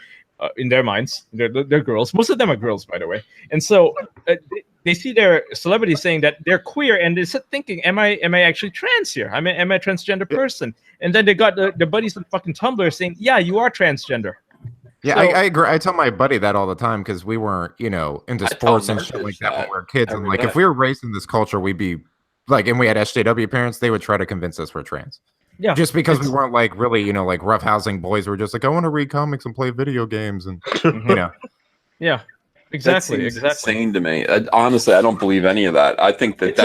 In their minds, they're girls. Most of them are girls, by the way. And so they see their celebrity saying that they're queer, and they start thinking, "Am I actually trans here? Am I a transgender person?" And then they got their buddies on fucking Tumblr saying, "Yeah, you are transgender." Yeah, so, I agree. I tell my buddy that all the time because we weren't, into sports and shit like that when we were kids. And like, if we were raised in this culture, we'd be like, and we had SJW parents, they would try to convince us we're trans. Yeah, just because we weren't like really, like roughhousing boys. We're just like, I want to read comics and play video games, and Yeah, exactly. Insane to me. Honestly, I don't believe any of that. I think that's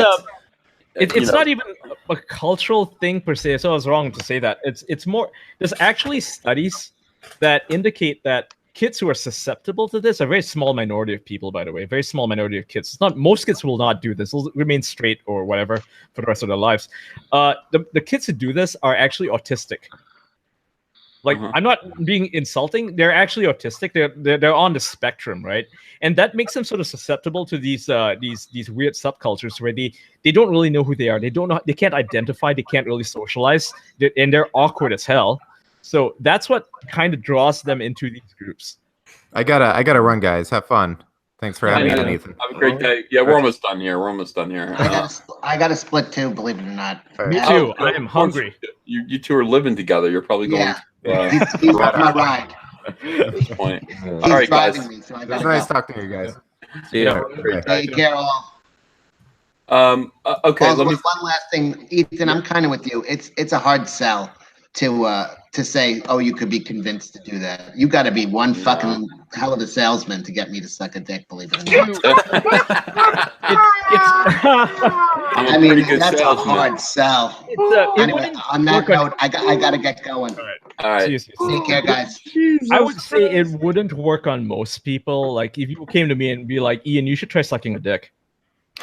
it's not even a cultural thing per se. So I was wrong to say that. It's more. There's actually studies that indicate that kids who are susceptible to this, a very small minority of people, by the way, very small minority of kids. It's not, most kids will not do this. They'll remain straight or whatever for the rest of their lives. The kids who do this are actually autistic. Like, I'm not being insulting. They're actually autistic. They're on the spectrum, right? And that makes them sort of susceptible to these weird subcultures where they don't really know who they are. They don't know. They can't identify. They can't really socialize. And they're awkward as hell. So that's what kind of draws them into these groups. I gotta run, guys. Have fun. Thanks for having me, Ethan. Have a great day. Yeah, we're almost done here. I got to split too, believe it or not. Me too. I am hungry. You two are living together. You're probably going. Yeah. He's on my ride. At this point. All right, guys. Me, so it's nice talking to you guys. Yeah. Take care, all. Okay. One last thing, Ethan. I'm kind of with you. It's a hard sell to say, oh, you could be convinced to do that. You got to be one fucking hell of a salesman to get me to suck a dick, believe it or not. I'm a I pretty mean, good that's a salesman. hard sell. It Anyway, wouldn't on that work on- note, I gotta get going. All right. Yes. Take care, guys. I would say it wouldn't work on most people. Like if you came to me and be like, Ian, you should try sucking a dick.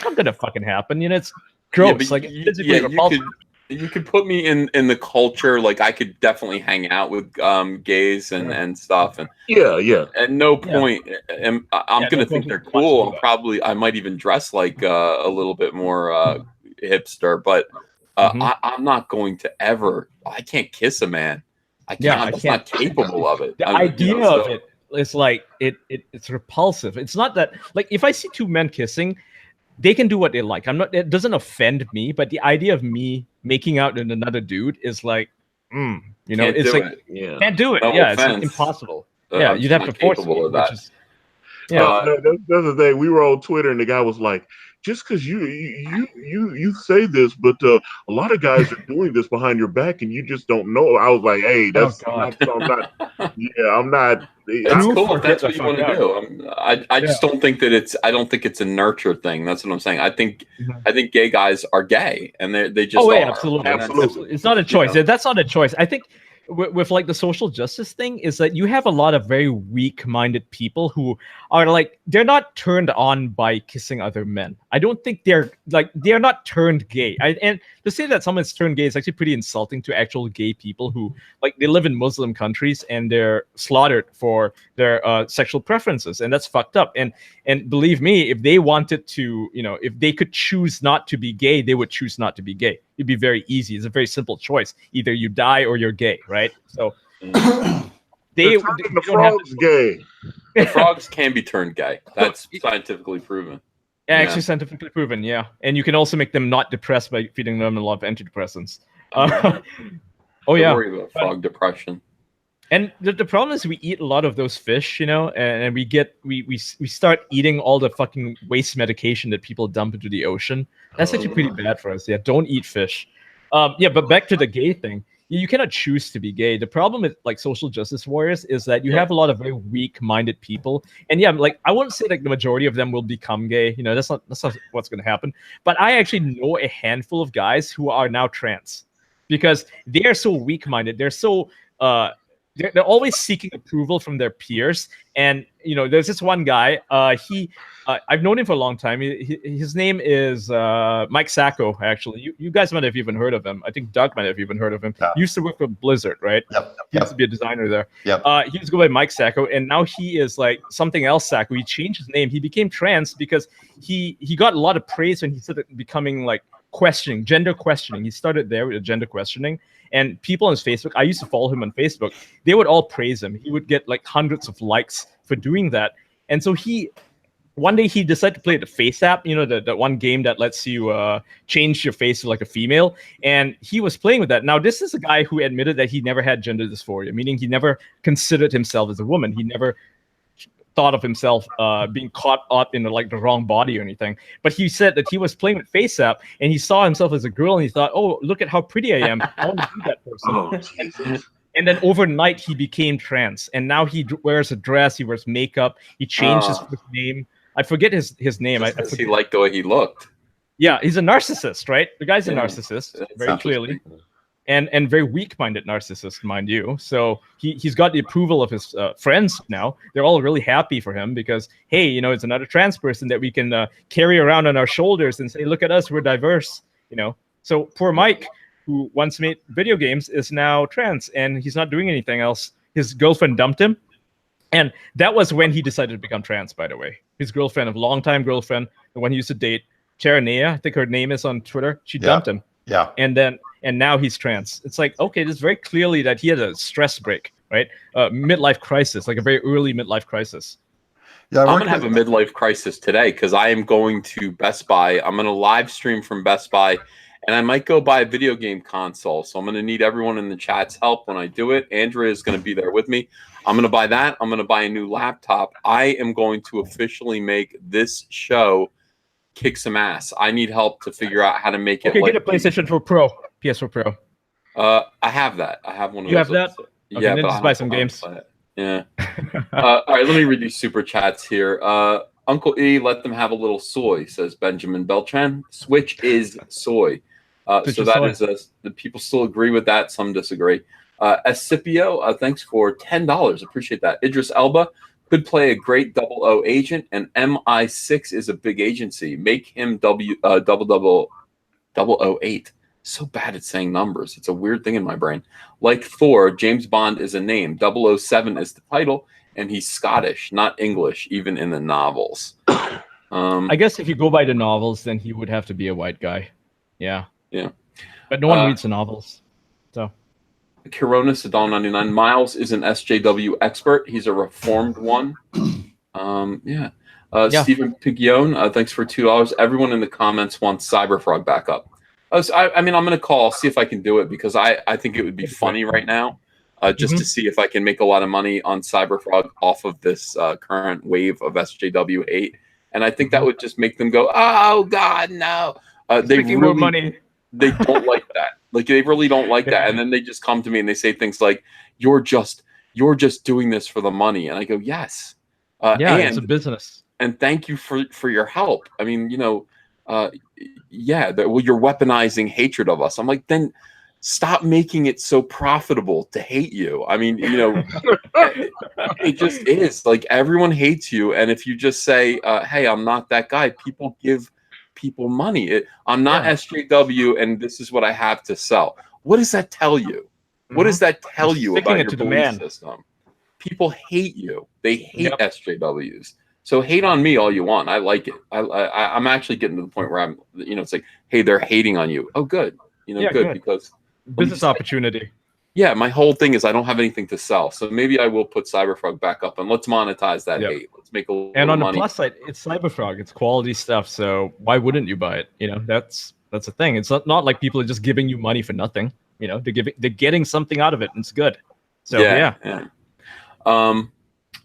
Not gonna fucking happen. You know, it's gross. but like it's physically you repulsive. you could put me in the culture. Like I could definitely hang out with gays and stuff. And Yeah. at no point I'm gonna think they're cool. I might even dress like a little bit more hipster, but I'm not going to ever. I can't kiss a man. I can't. I'm just not capable of it. The idea of it is like it's repulsive. It's not that like if I see two men kissing, they can do what they like. It doesn't offend me, but the idea of me making out with another dude is like, it's like can't do it. No It's offense. like impossible. I'm You'd have to force me, capable of that. which is That's the thing. We were on Twitter, and the guy was like, "Just because you say this, but a lot of guys are doing this behind your back, and you just don't know." I was like, "Hey, I'm not." It's cool if that's what you want to do. I just don't think that I don't think it's a nurture thing. That's what I'm saying. I think gay guys are gay, and they just are. Absolutely. It's not a choice. That's not a choice. I think with like the social justice thing is that you have a lot of very weak-minded people who are like they're not turned on by kissing other men. I don't think they're not turned gay. And to say that someone's turned gay is actually pretty insulting to actual gay people who like they live in Muslim countries and they're slaughtered for their sexual preferences, and that's fucked up. And believe me, if they wanted to, if they could choose not to be gay, they would choose not to be gay. It'd be very easy. It's a very simple choice. Either you die or you're gay, right? So the frog's gay. The frogs can be turned gay. That's scientifically proven. Actually scientifically proven, yeah. And you can also make them not depressed by feeding them a lot of antidepressants. Don't worry about frog depression. And the problem is we eat a lot of those fish, and we start eating all the fucking waste medication that people dump into the ocean. That's actually pretty bad for us. Yeah, don't eat fish. But back to the gay thing. You cannot choose to be gay. The problem with like social justice warriors is that you have a lot of very weak-minded people, and I wouldn't say like the majority of them will become gay. That's not what's going to happen. But I actually know a handful of guys who are now trans because they are so weak-minded. They're so they're always seeking approval from their peers. And there's this one guy. I've known him for a long time. His name is Mike Sacco. Actually, you guys might have even heard of him. I think Doug might have even heard of him. Yeah. He used to work for Blizzard, right? Yep. He used to be a designer there. Yep. He used to go by Mike Sacco, and now he is like something else Sacco. He changed his name. He became trans because he got a lot of praise when he started becoming like gender questioning. He started there with gender questioning. And people on his Facebook, I used to follow him on Facebook, they would all praise him. He would get like hundreds of likes for doing that. And so one day he decided to play the Face app, the one game that lets you change your face to like a female. And he was playing with that. Now, this is a guy who admitted that he never had gender dysphoria, meaning he never considered himself as a woman. He never thought of himself being caught up in like the wrong body or anything. But he said that he was playing with Face app and he saw himself as a girl and he thought, oh, look at how pretty I am. I want to be that person. And then overnight he became trans, and now he wears a dress, he wears makeup, he changed his name. I forget his name. I forget. He liked the way he looked. Yeah, he's a narcissist, right? The guy's a narcissist, very clearly. And very weak-minded narcissist, mind you. So he's got the approval of his friends now. They're all really happy for him because, hey, it's another trans person that we can carry around on our shoulders and say, look at us, we're diverse. So poor Mike, who once made video games, is now trans, and he's not doing anything else. His girlfriend dumped him, and that was when he decided to become trans, by the way. His girlfriend, a longtime girlfriend, the one he used to date, Charanea, I think her name is on Twitter, she dumped him. Yeah. And now he's trans. It's like, okay, this is very clearly that he had a stress break, right? Midlife crisis, like a very early midlife crisis. Yeah, I'm going to have a midlife crisis today because I am going to Best Buy. I'm going to live stream from Best Buy, and I might go buy a video game console. So I'm going to need everyone in the chat's help when I do it. Andrea is going to be there with me. I'm going to buy that. I'm going to buy a new laptop. I am going to officially make this show kick some ass. I need help to figure out how to make it. Okay, get a PlayStation 4 Pro, PS4 Pro. I have that. I have one of those. You have that? Okay, yeah, then just buy some games. Yeah. All right, let me read these super chats here. Uncle E, let them have a little soy, says Benjamin Beltran. Switch is soy. So that is the people still agree with that. Some disagree. Escipio, thanks for $10. Appreciate that. Idris Elba could play a great 00 agent, and MI6 is a big agency. Make him 008. So bad at saying numbers. It's a weird thing in my brain. Like Thor, James Bond is a name. 007 is the title, and he's Scottish, not English, even in the novels. I guess if you go by the novels, then he would have to be a white guy. Yeah. Yeah. But no one reads the novels. So. Kironis, $1.99. Miles is an SJW expert. He's a reformed one. Yeah. Stephen Pigione, thanks for $2. Everyone in the comments wants Cyberfrog back up. I mean, I'm going to call, see if I can do it, because I think it would be funny right now, just to see if I can make a lot of money on Cyberfrog off of this current wave of SJW hate. And I think that would just make them go, oh, God, no. They really, more money. They don't like that. Like, they really don't like that. And then they just come to me and they say things like, you're just doing this for the money. And I go, yes. It's a business. And thank you for your help. I mean, you're weaponizing hatred of us. I'm like, then stop making it so profitable to hate you. I mean, it just is. Like, everyone hates you. And if you just say, hey, I'm not that guy, people give people money. I'm not SJW, and this is what I have to sell. What does that tell you? What does that tell you about your belief system? People hate you. They hate SJWs. So hate on me all you want. I like it. I'm actually getting to the point where I'm, it's like, hey, they're hating on you. Oh, good. Good, because business opportunity. Yeah, my whole thing is I don't have anything to sell, so maybe I will put Cyberfrog back up and let's monetize that hate. Let's make a little money. And on the plus side, it's Cyberfrog. It's quality stuff. So why wouldn't you buy it? That's the thing. It's not like people are just giving you money for nothing. They're getting something out of it, and it's good. So yeah.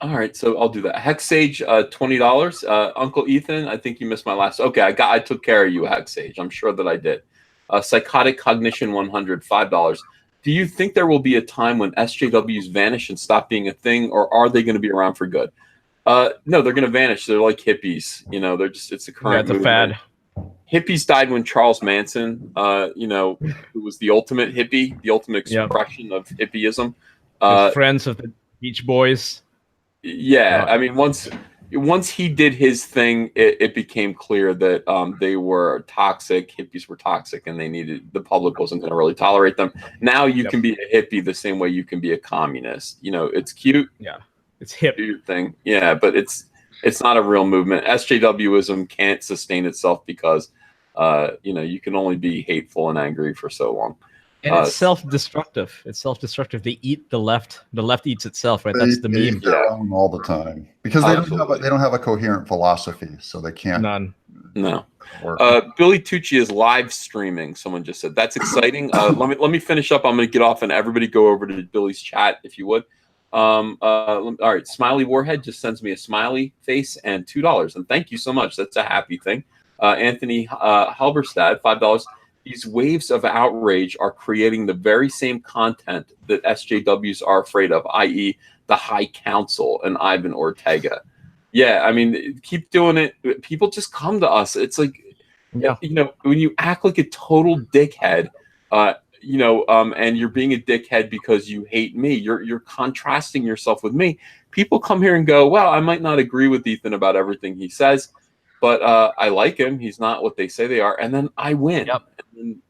All right, so I'll do that. Hexage, $20. Uncle Ethan, I think you missed my last. Okay, I took care of you, Hexage. I'm sure that I did. Psychotic Cognition, $100, $5. Do you think there will be a time when SJWs vanish and stop being a thing, or are they going to be around for good? No, they're going to vanish. They're like hippies. They're just, it's a current movement. Fad. Hippies died when Charles Manson, who was the ultimate hippie, the ultimate expression of hippieism. Friends of the Beach Boys. Yeah, I mean, once he did his thing, it became clear that they were toxic. Hippies were toxic, and the public wasn't going to really tolerate them. Now you can be a hippie the same way you can be a communist. It's cute. Yeah, it's hip. Do your thing. Yeah, but it's not a real movement. SJWism can't sustain itself because you can only be hateful and angry for so long. And it's self-destructive. They eat the left. The left eats itself, right? That's the meme. Their own all the time because they don't have a coherent philosophy, so they can't. None. No. Billy Tucci is live streaming. Someone just said that's exciting. Let me finish up. I'm going to get off, and everybody go over to Billy's chat if you would. All right. Smiley Warhead just sends me a smiley face and $2, and thank you so much. That's a happy thing. Anthony Halberstad, $5. These waves of outrage are creating the very same content that SJWs are afraid of, i.e. the High Council and Ivan Ortega. Yeah, I mean, keep doing it. People just come to us. It's like, when you act like a total dickhead, and you're being a dickhead because you hate me, you're contrasting yourself with me. People come here and go, well, I might not agree with Ethan about everything he says, but I like him. He's not what they say they are, and then I win. Yep. And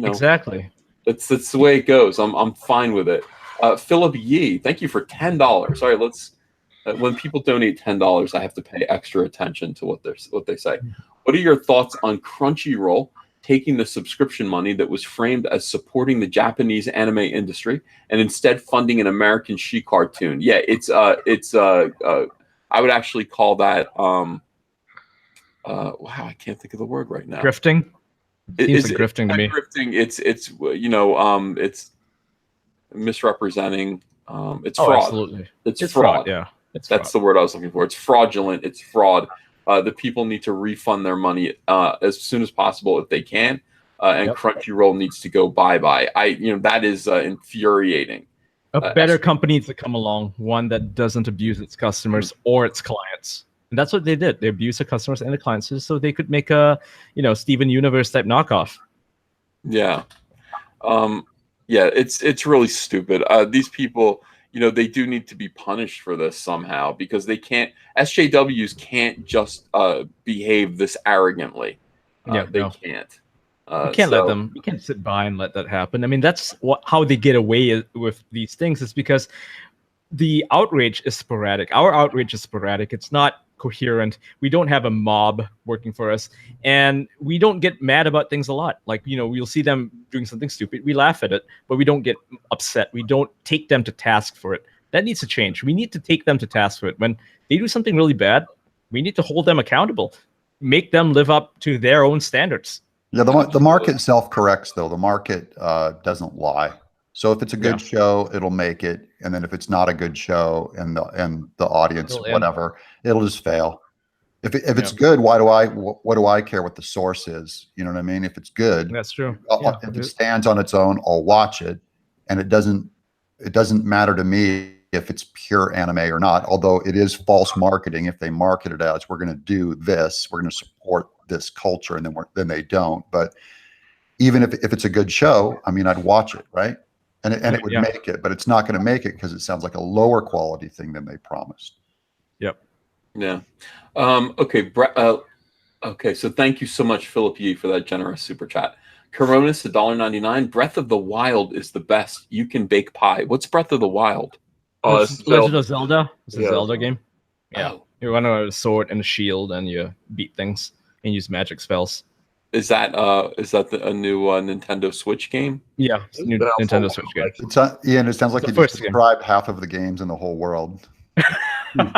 exactly. That's the way it goes. I'm fine with it. Philip Yee, thank you for $10. All right, let's. When people donate $10, I have to pay extra attention to what they say. What are your thoughts on Crunchyroll taking the subscription money that was framed as supporting the Japanese anime industry and instead funding an American she cartoon? Yeah, it's I would actually call that wow, I can't think of the word right now. Grifting. Seems like grifting to me. Grifting. It's misrepresenting. It's fraud. Absolutely. It's fraud. Yeah. That's the word I was looking for. It's fraudulent. It's fraud. The people need to refund their money as soon as possible if they can, and Crunchyroll needs to go bye-bye. That is infuriating. A better company to come along, one that doesn't abuse its customers or its clients. And that's what they did. They abused the customers and the clients so they could make a, Steven Universe type knockoff. Yeah. Yeah, it's really stupid. These people, they do need to be punished for this somehow, because SJWs can't just behave this arrogantly. They can't. You can't let them. You can't sit by and let that happen. I mean, that's how they get away with these things, is because the outrage is sporadic. Our outrage is sporadic. It's not coherent. We don't have a mob working for us, and we don't get mad about things a lot. Like, we'll see them doing something stupid, we laugh at it, but we don't get upset. We don't take them to task for it. That needs to change. We need to take them to task for it. When they do something really bad, we need to hold them accountable, make them live up to their own standards. Yeah, the market self-corrects, though. The market doesn't lie. So if it's a good show, it'll make it, and then if it's not a good show, and the audience, whatever, it'll just fail. If it's good, what do I care what the source is? You know what I mean? If it's good, that's true. If it stands on its own, I'll watch it, and it doesn't matter to me if it's pure anime or not. Although it is false marketing if they market it as, we're going to do this, we're going to support this culture, and then they don't. But even if it's a good show, I mean, I'd watch it, right? And it would make it, but it's not going to make it because it sounds like a lower quality thing than they promised. Yep. Yeah. Okay. Okay. So thank you so much, Philip Yee, for that generous super chat. Coronas $1.99. Breath of the Wild is the best. You can bake pie. What's Breath of the Wild? Oh, it's Legend of Zelda. It's a Zelda game. Yeah. Oh. You run a sword and a shield, and you beat things and use magic spells. Is that a new Nintendo Switch game? Yeah, it's a new Nintendo Switch game. And it sounds like you just described half of the games in the whole world. You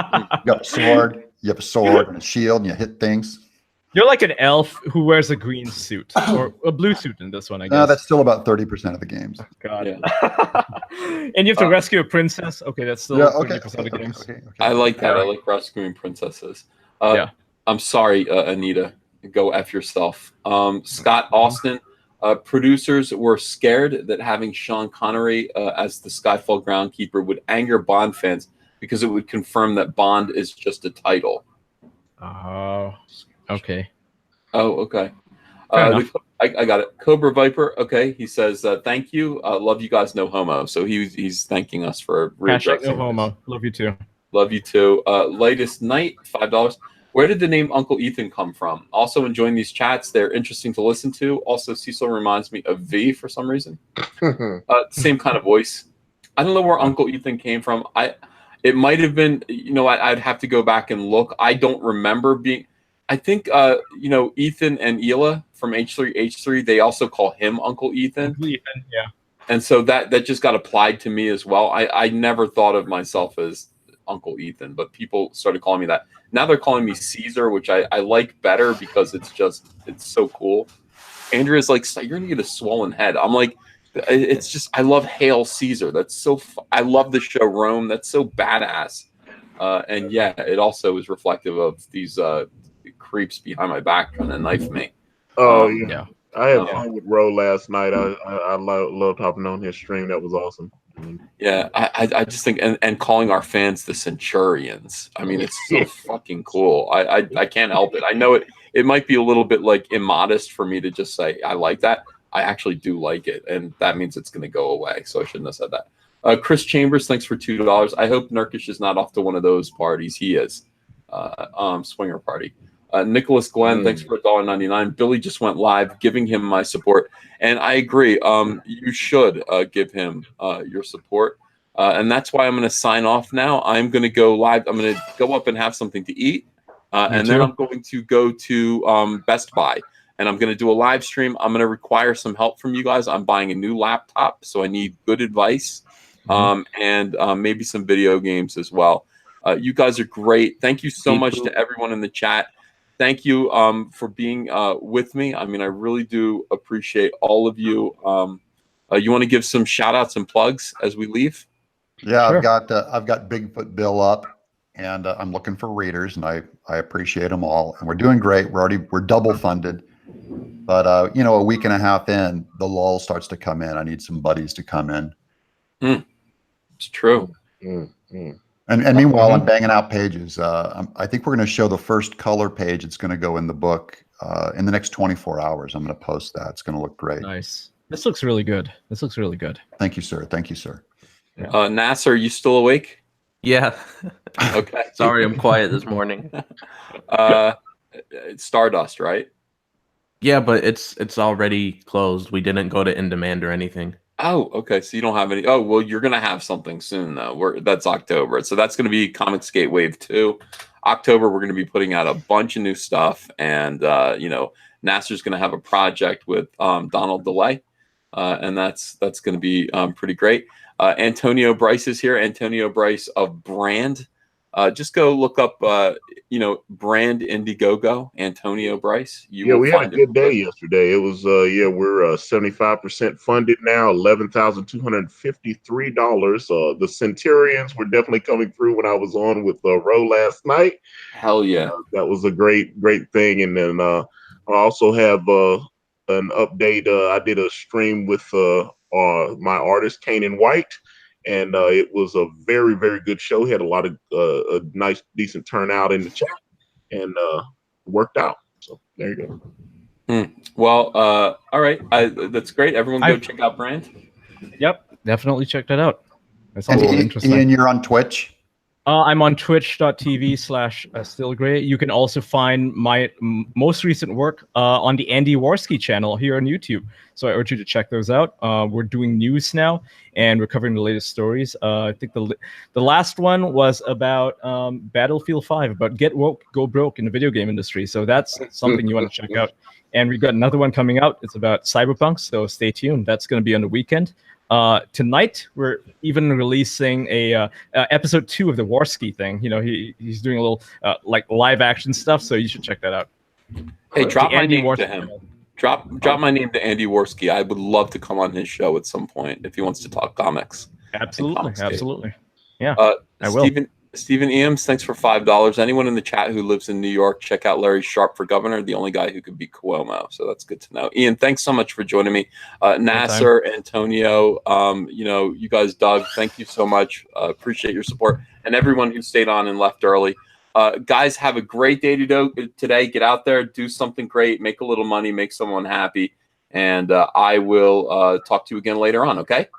got a sword, and a shield, and you hit things. You're like an elf who wears a green suit, or a blue suit in this one, I guess. No, that's still about 30% of the games. Oh, God. Yeah. And you have to rescue a princess. Okay, that's still 30% of the games. Okay. I like that. I like rescuing princesses. I'm sorry, Anita. Go F yourself. Scott Austin, producers were scared that having Sean Connery as the Skyfall groundkeeper would anger Bond fans because it would confirm that Bond is just a title. Oh, okay. Oh, okay. I got it. Cobra Viper. Okay, he says thank you. Love you guys. No homo. So he's thanking us for readdressing. No homo. Love you too. Love you too. Latest Night, $5. Where did the name Uncle Ethan come from? Also enjoying these chats. They're interesting to listen to. Also, Cecil reminds me of V for some reason. Same kind of voice. I don't know where Uncle Ethan came from. It might have been, I'd have to go back and look. I don't remember being, I think, Ethan and Hila from H3H3, they also call him Uncle Ethan. Uncle Ethan, yeah. And so that just got applied to me as well. I never thought of myself as Uncle Ethan, but people started calling me that. Now they're calling me Caesar, which I like better because it's so cool. Andrea's like, you're gonna get a swollen head. I'm like, it's just, I love Hail Caesar. That's so, I love the show Rome. That's so badass. And yeah, it also is reflective of these creeps behind my back trying to knife me. Oh yeah. I had fun with Ro last night. I loved hopping on his stream. That was awesome. Yeah, I just think and calling our fans the Centurions. I mean, it's so fucking cool. I can't help it. I know it might be a little bit like immodest for me to just say I like that. I actually do like it, and that means it's going to go away. So I shouldn't have said that. Chris Chambers, thanks for $2. I hope Nurkish is not off to one of those parties. He is. Swinger party. Nicholas Glenn, thanks for $1.99. Billy just went live, giving him my support, and I agree. You should give him your support, and that's why I'm going to sign off now. I'm going to go live. I'm going to go up and have something to eat, and then I'm going to go to Best Buy, and I'm going to do a live stream. I'm going to require some help from you guys. I'm buying a new laptop, so I need good advice, and maybe some video games as well. You guys are great. Thank you so much to everyone in the chat. Thank you for being with me. I mean, I really do appreciate all of you. You want to give some shout outs and plugs as we leave? Yeah, sure. I've got Bigfoot Bill up, and I'm looking for readers, and I appreciate them all. And we're doing great. We're double funded, but a week and a half in, the lull starts to come in. I need some buddies to come in. It's true. And meanwhile, I'm banging out pages. I think we're going to show the first color page. It's going to go in the book in the next 24 hours. I'm going to post that. It's going to look great. Nice. This looks really good. This looks really good. Thank you, sir. Thank you, sir. Nasser, are you still awake? Yeah. Okay. Sorry, I'm quiet this morning. It's Stardust, right? Yeah, but it's already closed. We didn't go to in demand or anything. Oh, okay. So you don't have any. Oh, well, you're gonna have something soon though. That's October. So that's gonna be Comicsgate Wave 2. October, we're gonna be putting out a bunch of new stuff, and Nasser's gonna have a project with Donald DeLay, and that's gonna be pretty great. Antonio Bryce is here. Antonio Bryce of Brand. Just go look up, Brand Indiegogo, Antonio Bryce. We had a good day yesterday. It was, we're 75% funded now, $11,253. The Centurions were definitely coming through when I was on with Ro last night. Hell yeah. That was a great thing. And then I also have an update. I did a stream with my artist, Kanan White. And it was a very, very good show. He had a lot of a nice, decent turnout in the chat, and worked out. So there you go. Well, all right. That's great. Everyone go check out Brand. Yep, definitely check that out. That's all interesting. Ian, you're on Twitch? I'm on twitch.tv/stillgray. You can also find my most recent work on the Andy Warski channel here on YouTube. So I urge you to check those out. We're doing news now, and we're covering the latest stories. I think the last one was about Battlefield 5, about get woke, go broke in the video game industry. So that's something you want to check out. And we've got another one coming out. It's about cyberpunk, so stay tuned. That's going to be on the weekend. Tonight, we're even releasing a episode 2 of the Warski thing. He's doing a little like live action stuff, so you should check that out. Hey, drop my name to him. Drop my name to Andy Warski. I would love to come on his show at some point if he wants to talk comics. Absolutely. Yeah, I will. Stephen Eames, thanks for $5. Anyone in the chat who lives in New York, check out Larry Sharp for governor, the only guy who could beat Cuomo. So that's good to know. Ian, thanks so much for joining me. Nasser, Antonio, you guys, Doug, thank you so much. Appreciate your support. And everyone who stayed on and left early. Guys, have a great day today. Get out there, do something great, make a little money, make someone happy. And I will talk to you again later on, okay?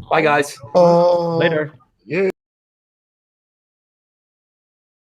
Bye, guys. Later.